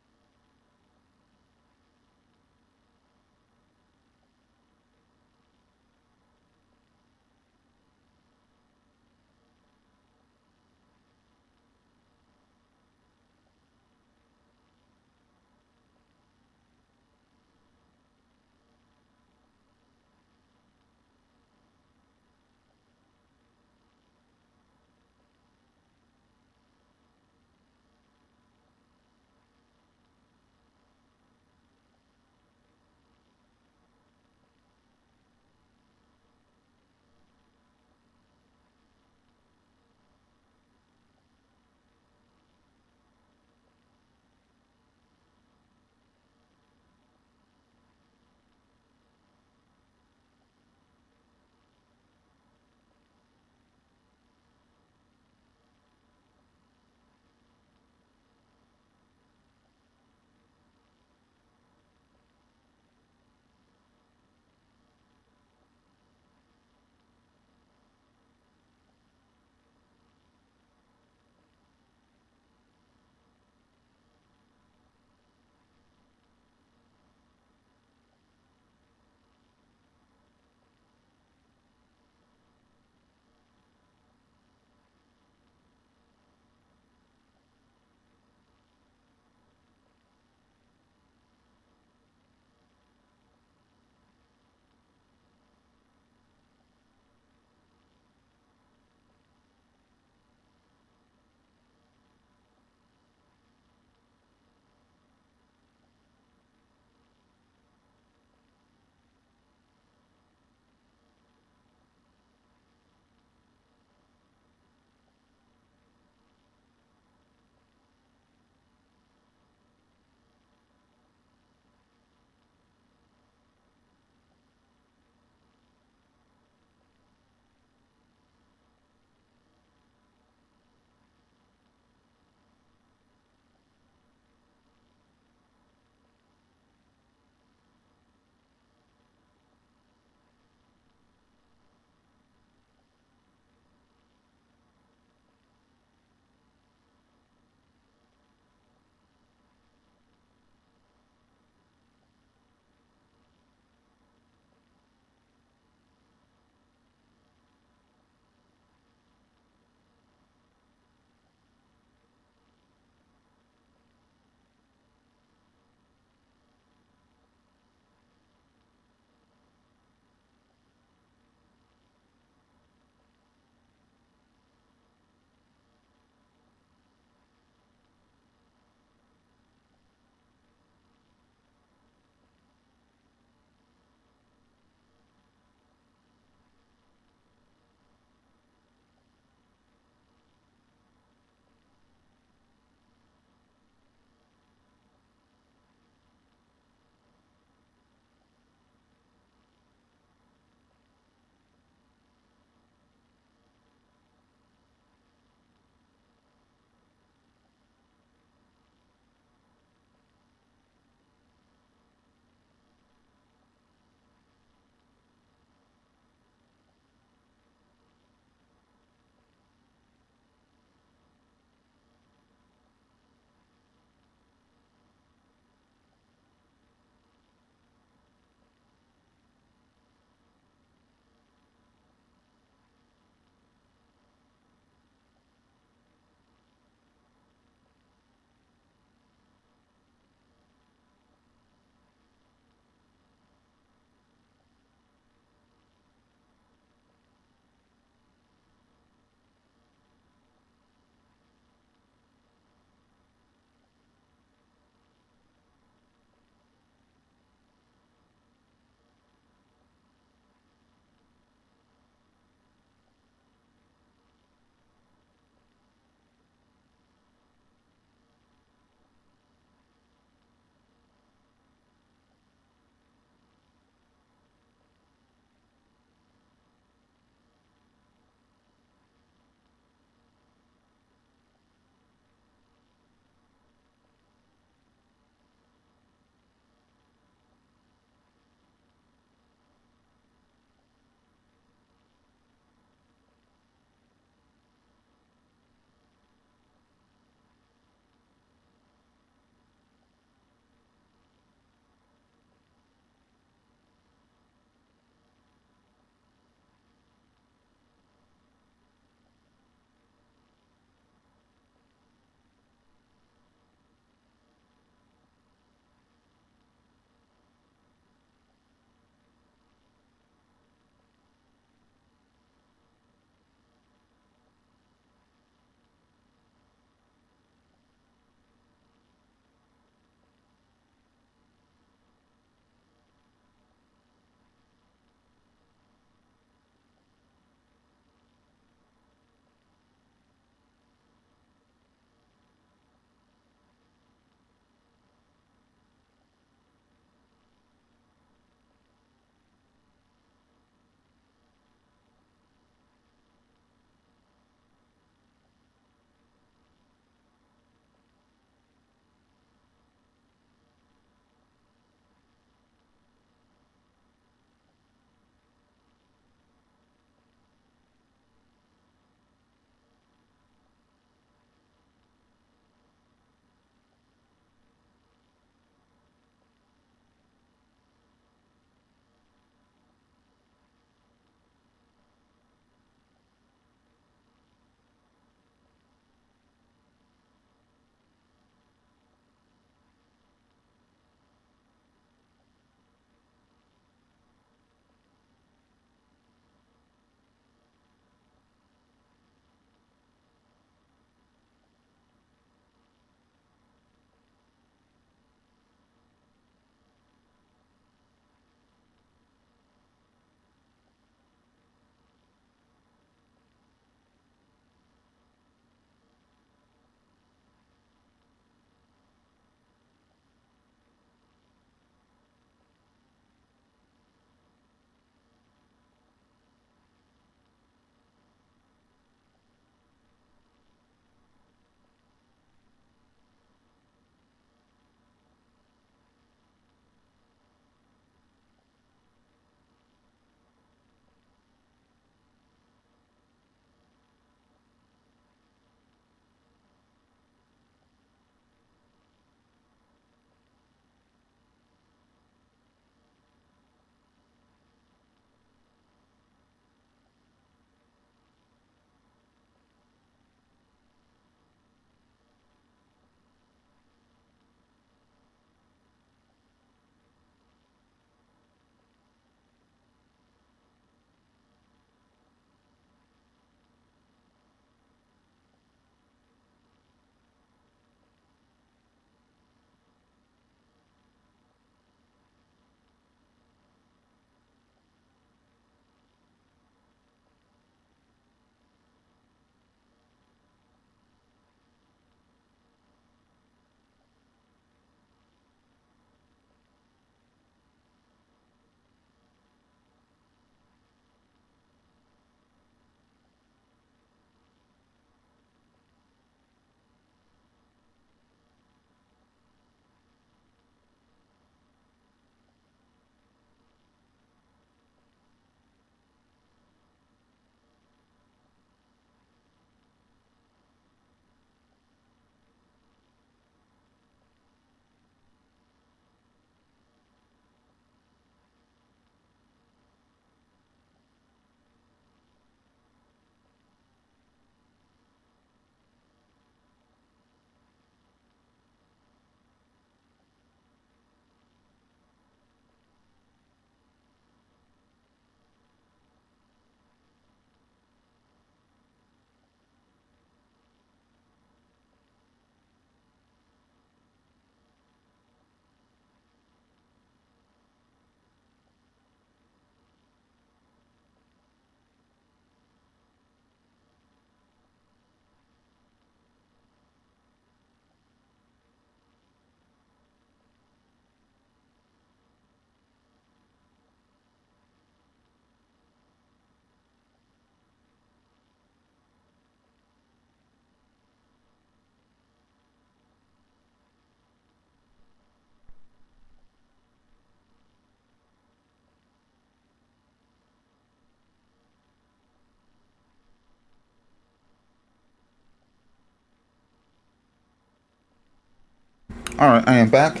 A: Alright, I am back.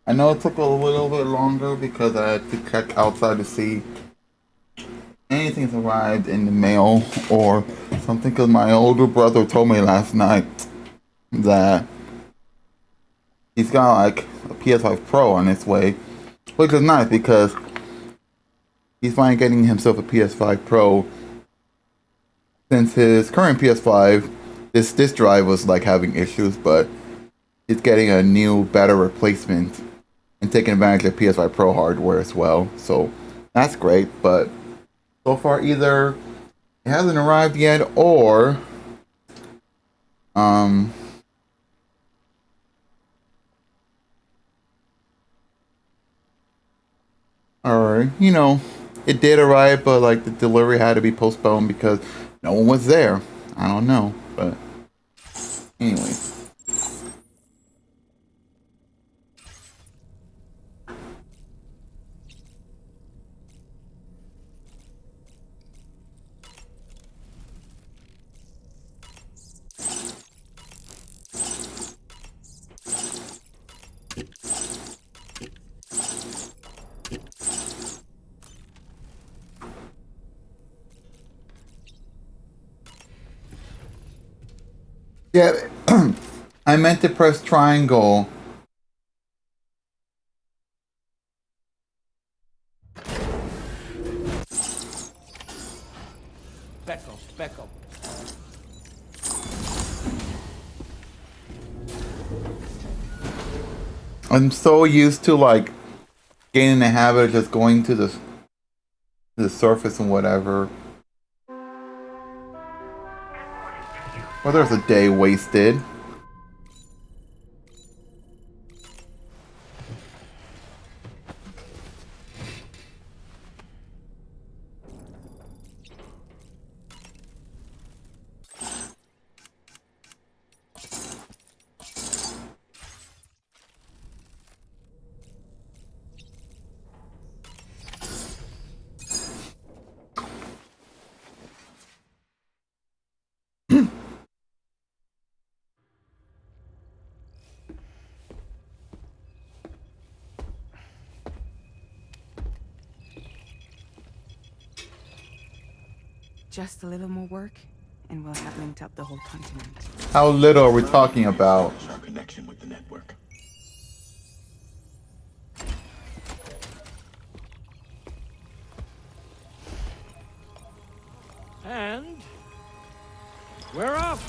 A: I know it took a little bit longer because I had to check outside to see anything's arrived in the mail or something, because my older brother told me last night that he's got like a PS5 Pro on its way, which is nice because he's finally getting himself a PS5 Pro since his current PS5, this disk drive was like having issues, but he's getting a new, better replacement and taking advantage of PS5 Pro hardware as well. So that's great, but so far either it hasn't arrived yet or or you know, it did arrive, but like the delivery had to be postponed because no one was there. I don't know, but anyway. Yeah, I meant to press triangle.
D: Back up.
A: I'm so used to like getting in the habit of just going to the surface and whatever. Well, there's a day wasted.
F: Just a little more work, and we'll have linked up the whole continent.
A: How little are we talking about?
P: Our connection with the network.
D: And we're off.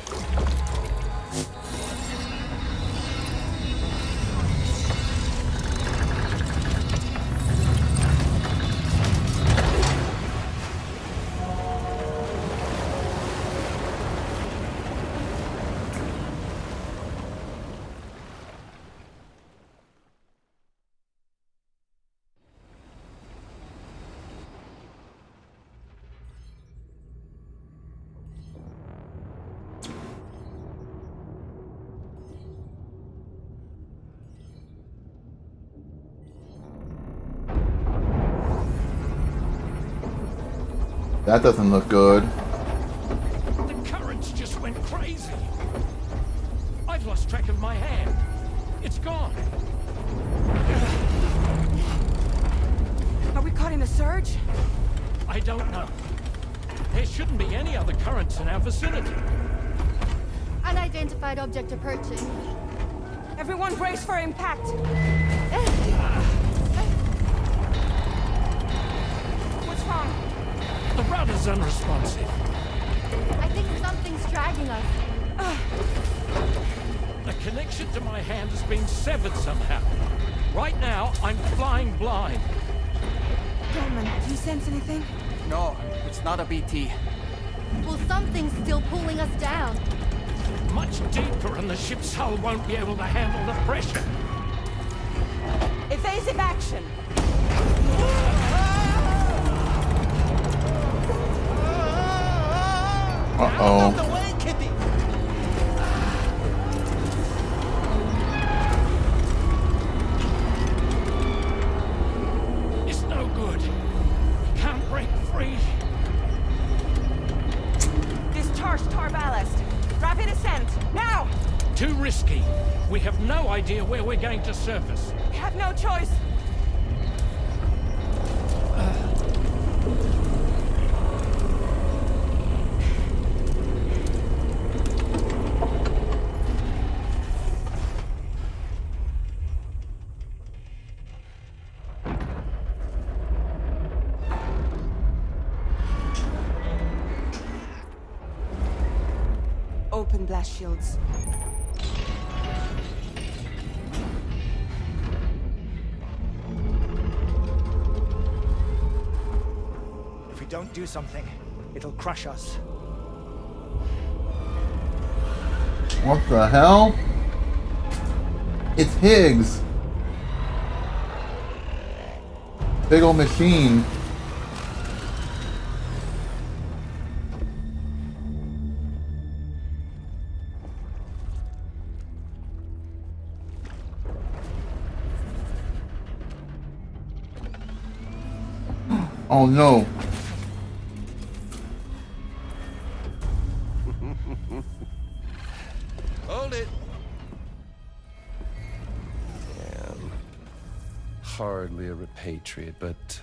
A: That doesn't look good.
D: The currents just went crazy. I've lost track of my hand. It's gone.
F: Are we caught in a surge?
D: I don't know. There shouldn't be any other currents in our vicinity.
C: Unidentified object approaching.
F: Everyone brace for impact. What's wrong?
D: The rudder's unresponsive.
C: I think something's dragging us.
D: The connection to my hand has been severed somehow. Right now, I'm flying blind.
F: Dollman, do you sense anything?
B: No, it's not a BT.
C: Well, something's still pulling us down.
D: Much deeper and the ship's hull won't be able to handle the pressure.
F: Evasive action!
A: Uh-oh.
D: It's no good. Can't break free.
F: Discharge tar ballast. Rapid ascent, now!
D: Too risky. We have no idea where we're going to surface.
F: We have no choice. Open blast shields.
Q: If we don't do something, it'll crush us.
A: What the hell? It's Higgs. Big old machine. Oh no.
R: Hold it. I'm hardly a repatriate, but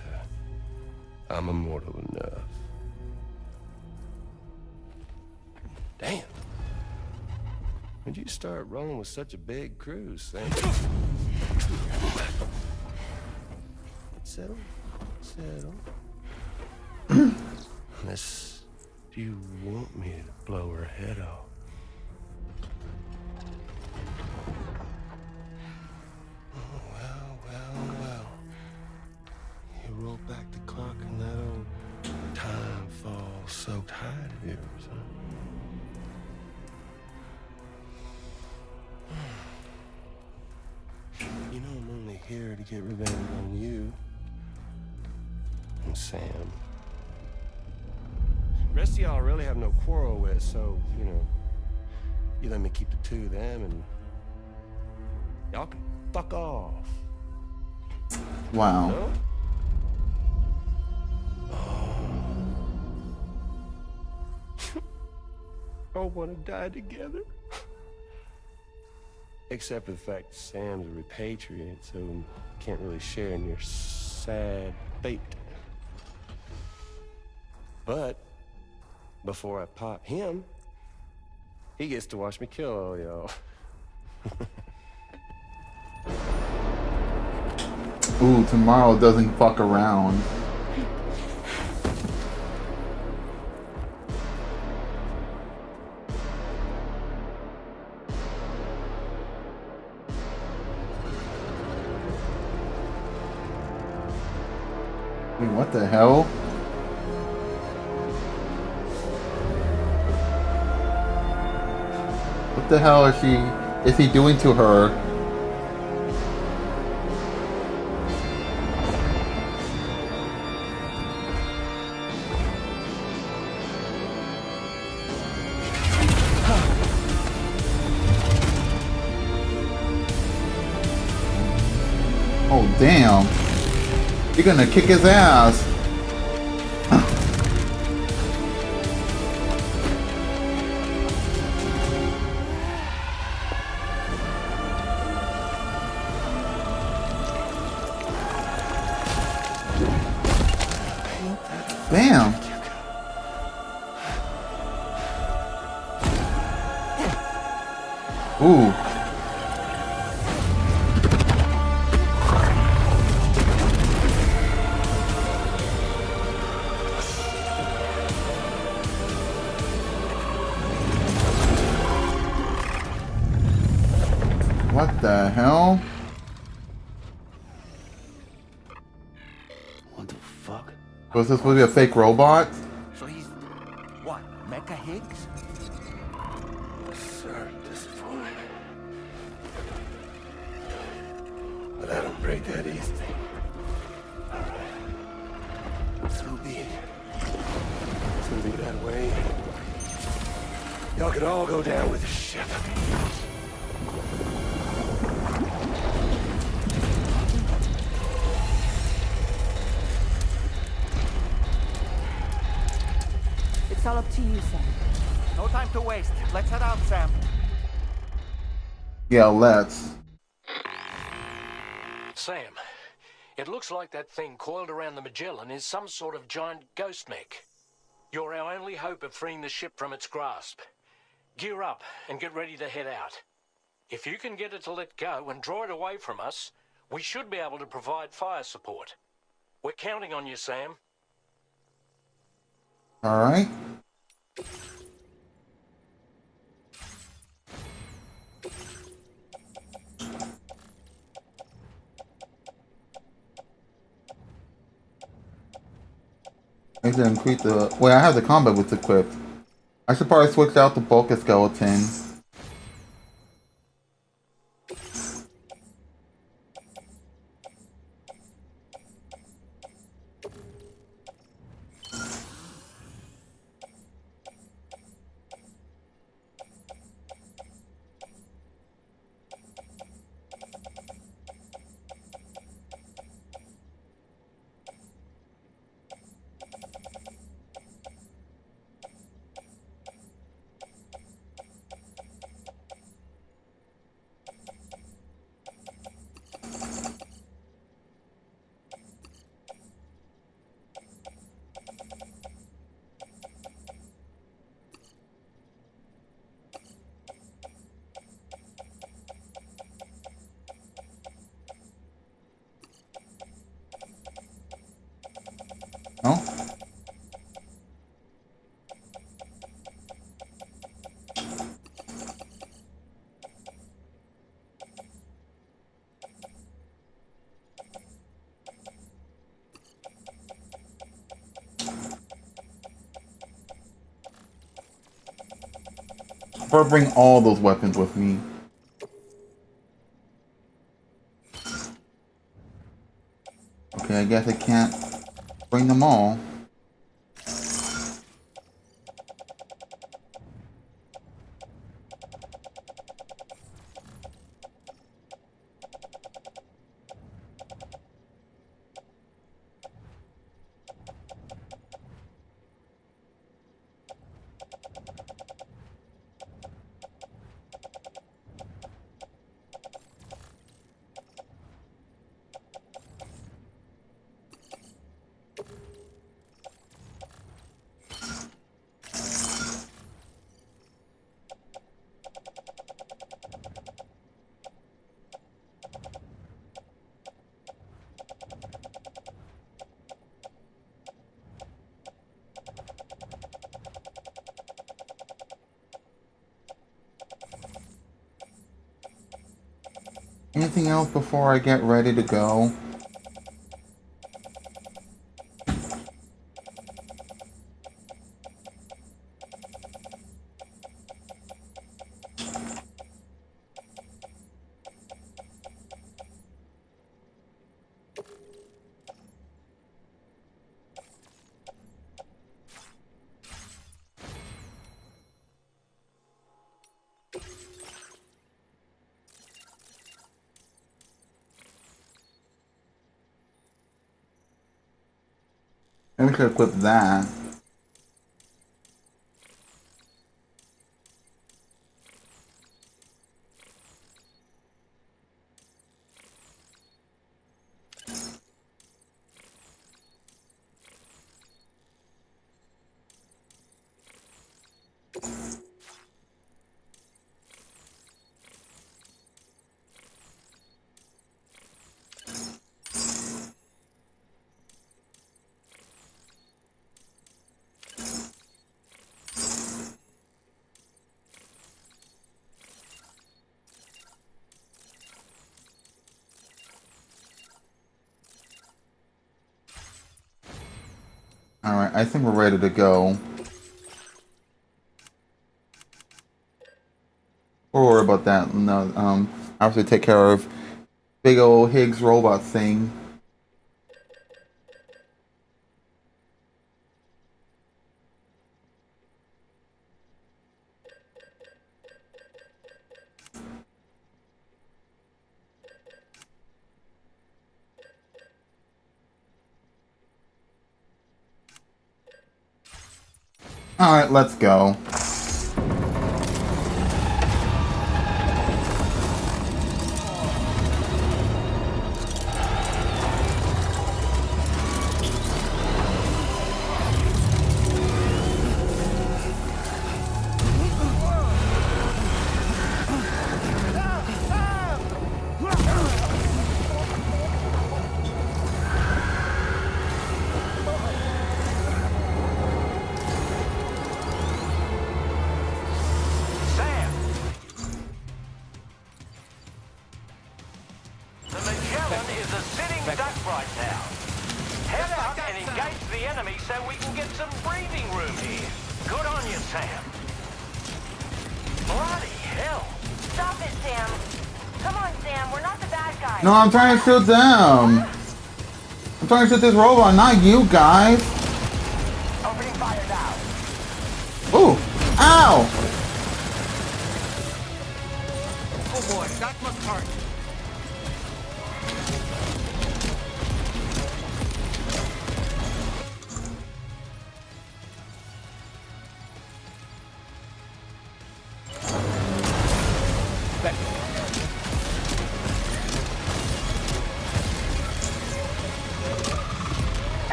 R: I'm immortal enough. Damn. When'd you start rolling with such a big crew, Sam? Settle. Settle. Unless you want me to blow her head off. Oh, well. You roll back the clock and that old time fall soaked hide of yours, huh? You know I'm only here to get revenge on you. And Sam. The rest of y'all I really have no quarrel with, so, you know, you let me keep the two of them and y'all can fuck off.
A: Wow.
R: No? All want to die together. Except for the fact that Sam's a repatriate, so can't really share in your sad fate. But before I pop him, he gets to watch me kill all y'all.
A: Ooh, tomorrow doesn't fuck around. Wait, what the hell? What the hell is he doing to her? Oh damn. You're gonna kick his ass. Damn. Ooh. What the hell?
B: What the fuck?
A: Was this supposed to be a fake robot?
B: So he's what? Mecha Higgs?
R: Sorry, disappointed. But I don't break that easy. Alright. So be it. It's gonna be that way. Y'all could all go down with the ship.
F: It's all up to you, Sam.
Q: No time to waste. Let's head out, Sam.
A: Yeah, let's.
D: Sam, it looks like that thing coiled around the Magellan is some sort of giant ghost mech. You're our only hope of freeing the ship from its grasp. Gear up and get ready to head out. If you can get it to let go and draw it away from us, we should be able to provide fire support. We're counting on you, Sam.
A: Alright. I should increase the... Wait, I have the combat boots equipped. I should probably switch out the bulk skeleton. No? Or bring all those weapons with me. Okay, I guess I can't bring them all. Anything else before I get ready to go? Maybe we should equip that. Alright, I think we're ready to go. Don't worry about that. No, I have to take care of big old Higgs robot thing. Alright, let's go.
D: Duck right now. Head out and engage the enemy so we can get some breathing room here. Good on you, Sam. Bloody hell.
F: Stop it, Sam. Come on, Sam. We're not the bad guys.
A: No, I'm trying to shoot them. I'm trying to shoot this robot, not you guys.
F: Opening fire now.
A: Ooh. Ow.
B: Oh boy, that must hurt.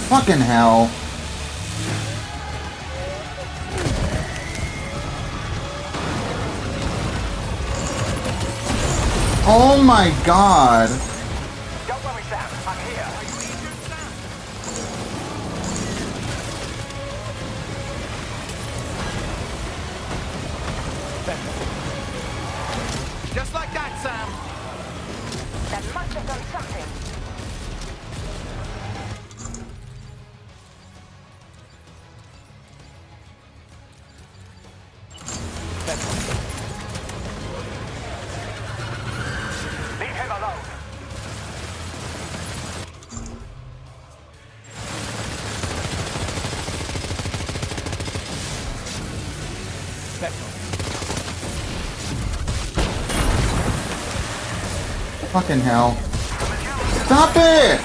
A: Fucking hell. Oh my god.
D: Don't worry, Sam. I'm here.
B: Just like that, Sam.
F: That must have done something.
D: Leave him alone.
A: Fucking hell. Stop it!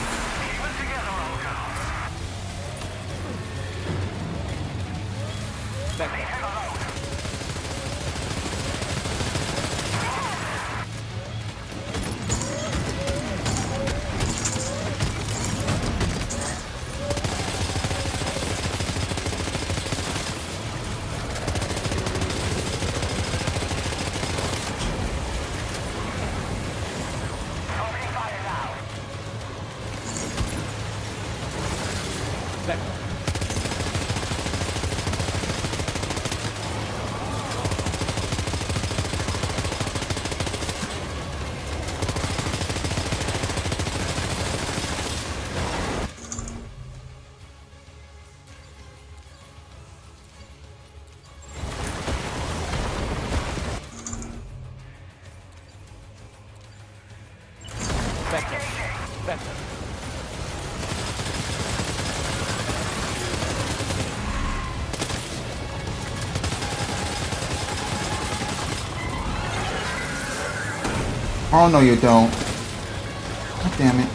A: Oh no you don't. God damn it.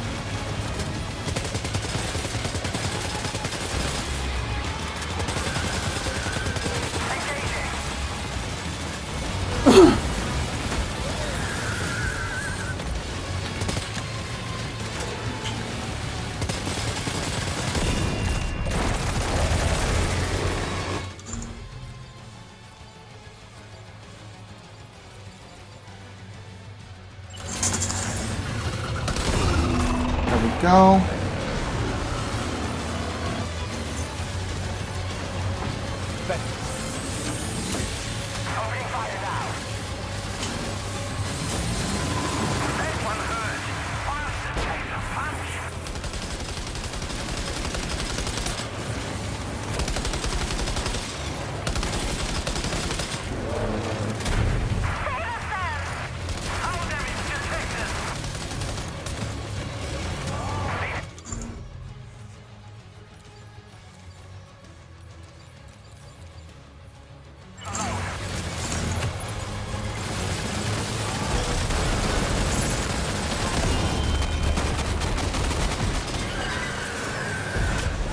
A: Go.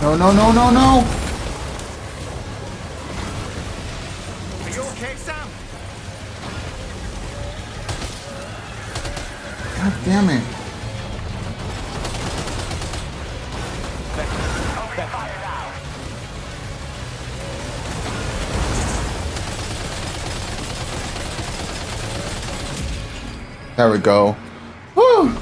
A: No, no, no, no, no!
B: Are you okay, Sam?
A: God damn it. There we go. Woo!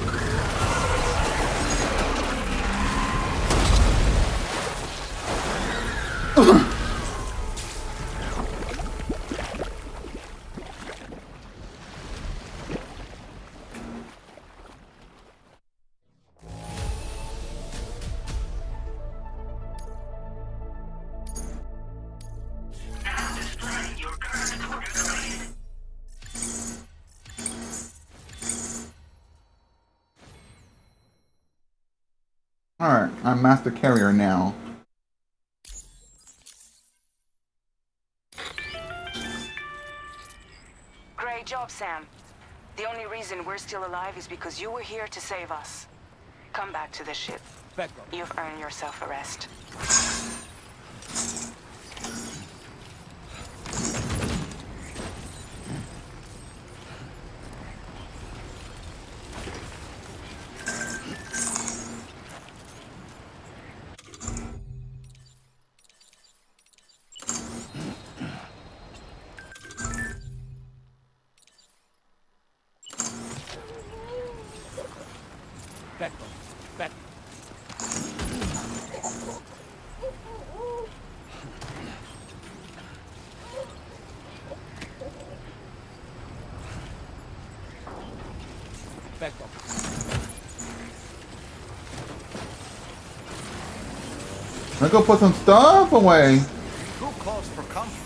A: Alright, I'm Master Carrier now.
F: Great job, Sam. The only reason we're still alive is because you were here to save us. Come back to the ship. You've earned yourself a rest.
Q: Back. Back up.
A: Let's go put some stuff away.
L: Who calls for comfort?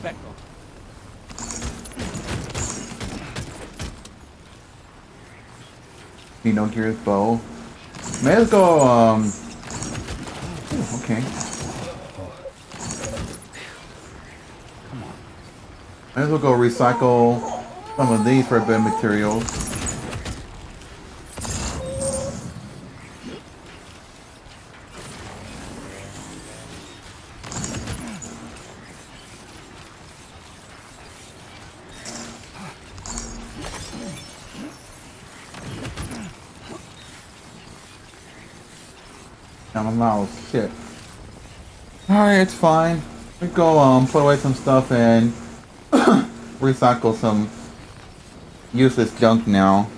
Q: Back up.
A: No Gear's bow. May as go, ooh, okay. May as well go recycle some of these for a bit of materials. I'm out. Shit. Alright, it's fine. We go put away some stuff and recycle some useless junk now.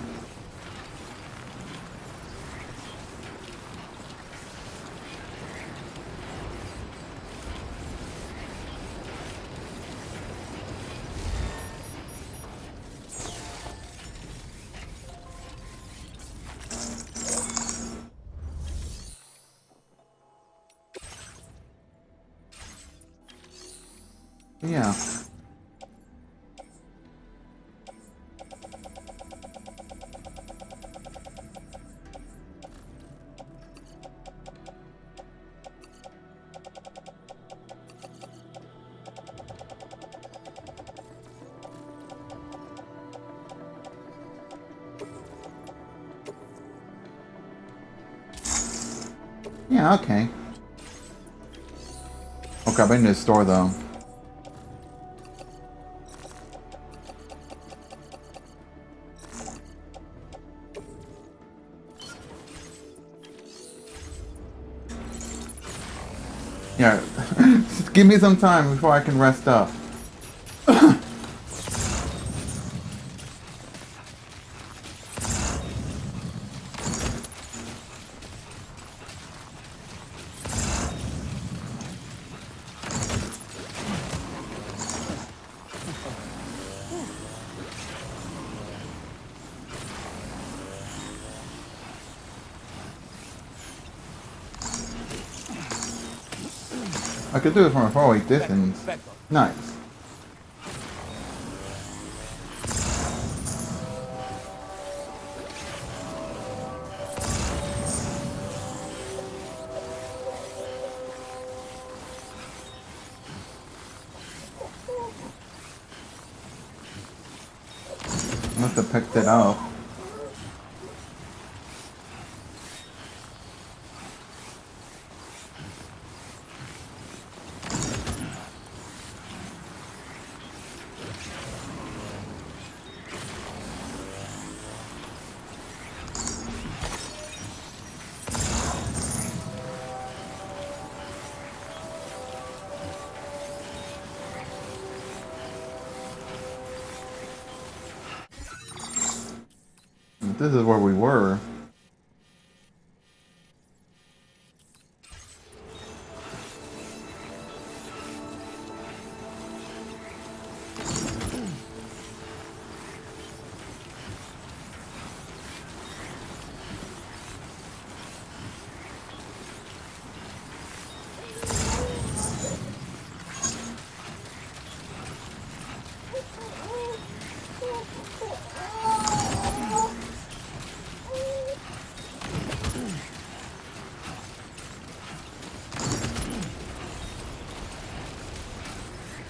A: Yeah. Yeah, okay. Okay, I've been to the store though. Yeah, just give me some time before I can rest up. I could do it from a faraway distance. Nice. Must have picked it up. This is where we were.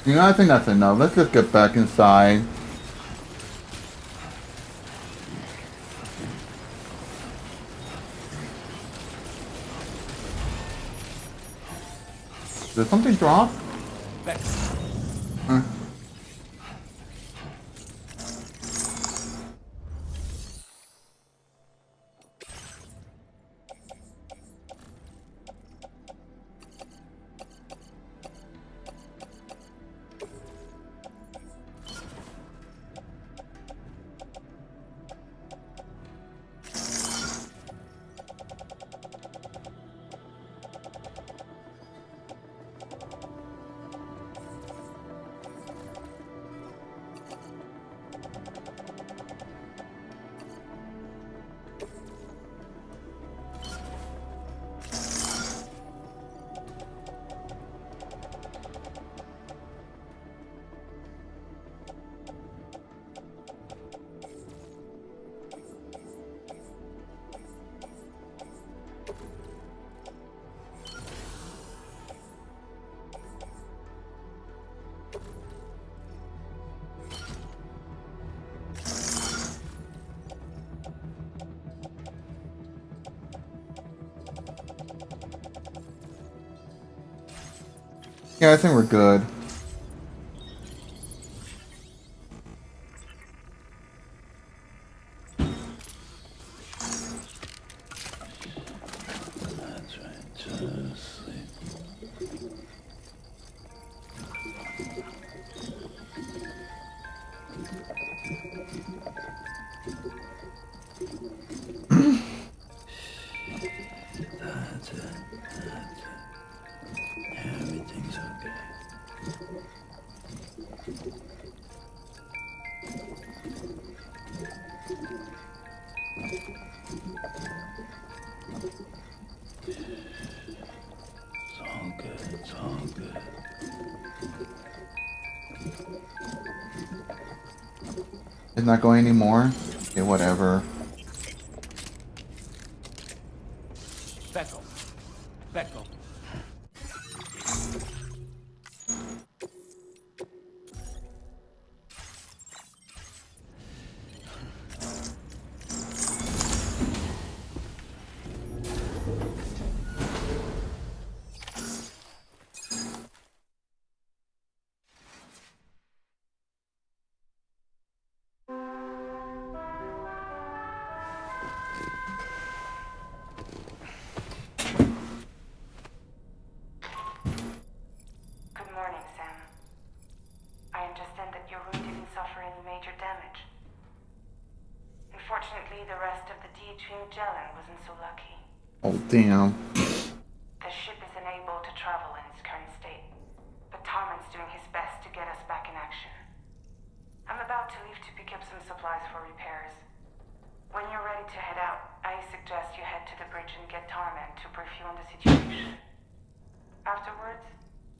A: You know, I think that's enough. Let's just get back inside. Did something drop? Yeah, I think we're good.
S: That's right, just sleep. That's it. That's it. Everything's okay. It's all good. It's all good.
A: It's not going anymore? Okay, whatever.
T: Becco. Becco.
F: Good morning, Sam. I understand that your room didn't suffer any major damage. Unfortunately, the rest of the DHV Magellan wasn't so lucky.
A: Oh, damn.
F: The ship is unable to travel in its current state, but Tarman's doing his best to get us back in action. I'm about to leave to pick up some supplies for repairs. When you're ready to head out, I suggest you head to the bridge and get Tarman to brief you on the situation. Afterwards,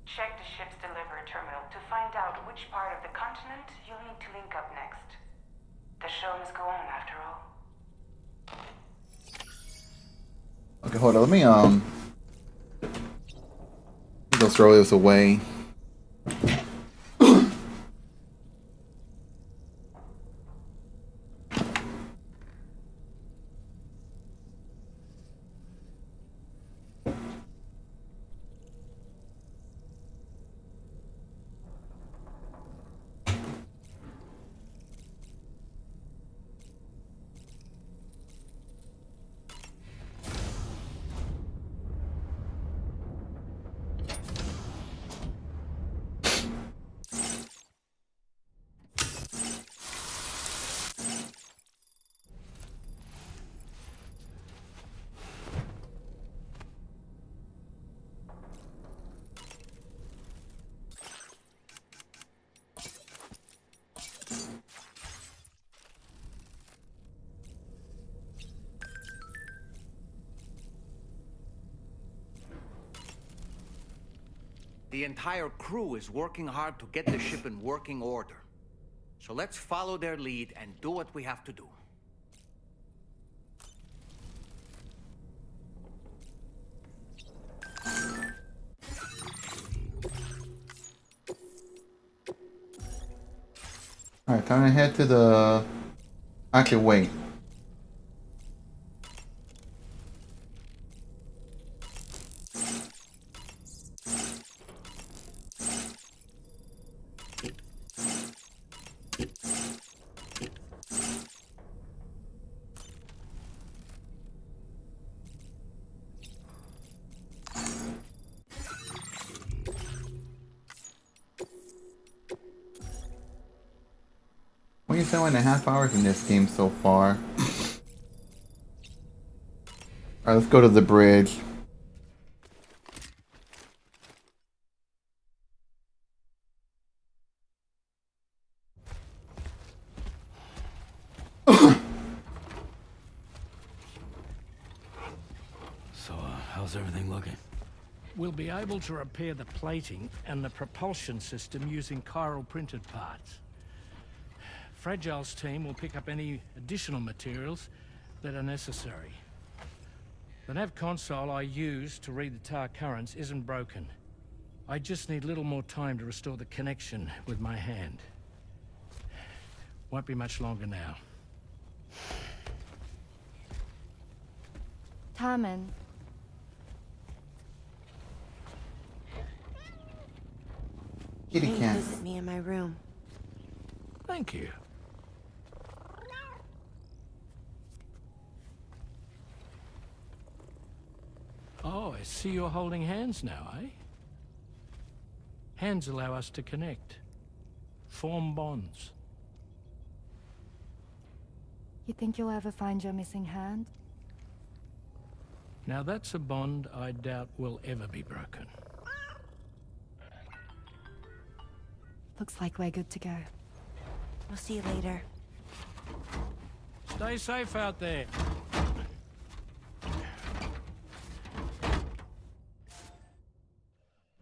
F: check the ship's delivery terminal to find out which part of the continent you'll need to link up next. The show must go on after all.
A: Okay, hold on. Let me go throw this away.
B: The entire crew is working hard to get the ship in working order. So let's follow their lead and do what we have to do.
A: Alright, time to head to the... Actually, wait. What are you 7.5 hours in this game so far? Alright, let's go to the bridge.
D: So, how's everything looking?
U: We'll be able to repair the plating and the propulsion system using chiral printed parts. Fragile's team will pick up any additional materials that are necessary. The nav console I use to read the tar currents isn't broken. I just need a little more time to restore the connection with my hand. Won't be much longer now.
C: Tarman.
A: Kitty cat.
O: Visit me in my room.
U: Thank you. Oh, I see you're holding hands now, eh? Hands allow us to connect. Form bonds.
C: You think you'll ever find your missing hand?
U: Now that's a bond I doubt will ever be broken.
C: Looks like we're good to go.
O: We'll see you later.
U: Stay safe out there.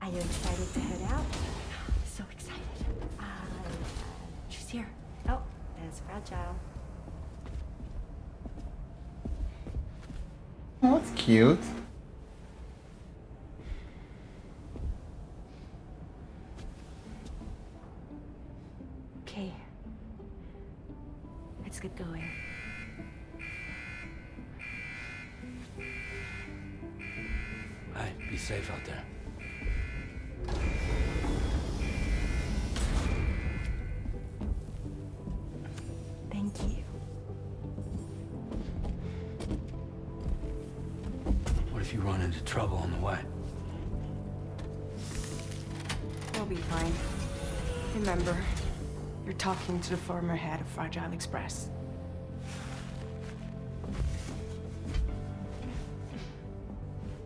O: Are you excited to head out? So excited. She's here.
C: Oh, there's Fragile.
A: Oh, that's cute.
O: Okay. Let's get going.
D: Hey, be safe out there.
C: Thank you.
D: What if you run into trouble on the way?
F: You'll be fine. Remember, you're talking to the former head of Fragile Express.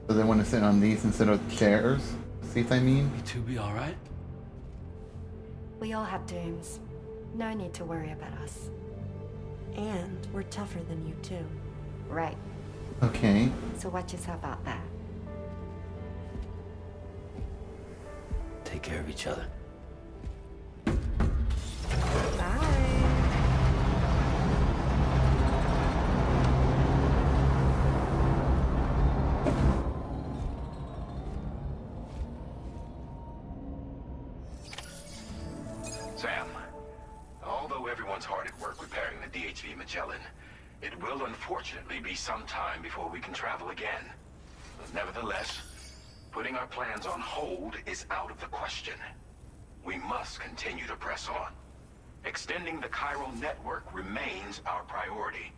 A: So they want to sit on these instead of chairs? Seats, I mean?
D: You two be alright?
C: We all have dooms. No need to worry about us.
O: And we're tougher than you too.
C: Right.
A: Okay.
C: So watch yourself out there.
D: Take care of each other.
K: Sam, although everyone's hard at work repairing the DHV Magellan, it will unfortunately be some time before we can travel again. Nevertheless, putting our plans on hold is out of the question. We must continue to press on. Extending the chiral network remains our priority.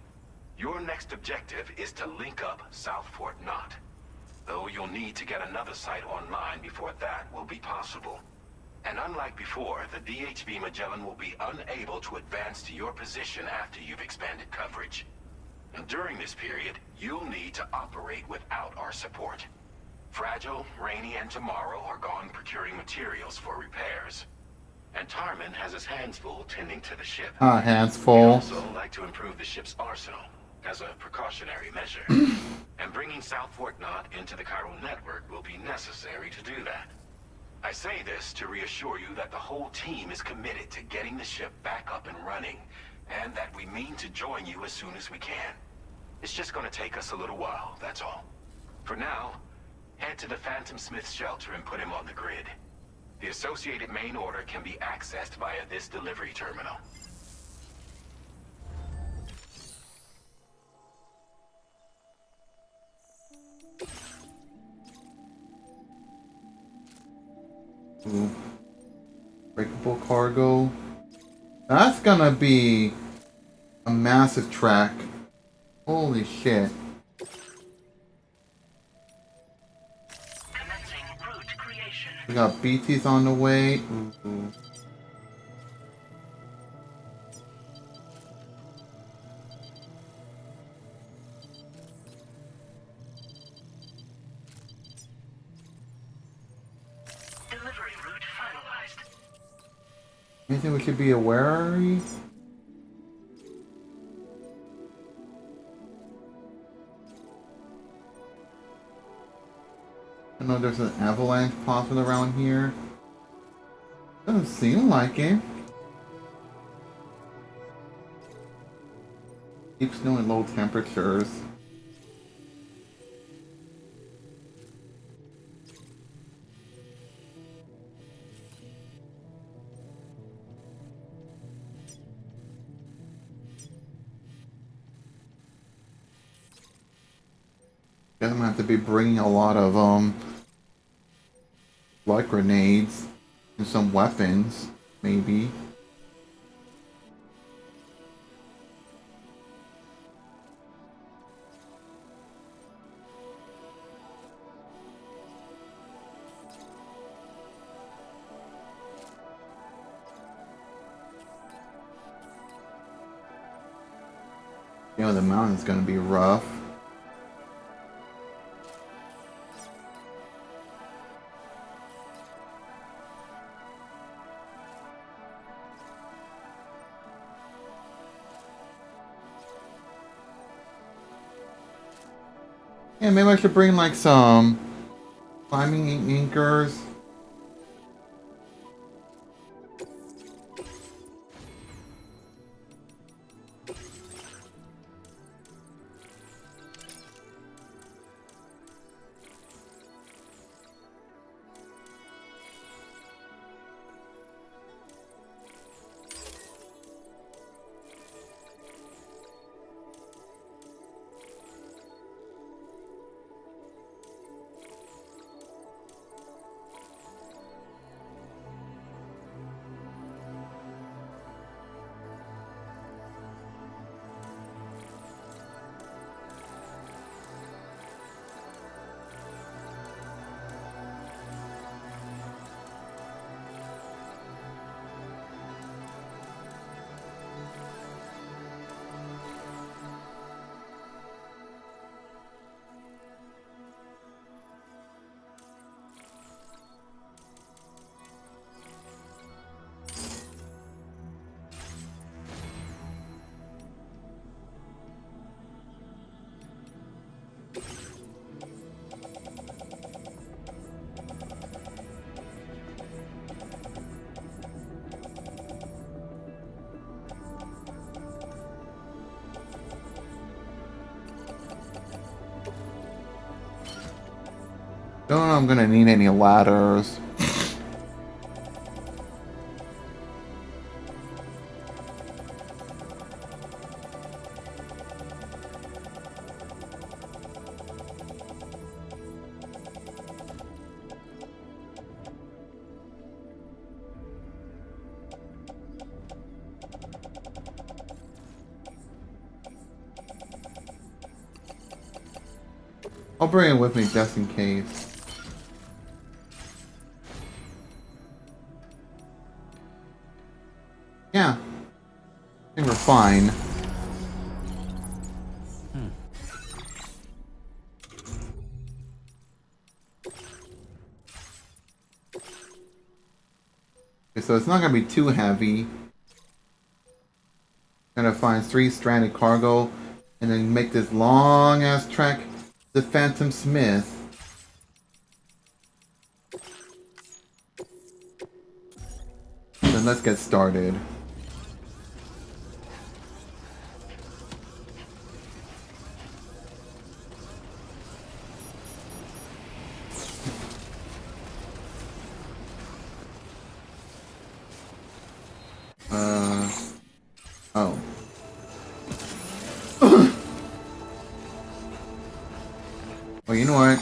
K: Your next objective is to link up South Fort Knot. Though you'll need to get another site online before that will be possible. And unlike before, the DHV Magellan will be unable to advance to your position after you've expanded coverage. And during this period, you'll need to operate without our support. Fragile, Rainy, and Tomorrow are gone procuring materials for repairs. And Tarman has his hands full tending to the ship.
A: Hands
K: He'd
A: full.
K: also like to improve the ship's arsenal as a precautionary measure. And bringing South Fort Knot into the chiral network will be necessary to do that. I say this to reassure you that the whole team is committed to getting the ship back up and running, and that we mean to join you as soon as we can. It's just gonna take us a little while, that's all. For now, head to the Phantom Smith's shelter and put him on the grid. The associated main order can be accessed via this delivery terminal.
A: Ooh. Breakable cargo. That's gonna be a massive track. Holy shit. We got BTs on the way. Ooh.
I: Delivery route finalized.
A: Anything we should be aware of? I know there's an avalanche popping around here. Doesn't seem like it. Deep snow and low temperatures. Guess I'm gonna have to be bringing a lot of light grenades and some weapons, maybe. You know, the mountain's gonna be rough. Yeah, maybe I should bring like some climbing anchors. Don't know if I'm gonna need any ladders. I'll bring it with me just in case. Yeah. I think we're fine. Okay, so it's not gonna be too heavy. Gonna find 3 stranded cargo and then make this long ass trek to Phantom Smith. Then let's get started. Oh. Well, you know what?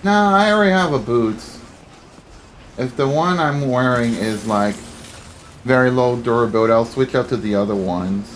A: Nah, I already have a boots. If the one I'm wearing is like very low durability, I'll switch up to the other ones.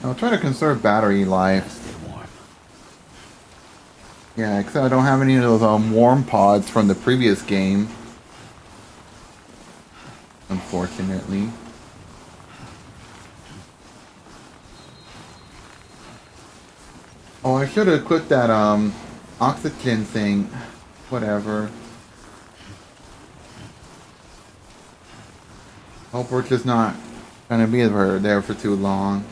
A: I'll try to conserve battery life. Yeah, except I don't have any of those warm pods from the previous game. Unfortunately. Oh, I should have equipped that oxygen thing. Whatever. Hope we're just not gonna be there for too long.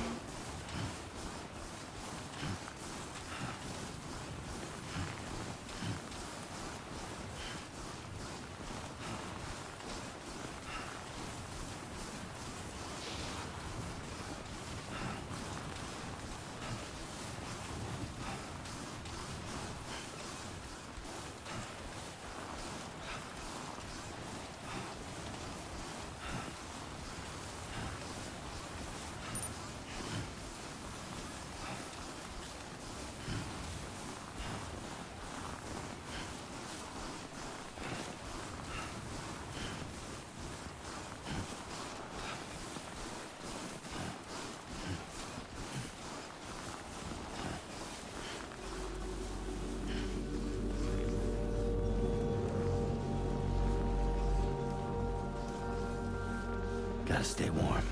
S: Gotta stay warm.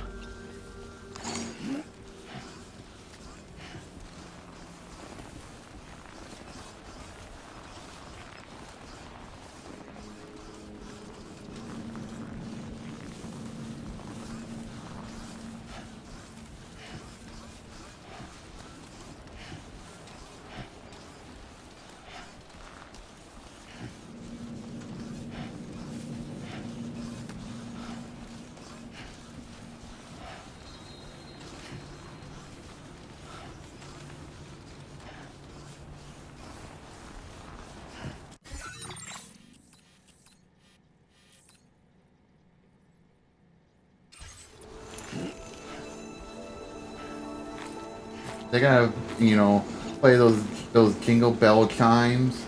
A: They gotta, you know, play those jingle bell chimes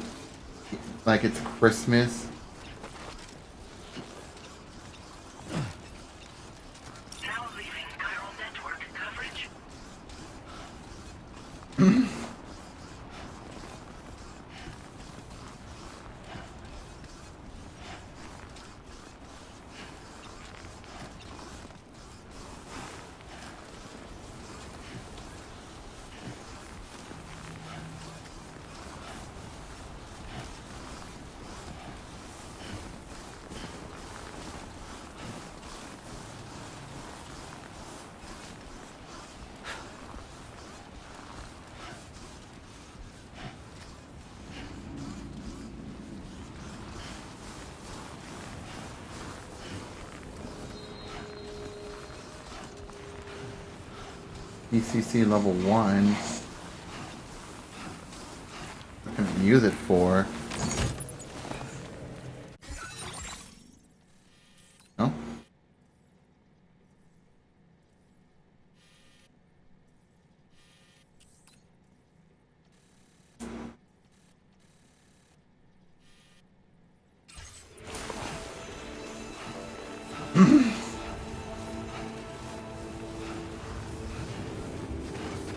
A: like it's Christmas.
I: Now leaving chiral network coverage.
A: ECC level 1. What can I use it for? No?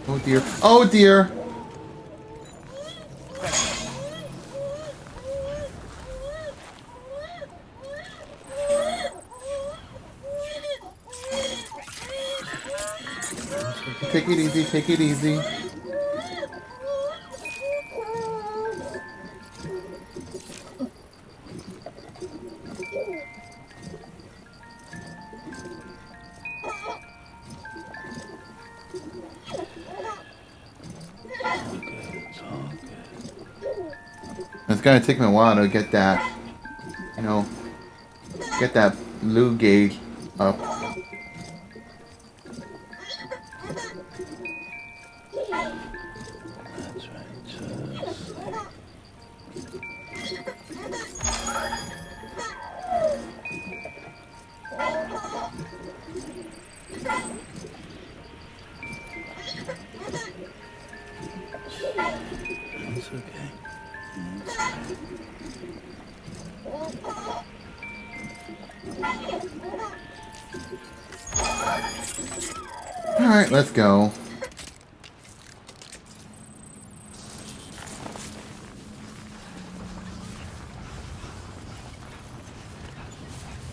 A: Oh dear. Oh dear! Take it easy, take it easy. It's gonna take me a while to get that, you know, get that blue gauge up.
S: That's right, just like... It's okay. It's okay.
A: Alright, let's go.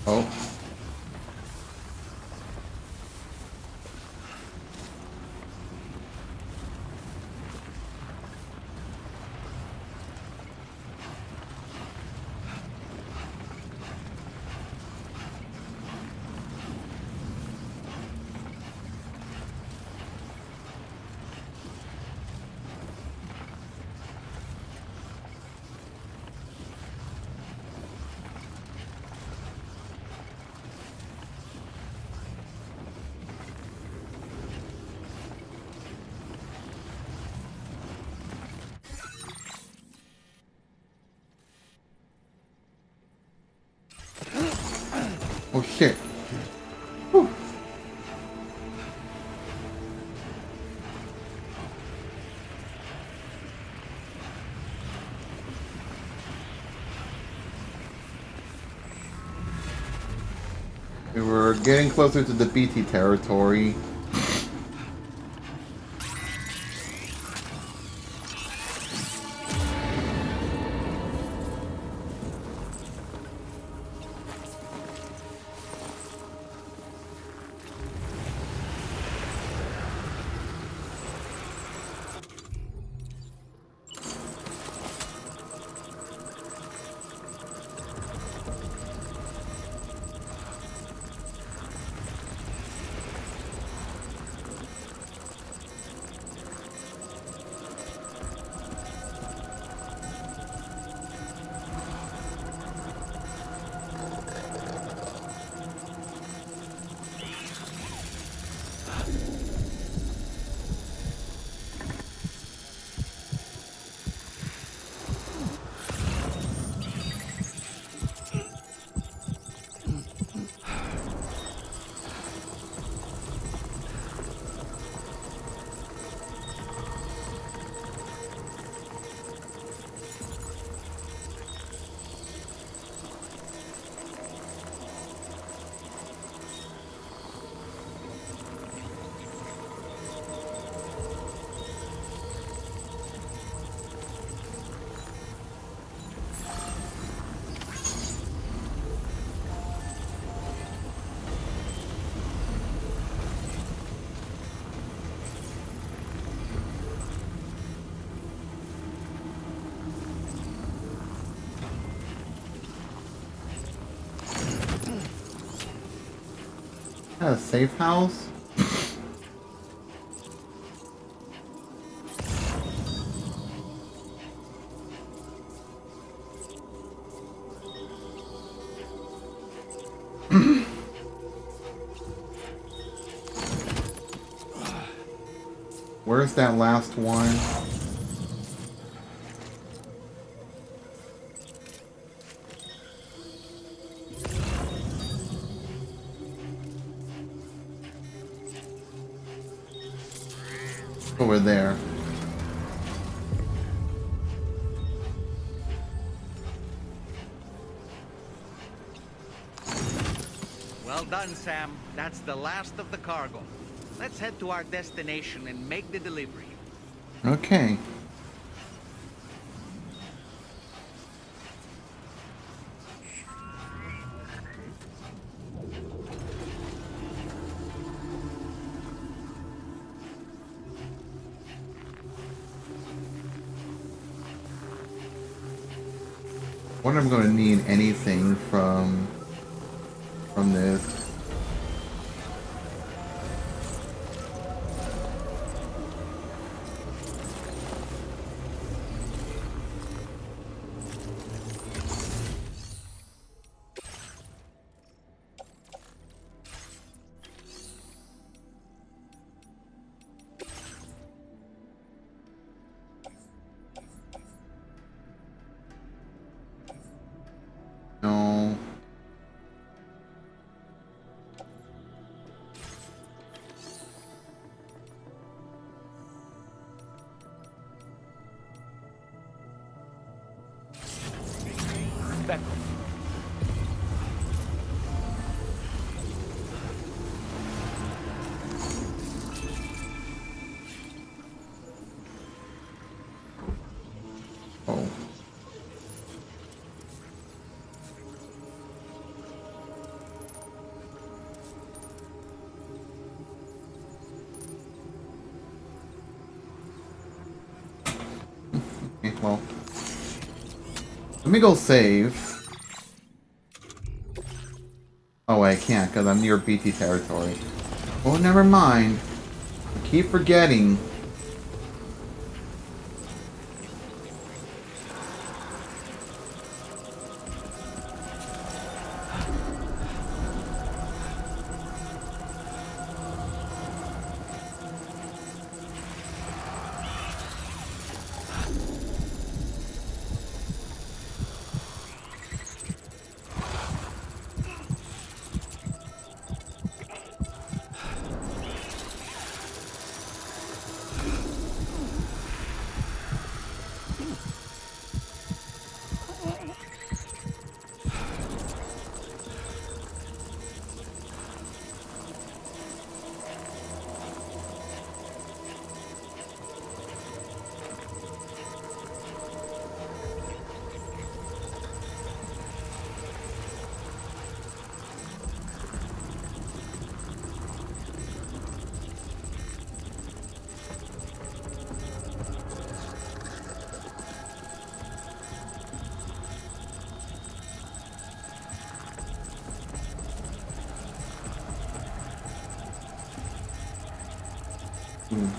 A: Oh. Oh shit. Whew. We were getting closer to the BT territory. A safe house? Where's that last one? Over there.
B: Well done, Sam. That's the last of the cargo. Let's head to our destination and make the delivery.
A: Okay. Wonder if I'm going to need anything from this.
T: Speckle.
A: Oh. Okay, well. Let me go save. Oh, wait, I can't because I'm near BT territory. Oh, never mind. I keep forgetting.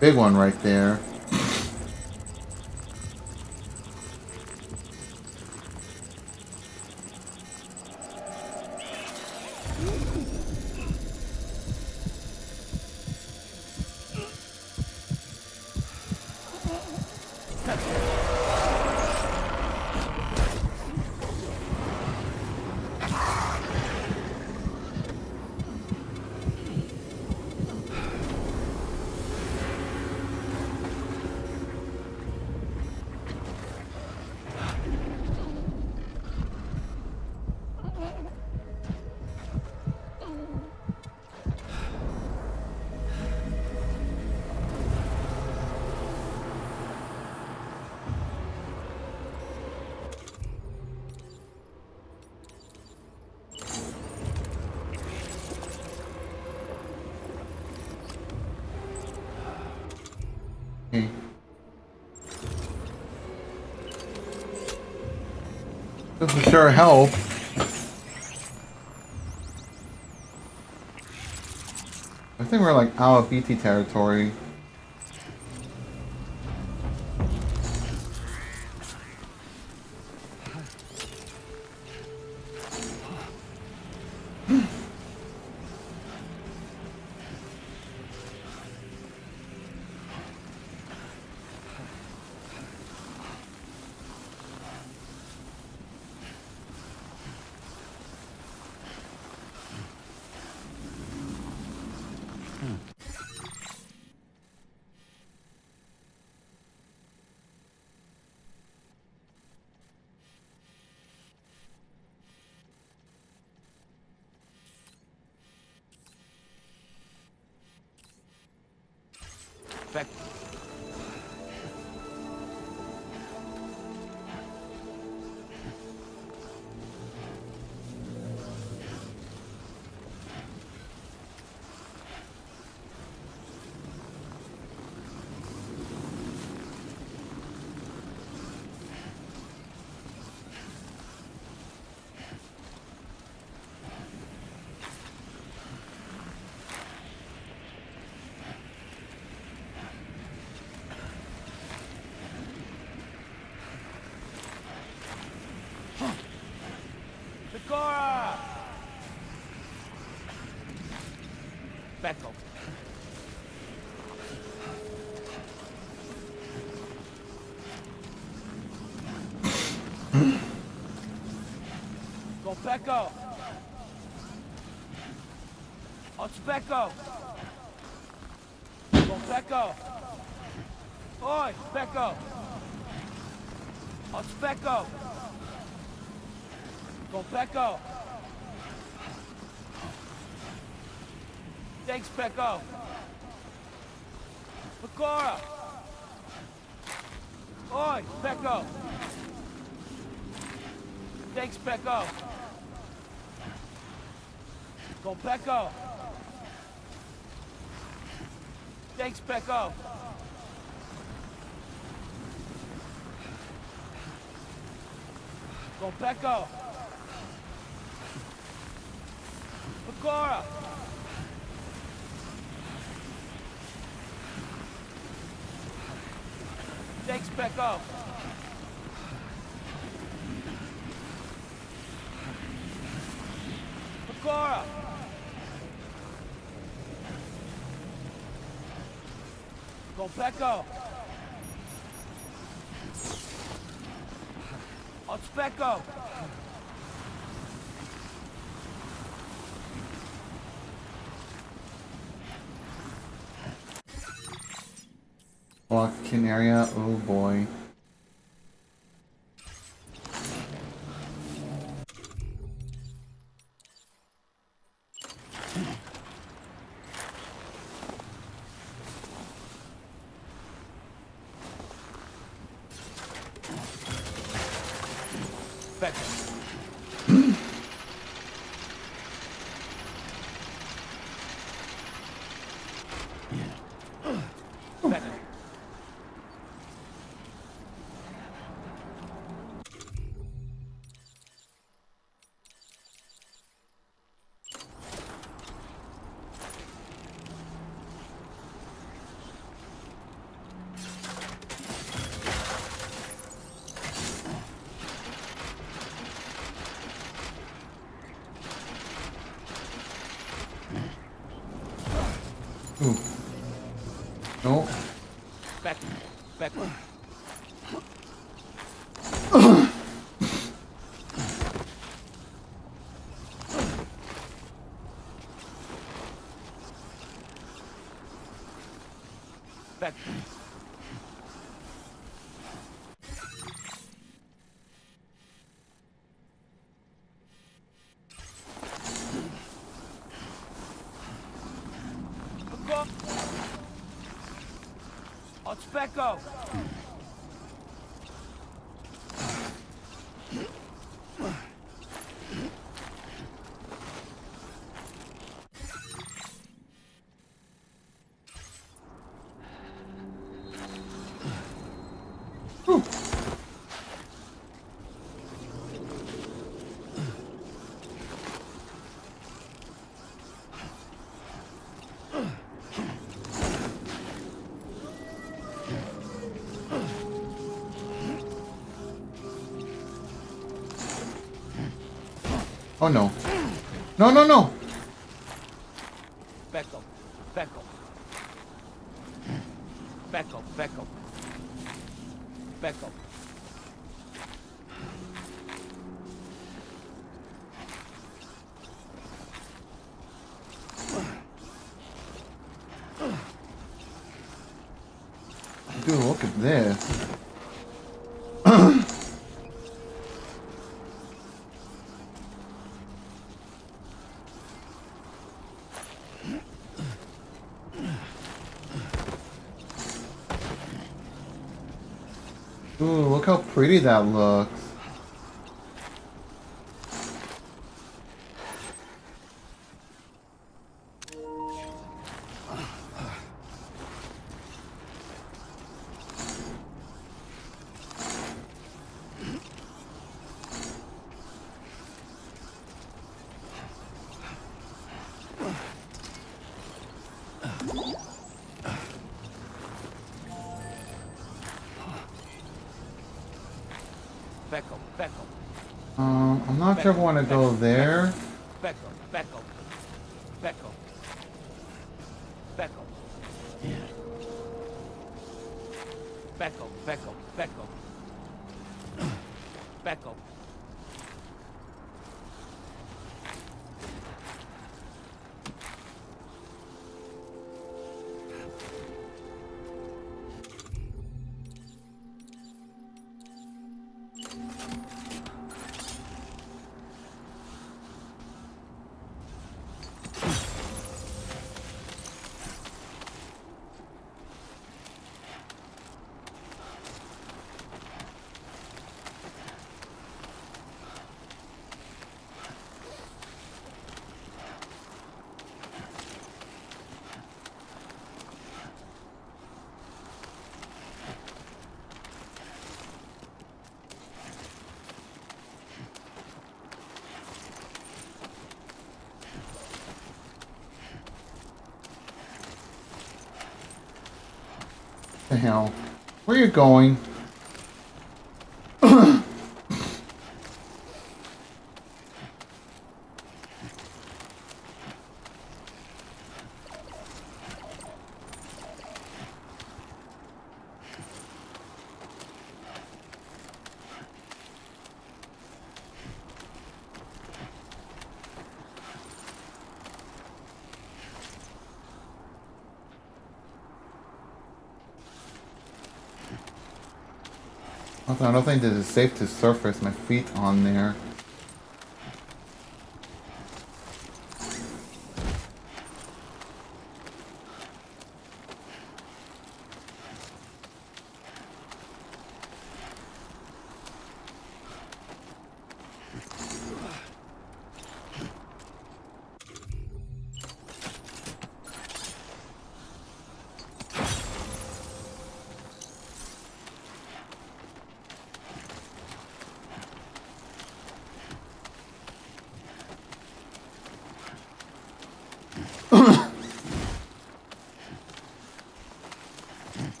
A: Big one right there. This will sure help. I think we're like out of BT territory.
T: Back. Back up. Go back up. Let's back up. Go back up. Oi, back up. Let's back up. Go, Pecco. Thanks, Pecco. Pecora. Oi, Pecco. Thanks, Pecco. Go, Pecco. Thanks, Pecco. Go, Pecco. Pecora. Thanks, Pecco. Pecora. Go, Pecco. It's Pecco.
A: Walking area, oh boy. Ooh. No.
T: Back. Back. Back. It's Pecco.
A: Oh no. No, no, no!
T: Pecco. Pecco. Pecco. Pecco. Pecco.
A: Dude, look at this. Ooh, look how pretty that looks.
T: Pecco. Pecco.
A: I'm not sure if I want to go there.
T: Pecco. Pecco. Pecco. Pecco. Pecco. Pecco. Pecco. Pecco.
A: The hell? Where are you going? Also, I don't think this is safe to surface my feet on there.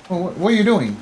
A: Oh, what are you doing?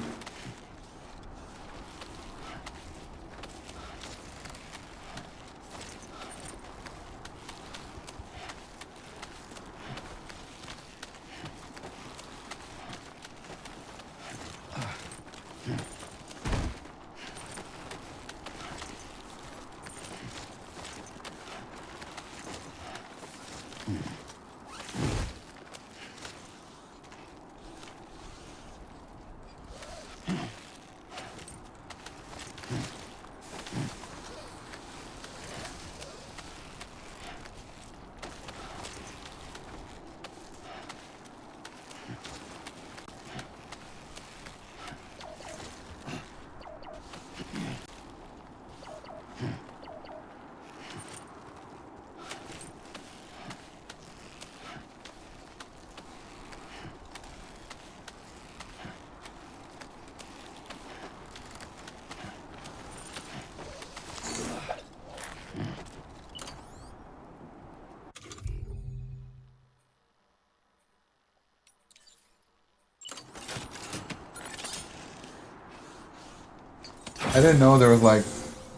A: I didn't know there was like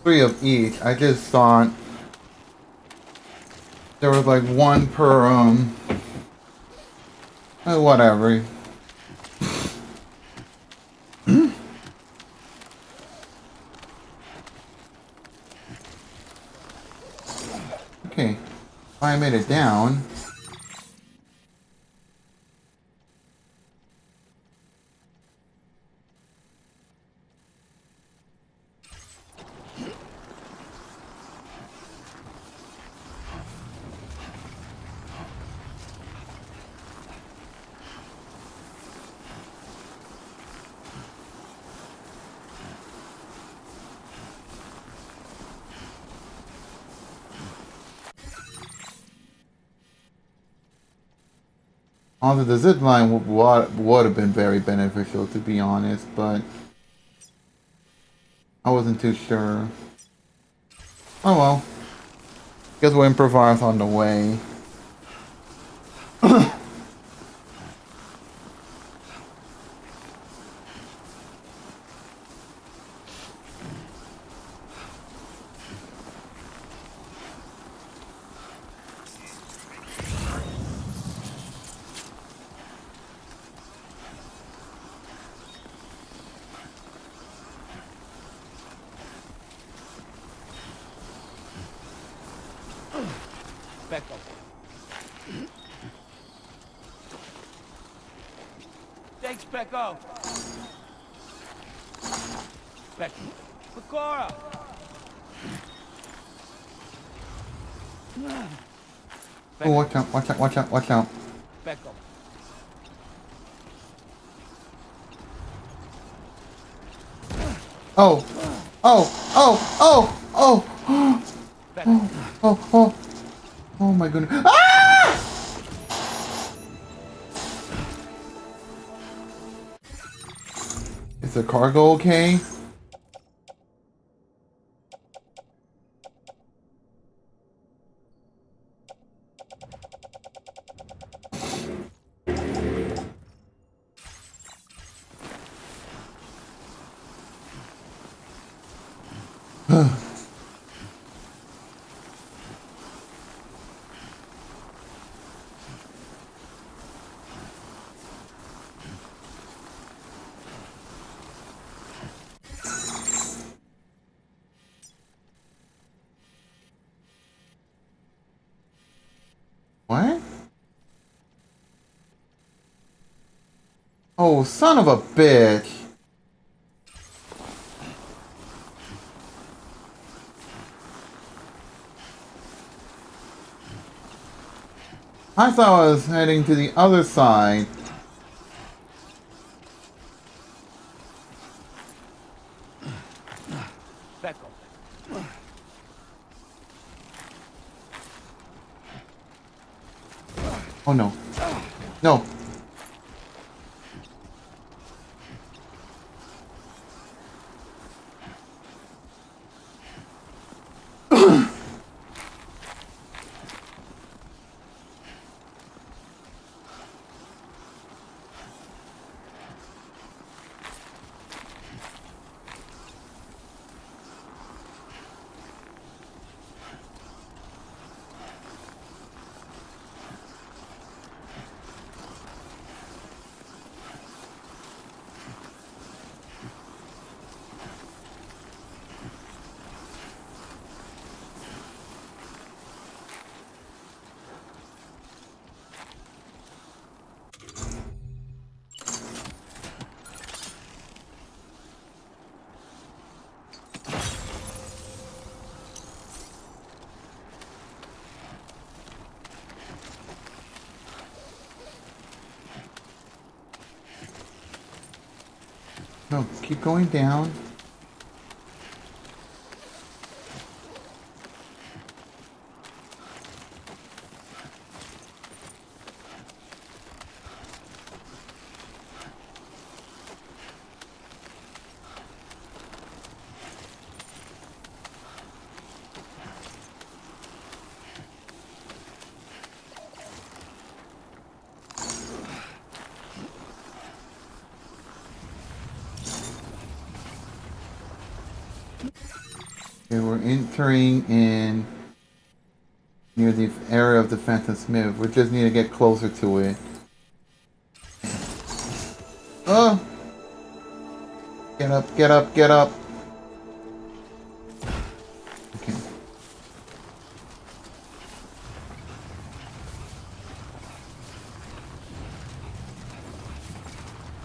A: 3 of each. I just thought there was like 1 per whatever. Okay, I made it down. Although the zip line would have been very beneficial, to be honest, but I wasn't too sure. Oh well. Guess we'll improvise on the way.
T: Back up. Thanks, Becco. Becco. Bakura.
A: Oh, watch out, watch out, watch out, watch out.
T: Becco.
A: Oh. Oh my goodness. Ah! Is the cargo okay? What? Oh, son of a bitch. I thought I was heading to the other side.
T: Back up.
A: Oh no. No. No, keep going down. Okay, we're entering in near the area of the Phantom Smith. We just need to get closer to it. Oh! Get up, get up, get up! Okay.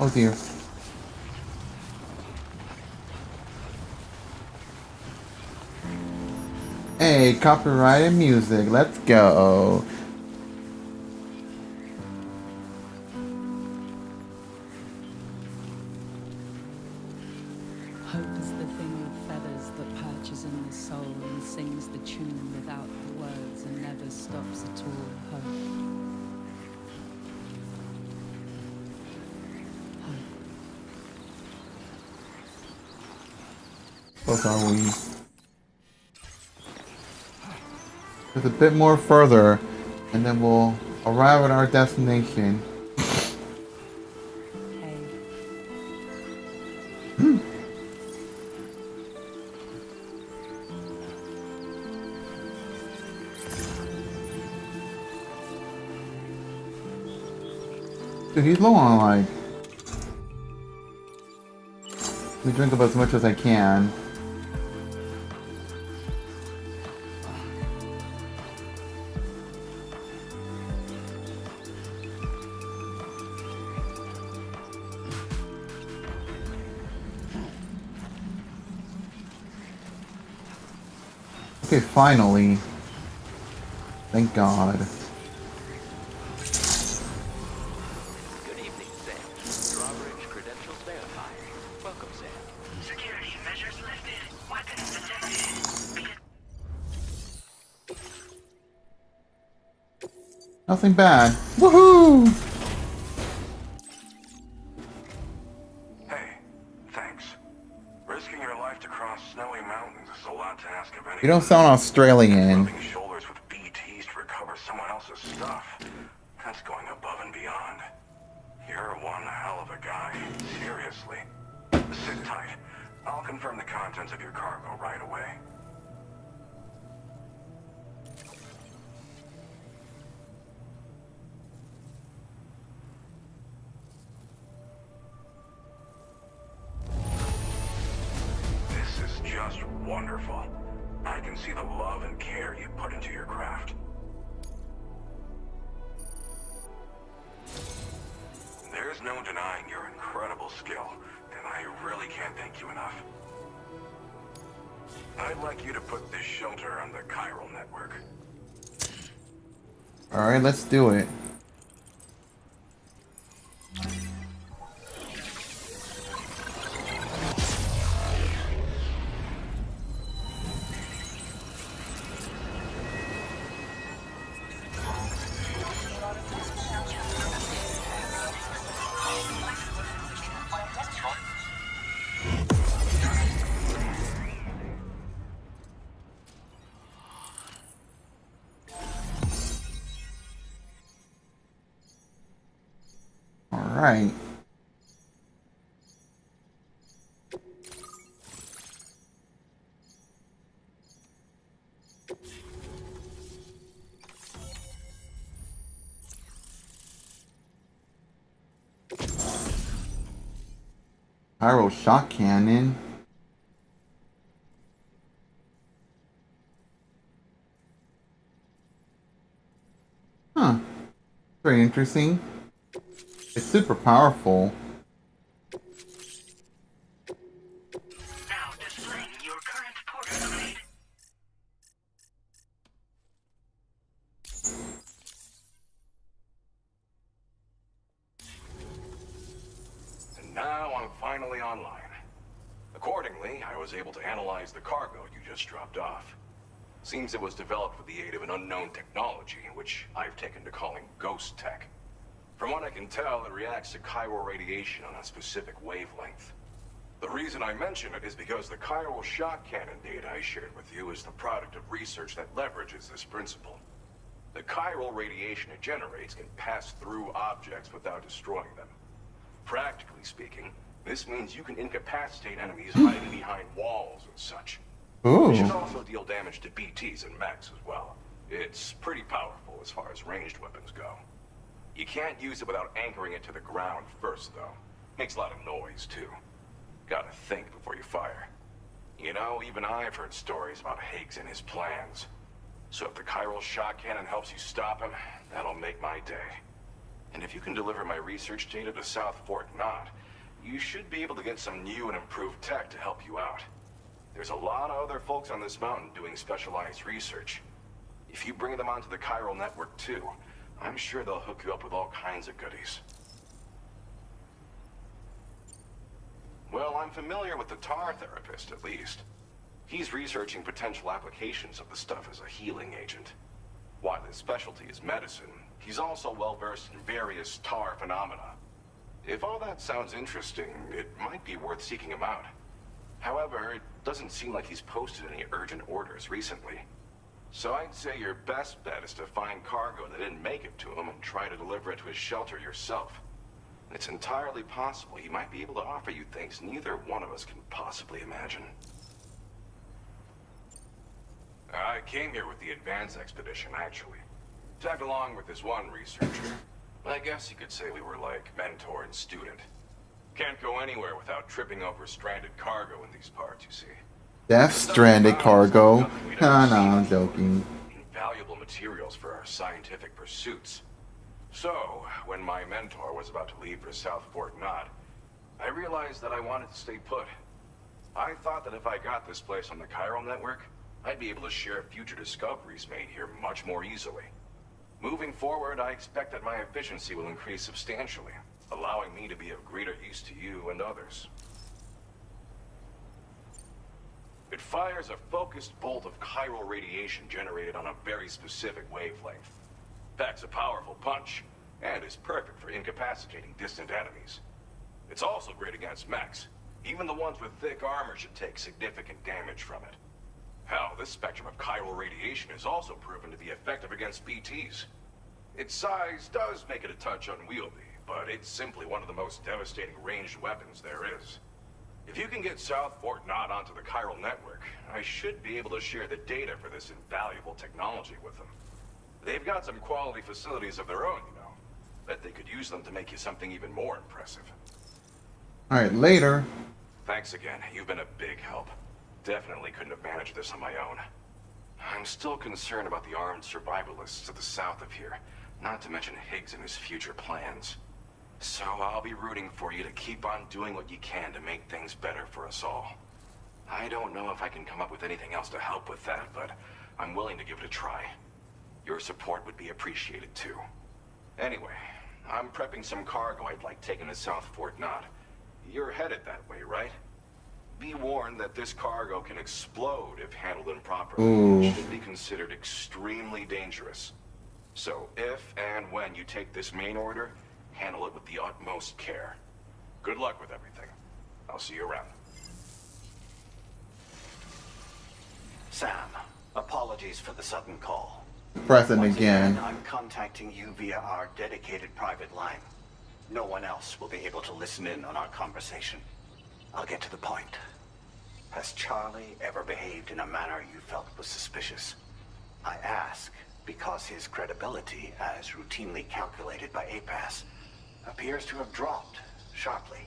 A: Oh dear. Hey, copyrighted music, let's go.
M: Hope is the thing with feathers that perches in the soul and sings the tune without the words and never stops at all. Hope.
A: What are we? Just a bit more further, and then we'll arrive at our destination. Dude, he's low on life. Let me drink up as much as I can. Okay, finally. Thank God.
G: Good evening, Sam. Drawbridge credentials verified. Welcome, Sam.
I: Security measures lifted. What
A: Nothing bad. Woohoo!
E: Hey, thanks. Risking your life to cross snowy mountains is a lot to ask of anyone.
A: You don't sound Australian.
E: Rubbing shoulders with BTs to recover someone else's stuff. That's going above and beyond. You're one hell of a guy. Seriously. Sit tight. I'll confirm the contents of your cargo right away. This is just wonderful. I can see the love and care you put into your craft. There's no denying your incredible skill, and I really can't thank you enough. I'd like you to put this shelter on the chiral network.
A: Alright, let's do it. Alright. Pyro shock cannon. Huh. Very interesting. It's super powerful.
I: Now displaying your current portal grade.
E: And now I'm finally online. Accordingly, I was able to analyze the cargo you just dropped off. Seems it was developed with the aid of an unknown technology, which I've taken to calling ghost tech. From what I can tell, it reacts to chiral radiation on a specific wavelength. The reason I mention it is because the chiral shock cannon data I shared with you is the product of research that leverages this principle. The chiral radiation it generates can pass through objects without destroying them. Practically speaking, this means you can incapacitate enemies hiding behind walls and such.
A: Ooh.
E: It should also deal damage to BTs and mechs as well. It's pretty powerful as far as ranged weapons go. You can't use it without anchoring it to the ground first, though. Makes a lot of noise, too. Gotta think before you fire. You know, even I've heard stories about Higgs and his plans. So if the chiral shock cannon helps you stop him, that'll make my day. And if you can deliver my research data to South Fort Knott, you should be able to get some new and improved tech to help you out. There's a lot of other folks on this mountain doing specialized research. If you bring them onto the chiral network, too, I'm sure they'll hook you up with all kinds of goodies. Well, I'm familiar with the tar therapist, at least. He's researching potential applications of the stuff as a healing agent. While his specialty is medicine, he's also well-versed in various tar phenomena. If all that sounds interesting, it might be worth seeking him out. However, it doesn't seem like he's posted any urgent orders recently. So I'd say your best bet is to find cargo that didn't make it to him and try to deliver it to his shelter yourself. It's entirely possible he might be able to offer you things neither one of us can possibly imagine. I came here with the advance expedition, actually. Tagged along with this one researcher. I guess you could say we were like mentor and student. Can't go anywhere without tripping over stranded cargo in these parts, you see.
A: Death Stranding cargo. No, I'm joking.
E: Invaluable materials for our scientific pursuits. So, when my mentor was about to leave for South Fort Knott, I realized that I wanted to stay put. I thought that if I got this place on the chiral network, I'd be able to share future discoveries made here much more easily. Moving forward, I expect that my efficiency will increase substantially, allowing me to be of greater use to you and others. It fires a focused bolt of chiral radiation generated on a very specific wavelength.
H: Packs a powerful punch, and is perfect for incapacitating distant enemies. It's also great against mechs. Even the ones with thick armor should take significant damage from it. Hell, this spectrum of chiral radiation is also proven to be effective against BTs. Its size does make it a touch unwieldy, but it's simply one of the most devastating ranged weapons there is. If you can get South Fort Knott onto the chiral network, I should be able to share the data for this invaluable technology with them. They've got some quality facilities of their own, you know. Bet they could use them to make you something even more impressive.
A: Alright, later.
H: Thanks again. You've been a big help. Definitely couldn't have managed this on my own. I'm still concerned about the armed survivalists to the south of here, not to mention Higgs and his future plans. So I'll be rooting for you to keep on doing what you can to make things better for us all. I don't know if I can come up with anything else to help with that, but I'm willing to give it a try. Your support would be appreciated too. Anyway, I'm prepping some cargo I'd like taken to South Fort Knott. You're headed that way, right? Be warned that this cargo can explode if handled improperly.
A: Ooh.
H: It should be considered extremely dangerous. So if and when you take this main order, handle it with the utmost care. Good luck with everything. I'll see you around.
L: Sam, apologies for the sudden call.
A: Pressing
L: Once
A: again.
L: I'm contacting you via our dedicated private line. No one else will be able to listen in on our conversation. I'll get to the point. Has Charlie ever behaved in a manner you felt was suspicious? I ask because his credibility, as routinely calculated by Aperez, appears to have dropped sharply.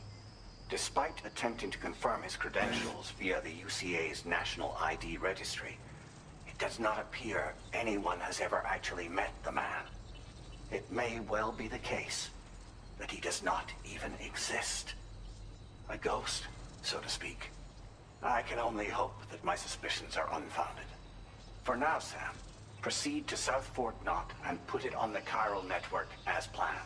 L: Despite attempting to confirm his credentials via the UCA's National ID Registry, it does not appear anyone has ever actually met the man. It may well be the case that he does not even exist. A ghost, so to speak. I can only hope that my suspicions are unfounded. For now, Sam, proceed to South Fort Knott and put it on the chiral network as planned.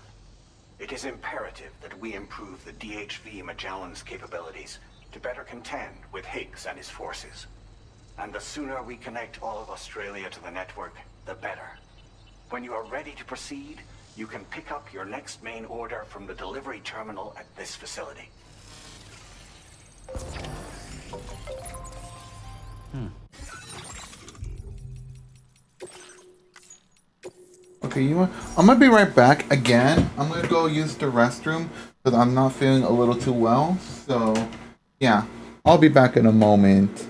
L: It is imperative that we improve the DHV Magellan's capabilities to better contend with Higgs and his forces. And the sooner we connect all of Australia to the network, the better. When you are ready to proceed, you can pick up your next main order from the delivery terminal at this facility.
A: Okay, you want? I'm gonna be right back again. I'm gonna go use the restroom because I'm not feeling a little too well. So, yeah, I'll be back in a moment.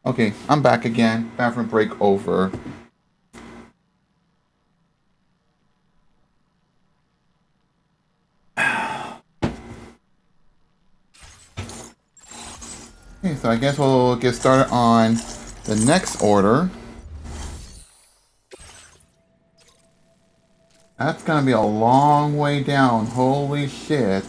A: Okay, I'm back again. Bathroom break over. Okay, so I guess we'll get started on the next order. That's gonna be a long way down. Holy shit.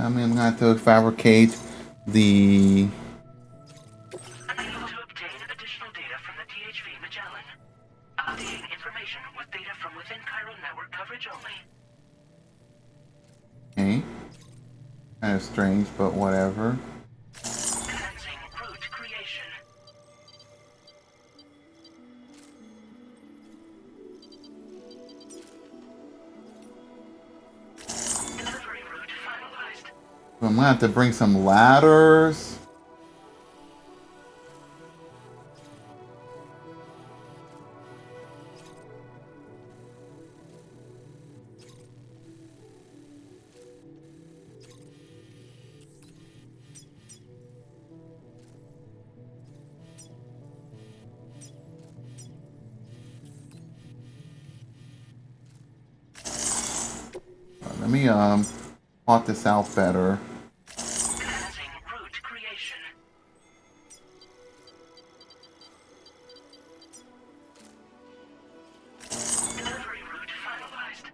A: I mean, I'm gonna have to fabricate the...
I: Unable to obtain additional data from the DHV Magellan. Updating information with data from within chiral network coverage only.
A: Okay. Kind of strange, but whatever.
I: Commencing route creation. Delivery route finalized.
A: I'm gonna have to bring some ladders. Let me plot this out better.
I: Commencing route creation. Delivery route finalized.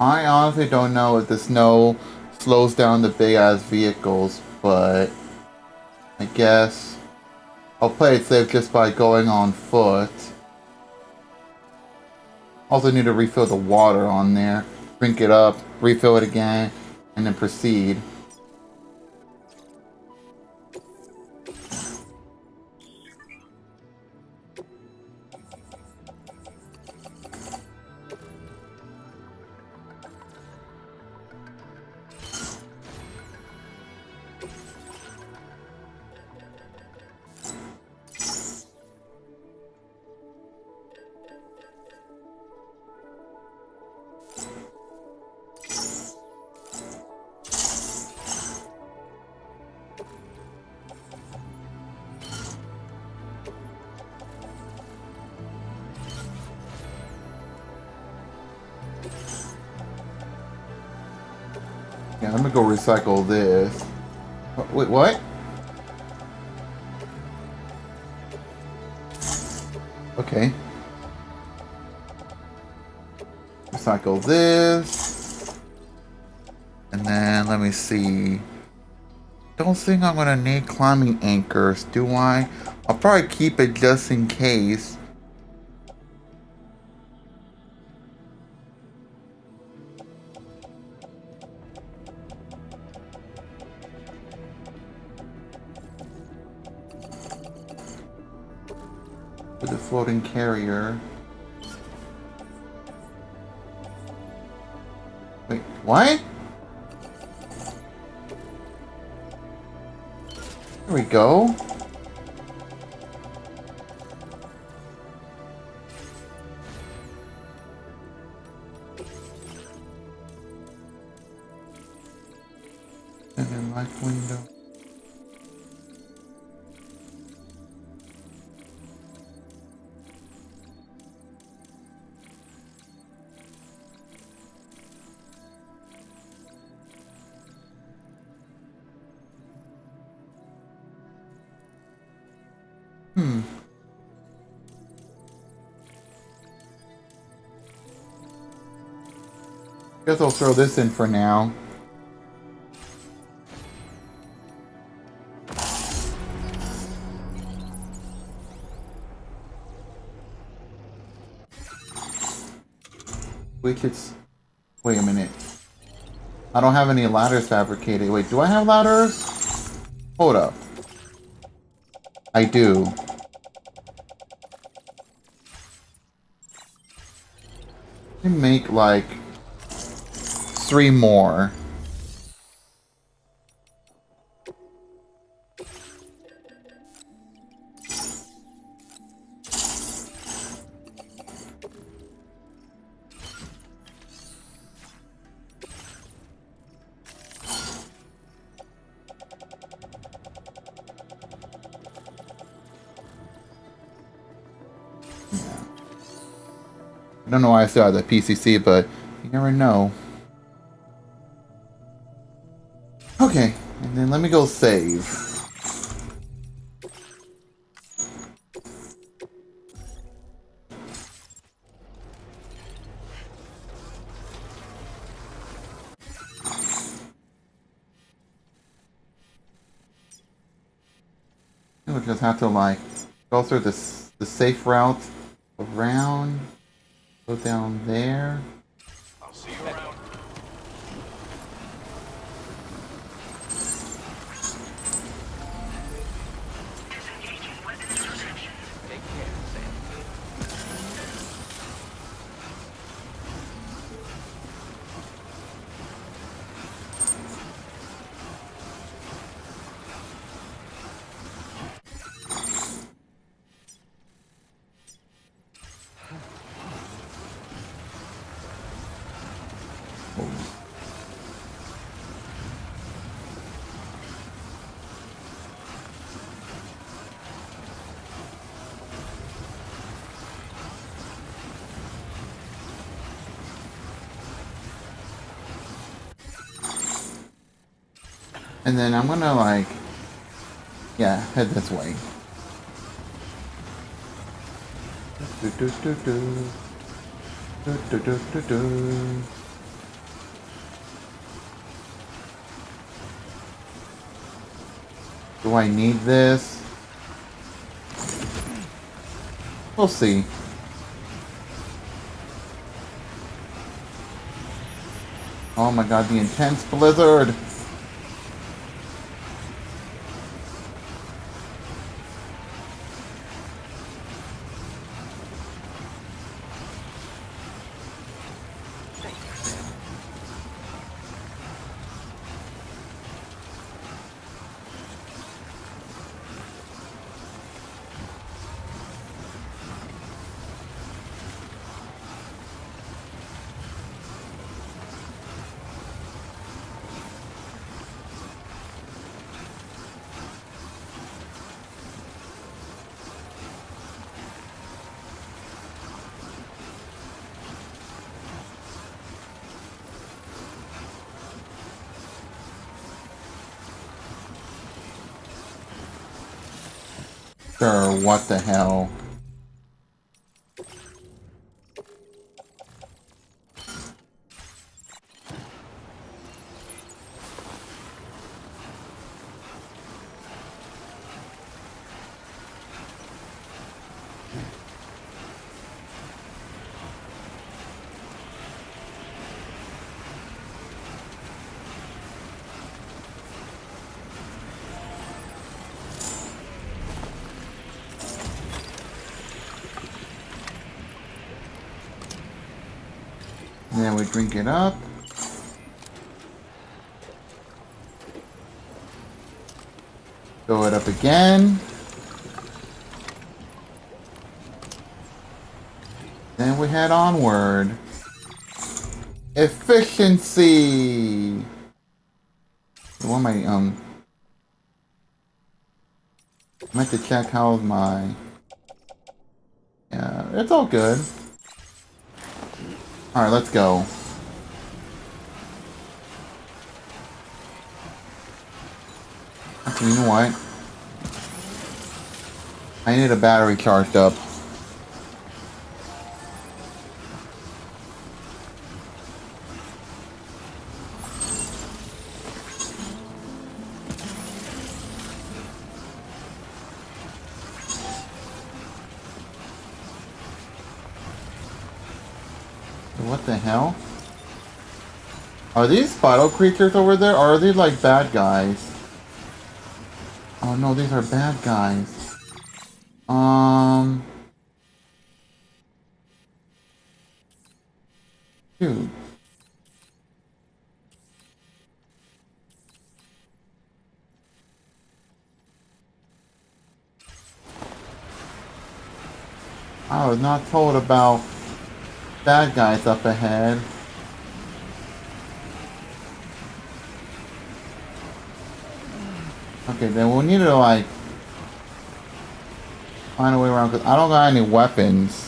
A: I honestly don't know if the snow slows down the big ass vehicles, but I guess I'll play it safe just by going on foot. Also need to refill the water on there. Drink it up, refill it again, and then proceed. Yeah, let me go recycle this. Wait, what? Okay. Recycle this. And then, let me see. Don't think I'm gonna need climbing anchors, do I? I'll probably keep it just in case. With the floating carrier. Wait, what? There we go. And then light window. Guess I'll throw this in for now. Wait a minute. I don't have any ladders fabricated. Wait, do I have ladders? Hold up. I do. Let me make like 3 more. I don't know why I still have the PCC, but you never know. Okay, and then let me go save. We'll just have to like go through this the safe route around, go down there.
H: I'll see you around.
G: Take care, Sam.
A: And then I'm gonna like, yeah, head this way. Do, do, do, do. Do, do, do, do, do. Do I need this? We'll see. Oh my god, the intense blizzard! Sure, what the hell? And then we drink it up. Fill it up again. Then we head onward. Efficiency! What am I, I meant to check how's my... Yeah, it's all good. Alright, let's go. Actually, you know what? I need a battery charged up. What the hell? Are these spider creatures over there, or are they like bad guys? Oh no, these are bad guys. I was not told about bad guys up ahead. Okay, then we'll need to like find a way around because I don't got any weapons.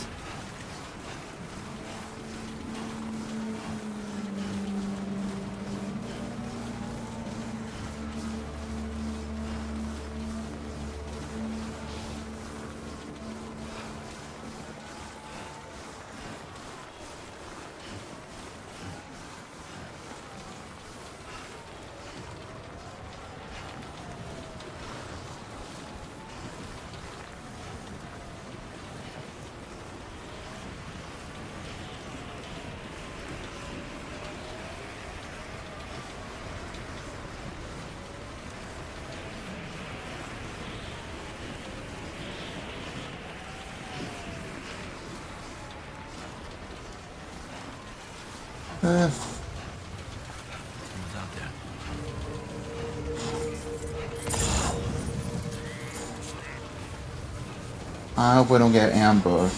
A: I hope we don't get ambushed.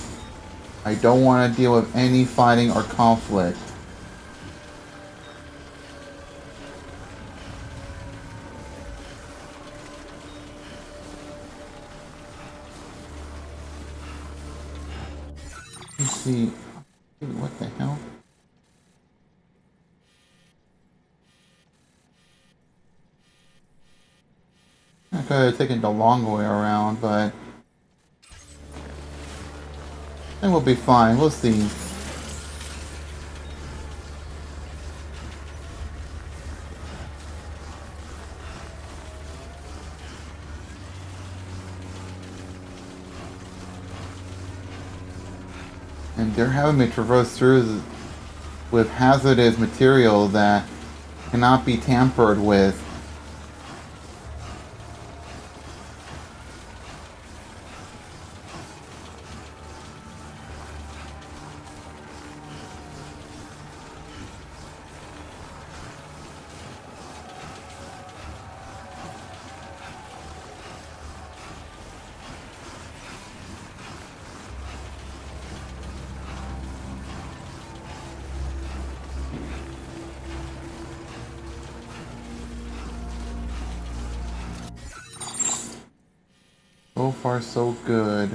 A: I don't want to deal with any fighting or conflict. Let's see. What the hell? I could have taken the long way around, but I think we'll be fine. We'll see. And they're having me traverse through with hazardous material that cannot be tampered with. So far, so good.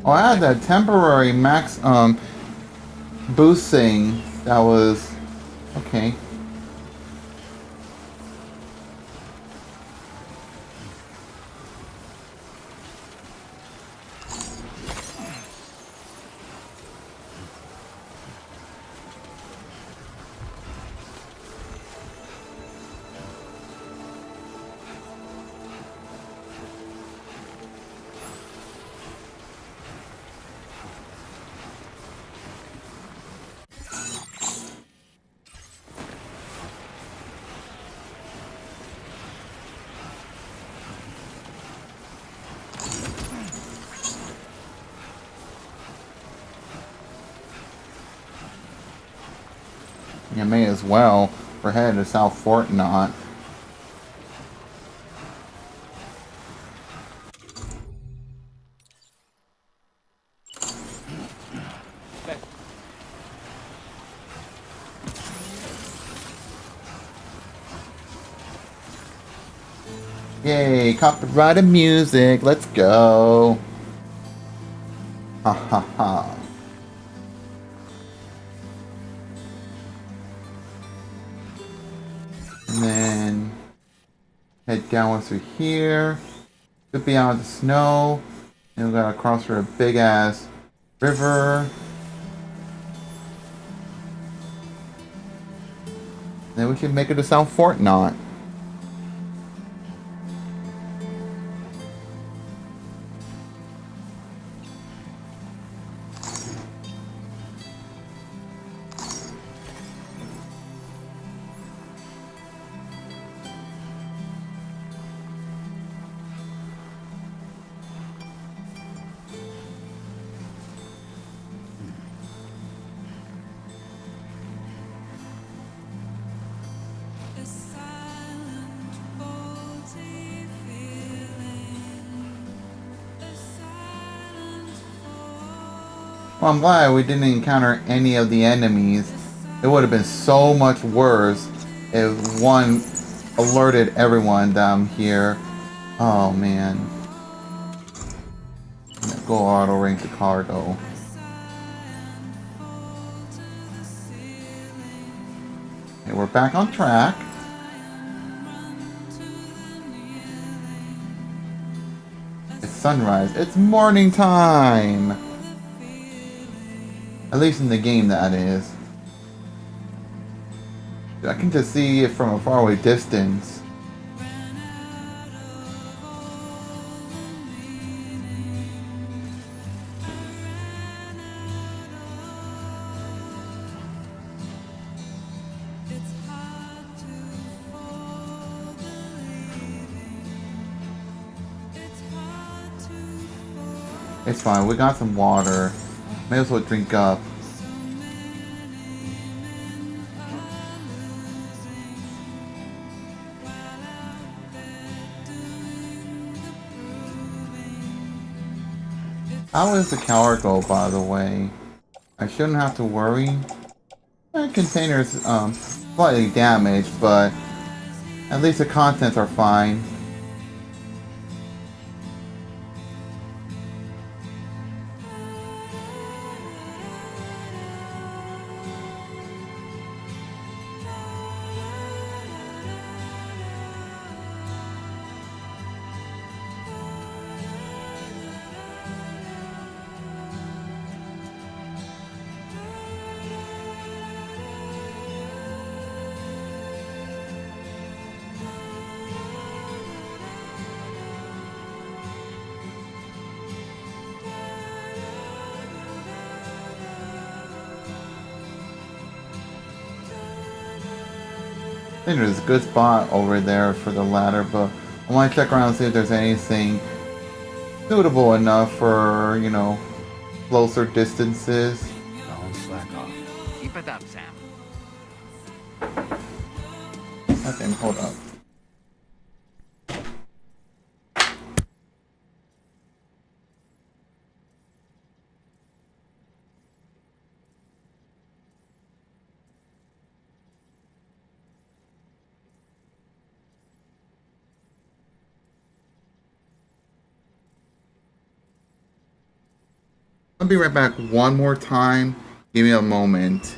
A: Oh, I had that temporary max boost thing that was okay. You may as well. We're headed to South Fort Knot. Yay, copyrighted music. Let's go. Ha ha ha. And then head downwards through here. Should be out of the snow. And we gotta cross through a big ass river. Then we should make it to South Fort Knot. Well, I'm glad we didn't encounter any of the enemies. It would have been so much worse if one alerted everyone that I'm here. Oh man. Go auto rank the cargo. Okay, we're back on track. It's sunrise. It's morning time! At least in the game, that is. I can just see it from a faraway distance. It's fine, we got some water. May as well drink up. How is the cargo, by the way? I shouldn't have to worry. The container's slightly damaged, but at least the contents are fine. I think there's a good spot over there for the ladder, but I want to check around and see if there's anything suitable enough for, you know, closer distances.
B: Don't slack off. Keep it up, Sam.
A: Okay, hold up. I'll be right back one more time. Give me a moment.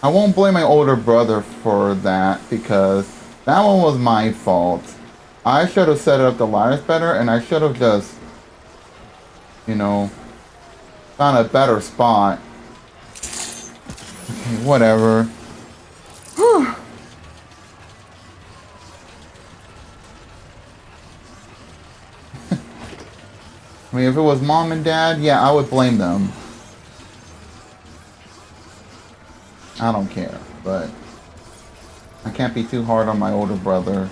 A: I won't blame my older brother for that because that one was my fault. I should have set up the ladders better, and I should have just, you know, found a better spot. Okay, whatever. Whew. I mean, if it was mom and dad, yeah, I would blame them. I don't care, but I can't be too hard on my older brother.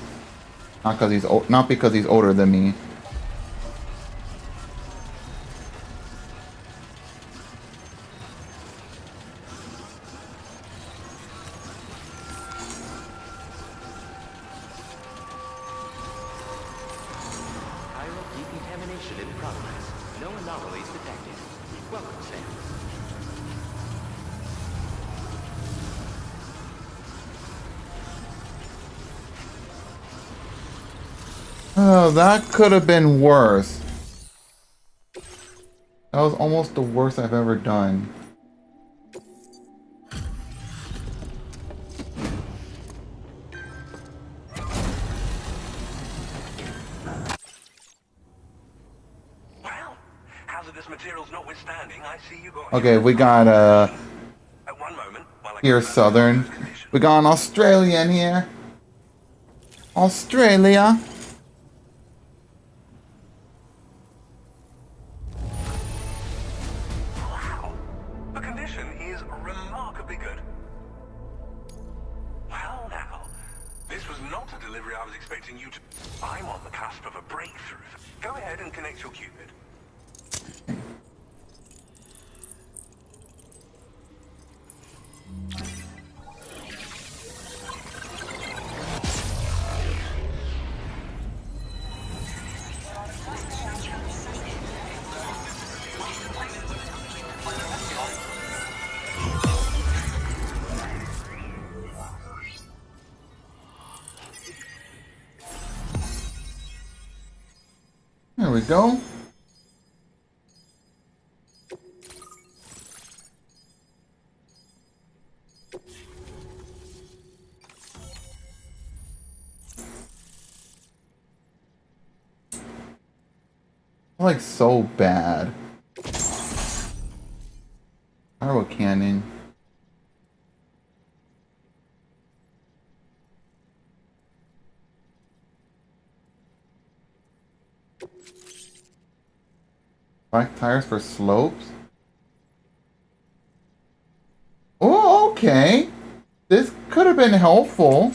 A: Not because he's older than me.
G: Chiral decontamination in progress. No anomalies detected. Welcome, Sam.
A: Oh, that could have been worse. That was almost the worst I've ever done.
J: Well, hazardous materials notwithstanding, I see you going.
A: Okay, we got here Southern. We got an Australian here. Australia.
J: Wow, the condition is remarkably good. Well, now, this was not a delivery I was expecting you to. I'm on the cusp of a breakthrough. Go ahead and connect your Cupid.
A: There we go. Like so bad. Arrow cannon. Black tires for slopes. Oh, okay. This could have been helpful.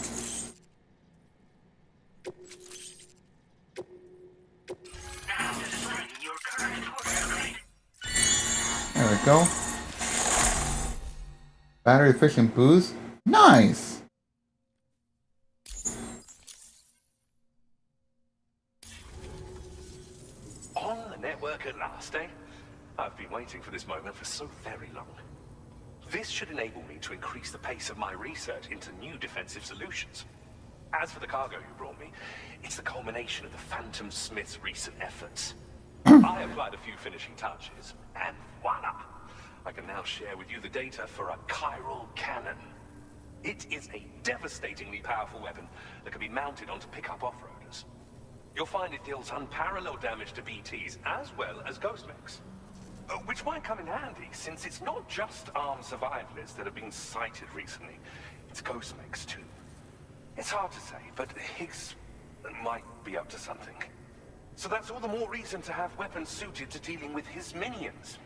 A: There we go. Battery efficient boost. Nice.
J: On the network at last, eh? I've been waiting for this moment for so very long. This should enable me to increase the pace of my research into new defensive solutions. As for the cargo you brought me, it's the culmination of the Phantom Smith's recent efforts. I applied a few finishing touches, and voila! I can now share with you the data for a chiral cannon. It is a devastatingly powerful weapon that can be mounted onto pickup off-roaders. You'll find it deals unparalleled damage to BTs as well as ghost mechs. Which might come in handy, since it's not just armed survivalists that have been sighted recently. It's ghost mechs too. It's hard to say, but Higgs might be up to something. So that's all the more reason to have weapons suited to dealing with his minions.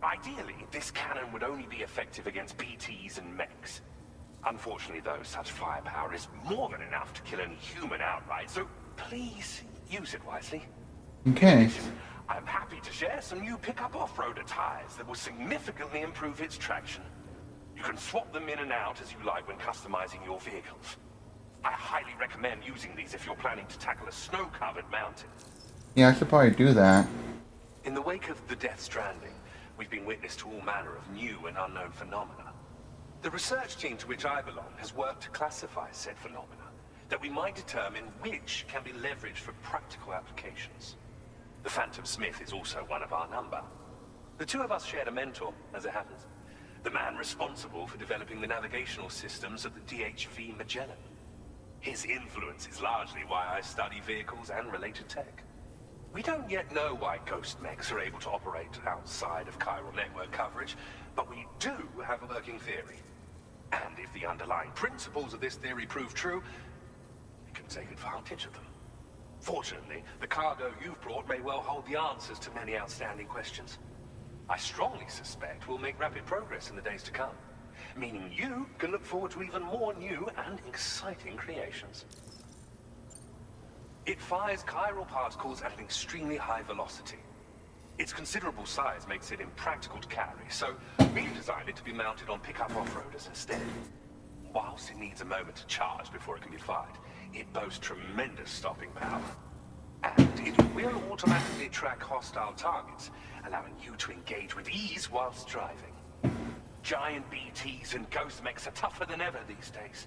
J: Ideally, this cannon would only be effective against BTs and mechs. Unfortunately, though, such firepower is more than enough to kill any human outright, so please use it wisely.
A: Okay.
J: I'm happy to share some new pickup off-roader tires that will significantly improve its traction. You can swap them in and out as you like when customizing your vehicles. I highly recommend using these if you're planning to tackle a snow-covered mountain.
A: Yeah, I should probably do that.
J: In the wake of the Death Stranding, we've been witness to all manner of new and unknown phenomena. The research team to which I belong has worked to classify said phenomena, that we might determine which can be leveraged for practical applications. The Phantom Smith is also one of our number. The two of us shared a mentor, as it happens.
K: the man responsible for developing the navigational systems of the DHV Magellan. His influence is largely why I study vehicles and related tech. We don't yet know why ghost mechs are able to operate outside of chiral network coverage, but we do have a working theory. And if the underlying principles of this theory prove true, we can take advantage of them. Fortunately, the cargo you've brought may well hold the answers to many outstanding questions. I strongly suspect we'll make rapid progress in the days to come, meaning you can look forward to even more new and exciting creations. It fires chiral particles at an extremely high velocity. Its considerable size makes it impractical to carry, so we've designed it to be mounted on pickup off-roaders instead. Whilst it needs a moment to charge before it can be fired, it boasts tremendous stopping power. And it will automatically track hostile targets, allowing you to engage with ease whilst driving. Giant BTs and ghost mechs are tougher than ever these days.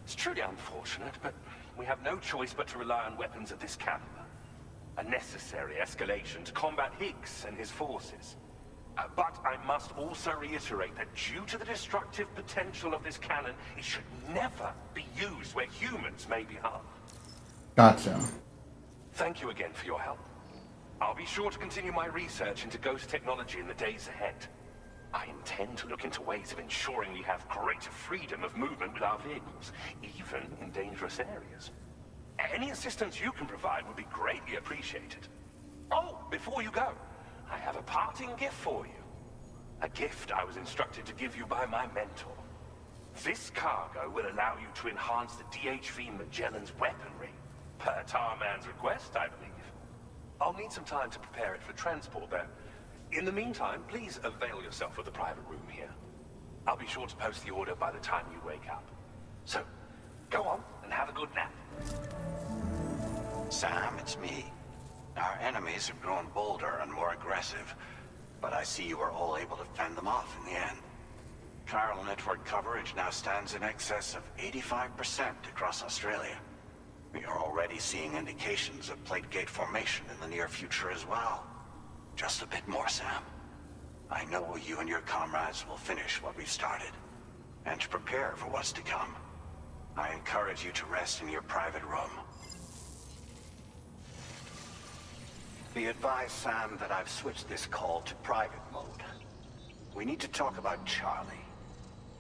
K: It's truly unfortunate, but we have no choice but to rely on weapons of this caliber. A necessary escalation to combat Higgs and his forces. But I must also reiterate that due to the destructive potential of this cannon, it should never be used where humans may be harmed.
A: Gotcha.
K: Thank you again for your help. I'll be sure to continue my research into ghost technology in the days ahead. I intend to look into ways of ensuring we have greater freedom of movement with our vehicles, even in dangerous areas. Any assistance you can provide would be greatly appreciated. Oh, before you go, I have a parting gift for you. A gift I was instructed to give you by my mentor. This cargo will allow you to enhance the DHV Magellan's weaponry, per Tarman's request, I believe. I'll need some time to prepare it for transport, though. In the meantime, please avail yourself of the private room here. I'll be sure to post the order by the time you wake up. So, go on and have a good nap.
L: Sam, it's me. Our enemies have grown bolder and more aggressive, but I see you were all able to fend them off in the end. Chiral network coverage now stands in excess of 85% across Australia. We are already seeing indications of plate gate formation in the near future as well. Just a bit more, Sam. I know you and your comrades will finish what we've started, and to prepare for what's to come. I encourage you to rest in your private room. Be advised, Sam, that I've switched this call to private mode. We need to talk about Charlie.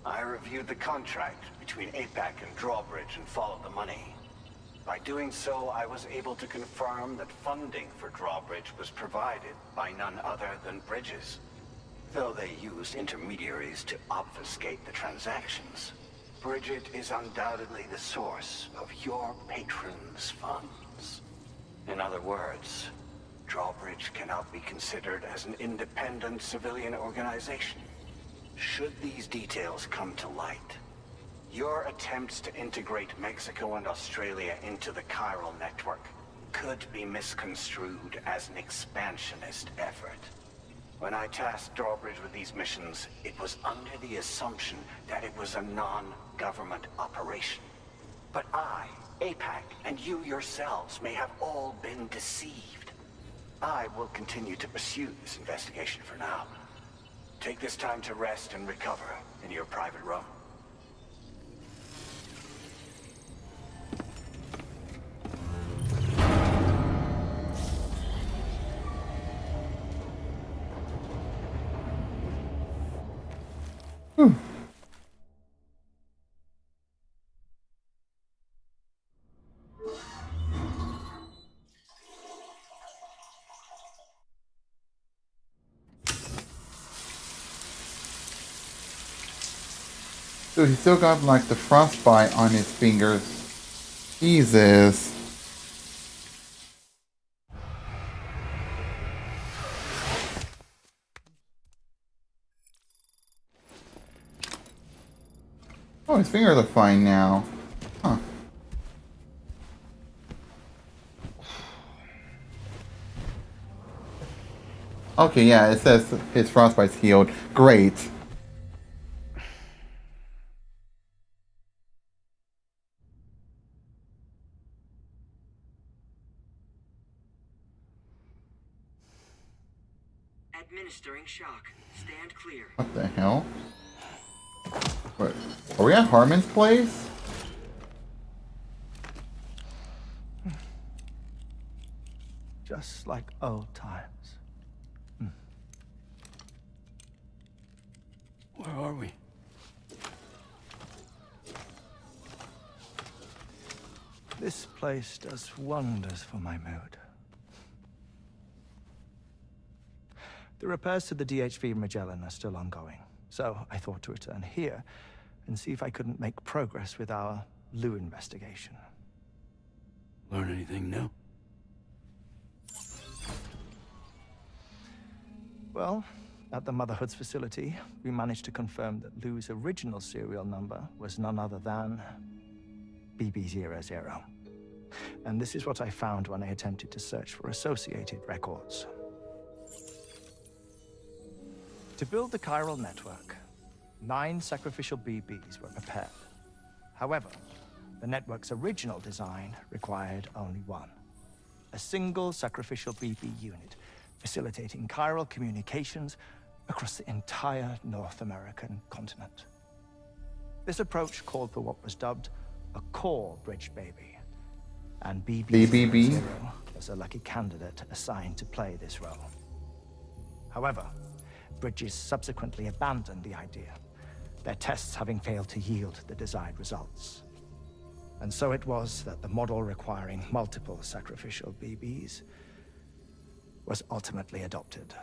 L: I reviewed the contract between APAC and Drawbridge and followed the money. By doing so, I was able to confirm that funding for Drawbridge was provided by none other than Bridges. Though they used intermediaries to obfuscate the transactions, Bridget is undoubtedly the source of your patron's funds. In other words, Drawbridge cannot be considered as an independent civilian organization. Should these details come to light, your attempts to integrate Mexico and Australia into the chiral network could be misconstrued as an expansionist effort. When I tasked Drawbridge with these missions, it was under the assumption that it was a non-government operation. But I, APAC, and you yourselves may have all been deceived. I will continue to pursue this investigation for now. Take this time to rest and recover in your private room.
A: Dude, he still got like the frostbite on his fingers. Jesus. Oh, his fingers are fine now. Huh. Okay, yeah, it says his frostbite's healed. Great.
N: Administering shock. Stand clear.
A: What the hell? Wait, are we at Harmon's place?
Q: Just like old times.
U: Where are we?
Q: This place does wonders for my mood. The repairs to the DHV Magellan are still ongoing, so I thought to return here and see if I couldn't make progress with our Lou investigation.
U: Learn anything new?
Q: Well, at the Motherhood's facility, we managed to confirm that Lou's original serial number was none other than BB00. And this is what I found when I attempted to search for associated records. To build the chiral network, 9 sacrificial BBs were prepared. However, the network's original design required only 1. A single sacrificial BB unit, facilitating chiral communications across the entire North American continent. This approach called for what was dubbed a core bridge baby, and BB00 was a lucky candidate assigned to play this role. However, Bridges subsequently abandoned the idea, their tests having failed to yield the desired results. And so it was that the model requiring multiple sacrificial BBs was ultimately adopted.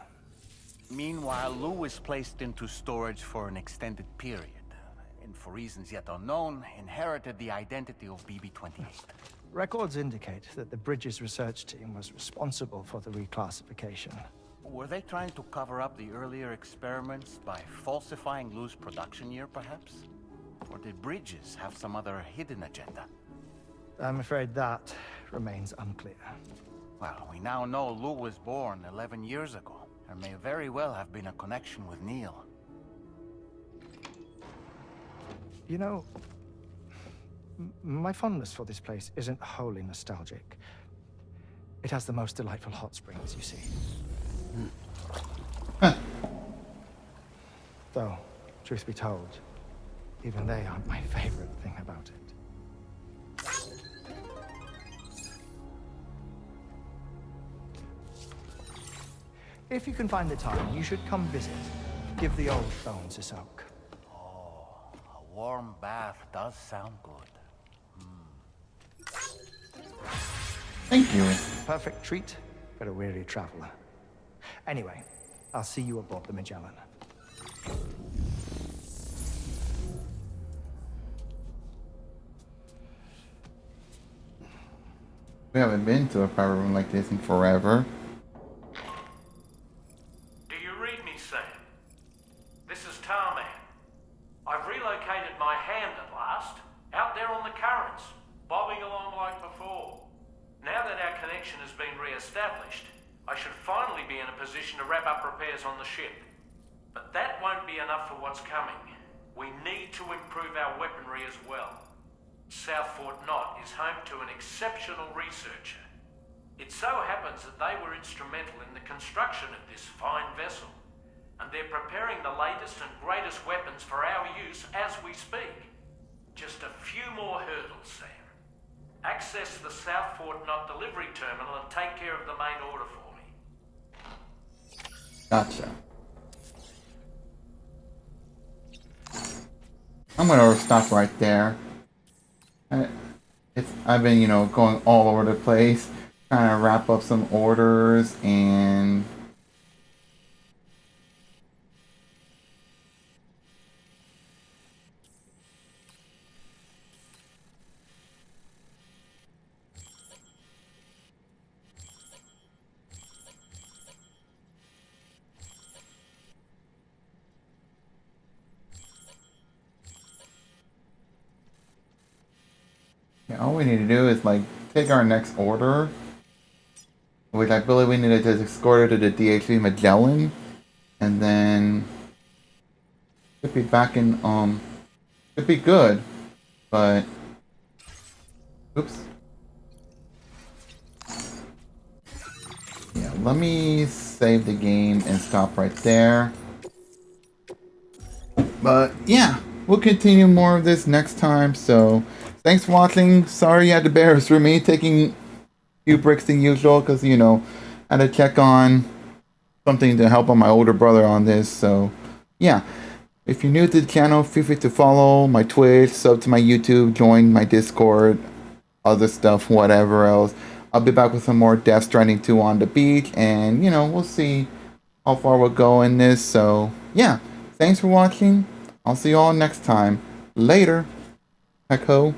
L: Meanwhile, Lou was placed into storage for an extended period, and for reasons yet unknown, inherited the identity of BB-28.
Q: Records indicate that the Bridges research team was responsible for the reclassification.
L: Were they trying to cover up the earlier experiments by falsifying Lou's production year, perhaps? Or did Bridges have some other hidden agenda?
Q: I'm afraid that remains unclear.
L: Well, we now know Lou was born 11 years ago. There may very well have been a connection with Neil.
Q: You know, my fondness for this place isn't wholly nostalgic. It has the most delightful hot springs, you see. Though, truth be told, even they aren't my favorite thing about it. If you can find the time, you should come visit. Give the old bones a soak.
L: Oh, a warm bath does sound good.
A: Thank you.
Q: Perfect treat for a weary traveler. Anyway, I'll see you aboard the Magellan.
A: We haven't been to a power room like this in forever.
D: Do you read me, Sam? This is Tarman. I've relocated my hand at last, out there on the currents, bobbing along like before. Now that our connection has been re-established, I should finally be in a position to wrap up repairs on the ship. But that won't be enough for what's coming. We need to improve our weaponry as well. South Fort Knott is home to an exceptional researcher. It so happens that they were instrumental in the construction of this fine vessel, and they're preparing the latest and greatest weapons for our use as we speak. Just a few more hurdles, Sam. Access the South Fort Knott delivery terminal and take care of the main order for me.
A: Gotcha. I'm gonna stop right there. I've been, going all over the place, trying to wrap up some orders and all we need to do is take our next order, which I believe we need to just escort it to the DHV Magellan, and then should be back in should be good, but oops. Yeah, let me save the game and stop right there. But yeah, we'll continue more of this next time. So thanks for watching. Sorry you had to bear through me taking a few breaks than usual, because, you know, I had to check on something to help on my older brother on this. So yeah, if you're new to the channel, feel free to follow my Twitch, sub to my YouTube, join my Discord, other stuff, whatever else. I'll be back with some more Death Stranding 2 on the beach, and, you know, we'll see how far we'll go in this. So yeah, thanks for watching. I'll see you all next time. Later. Heck ho.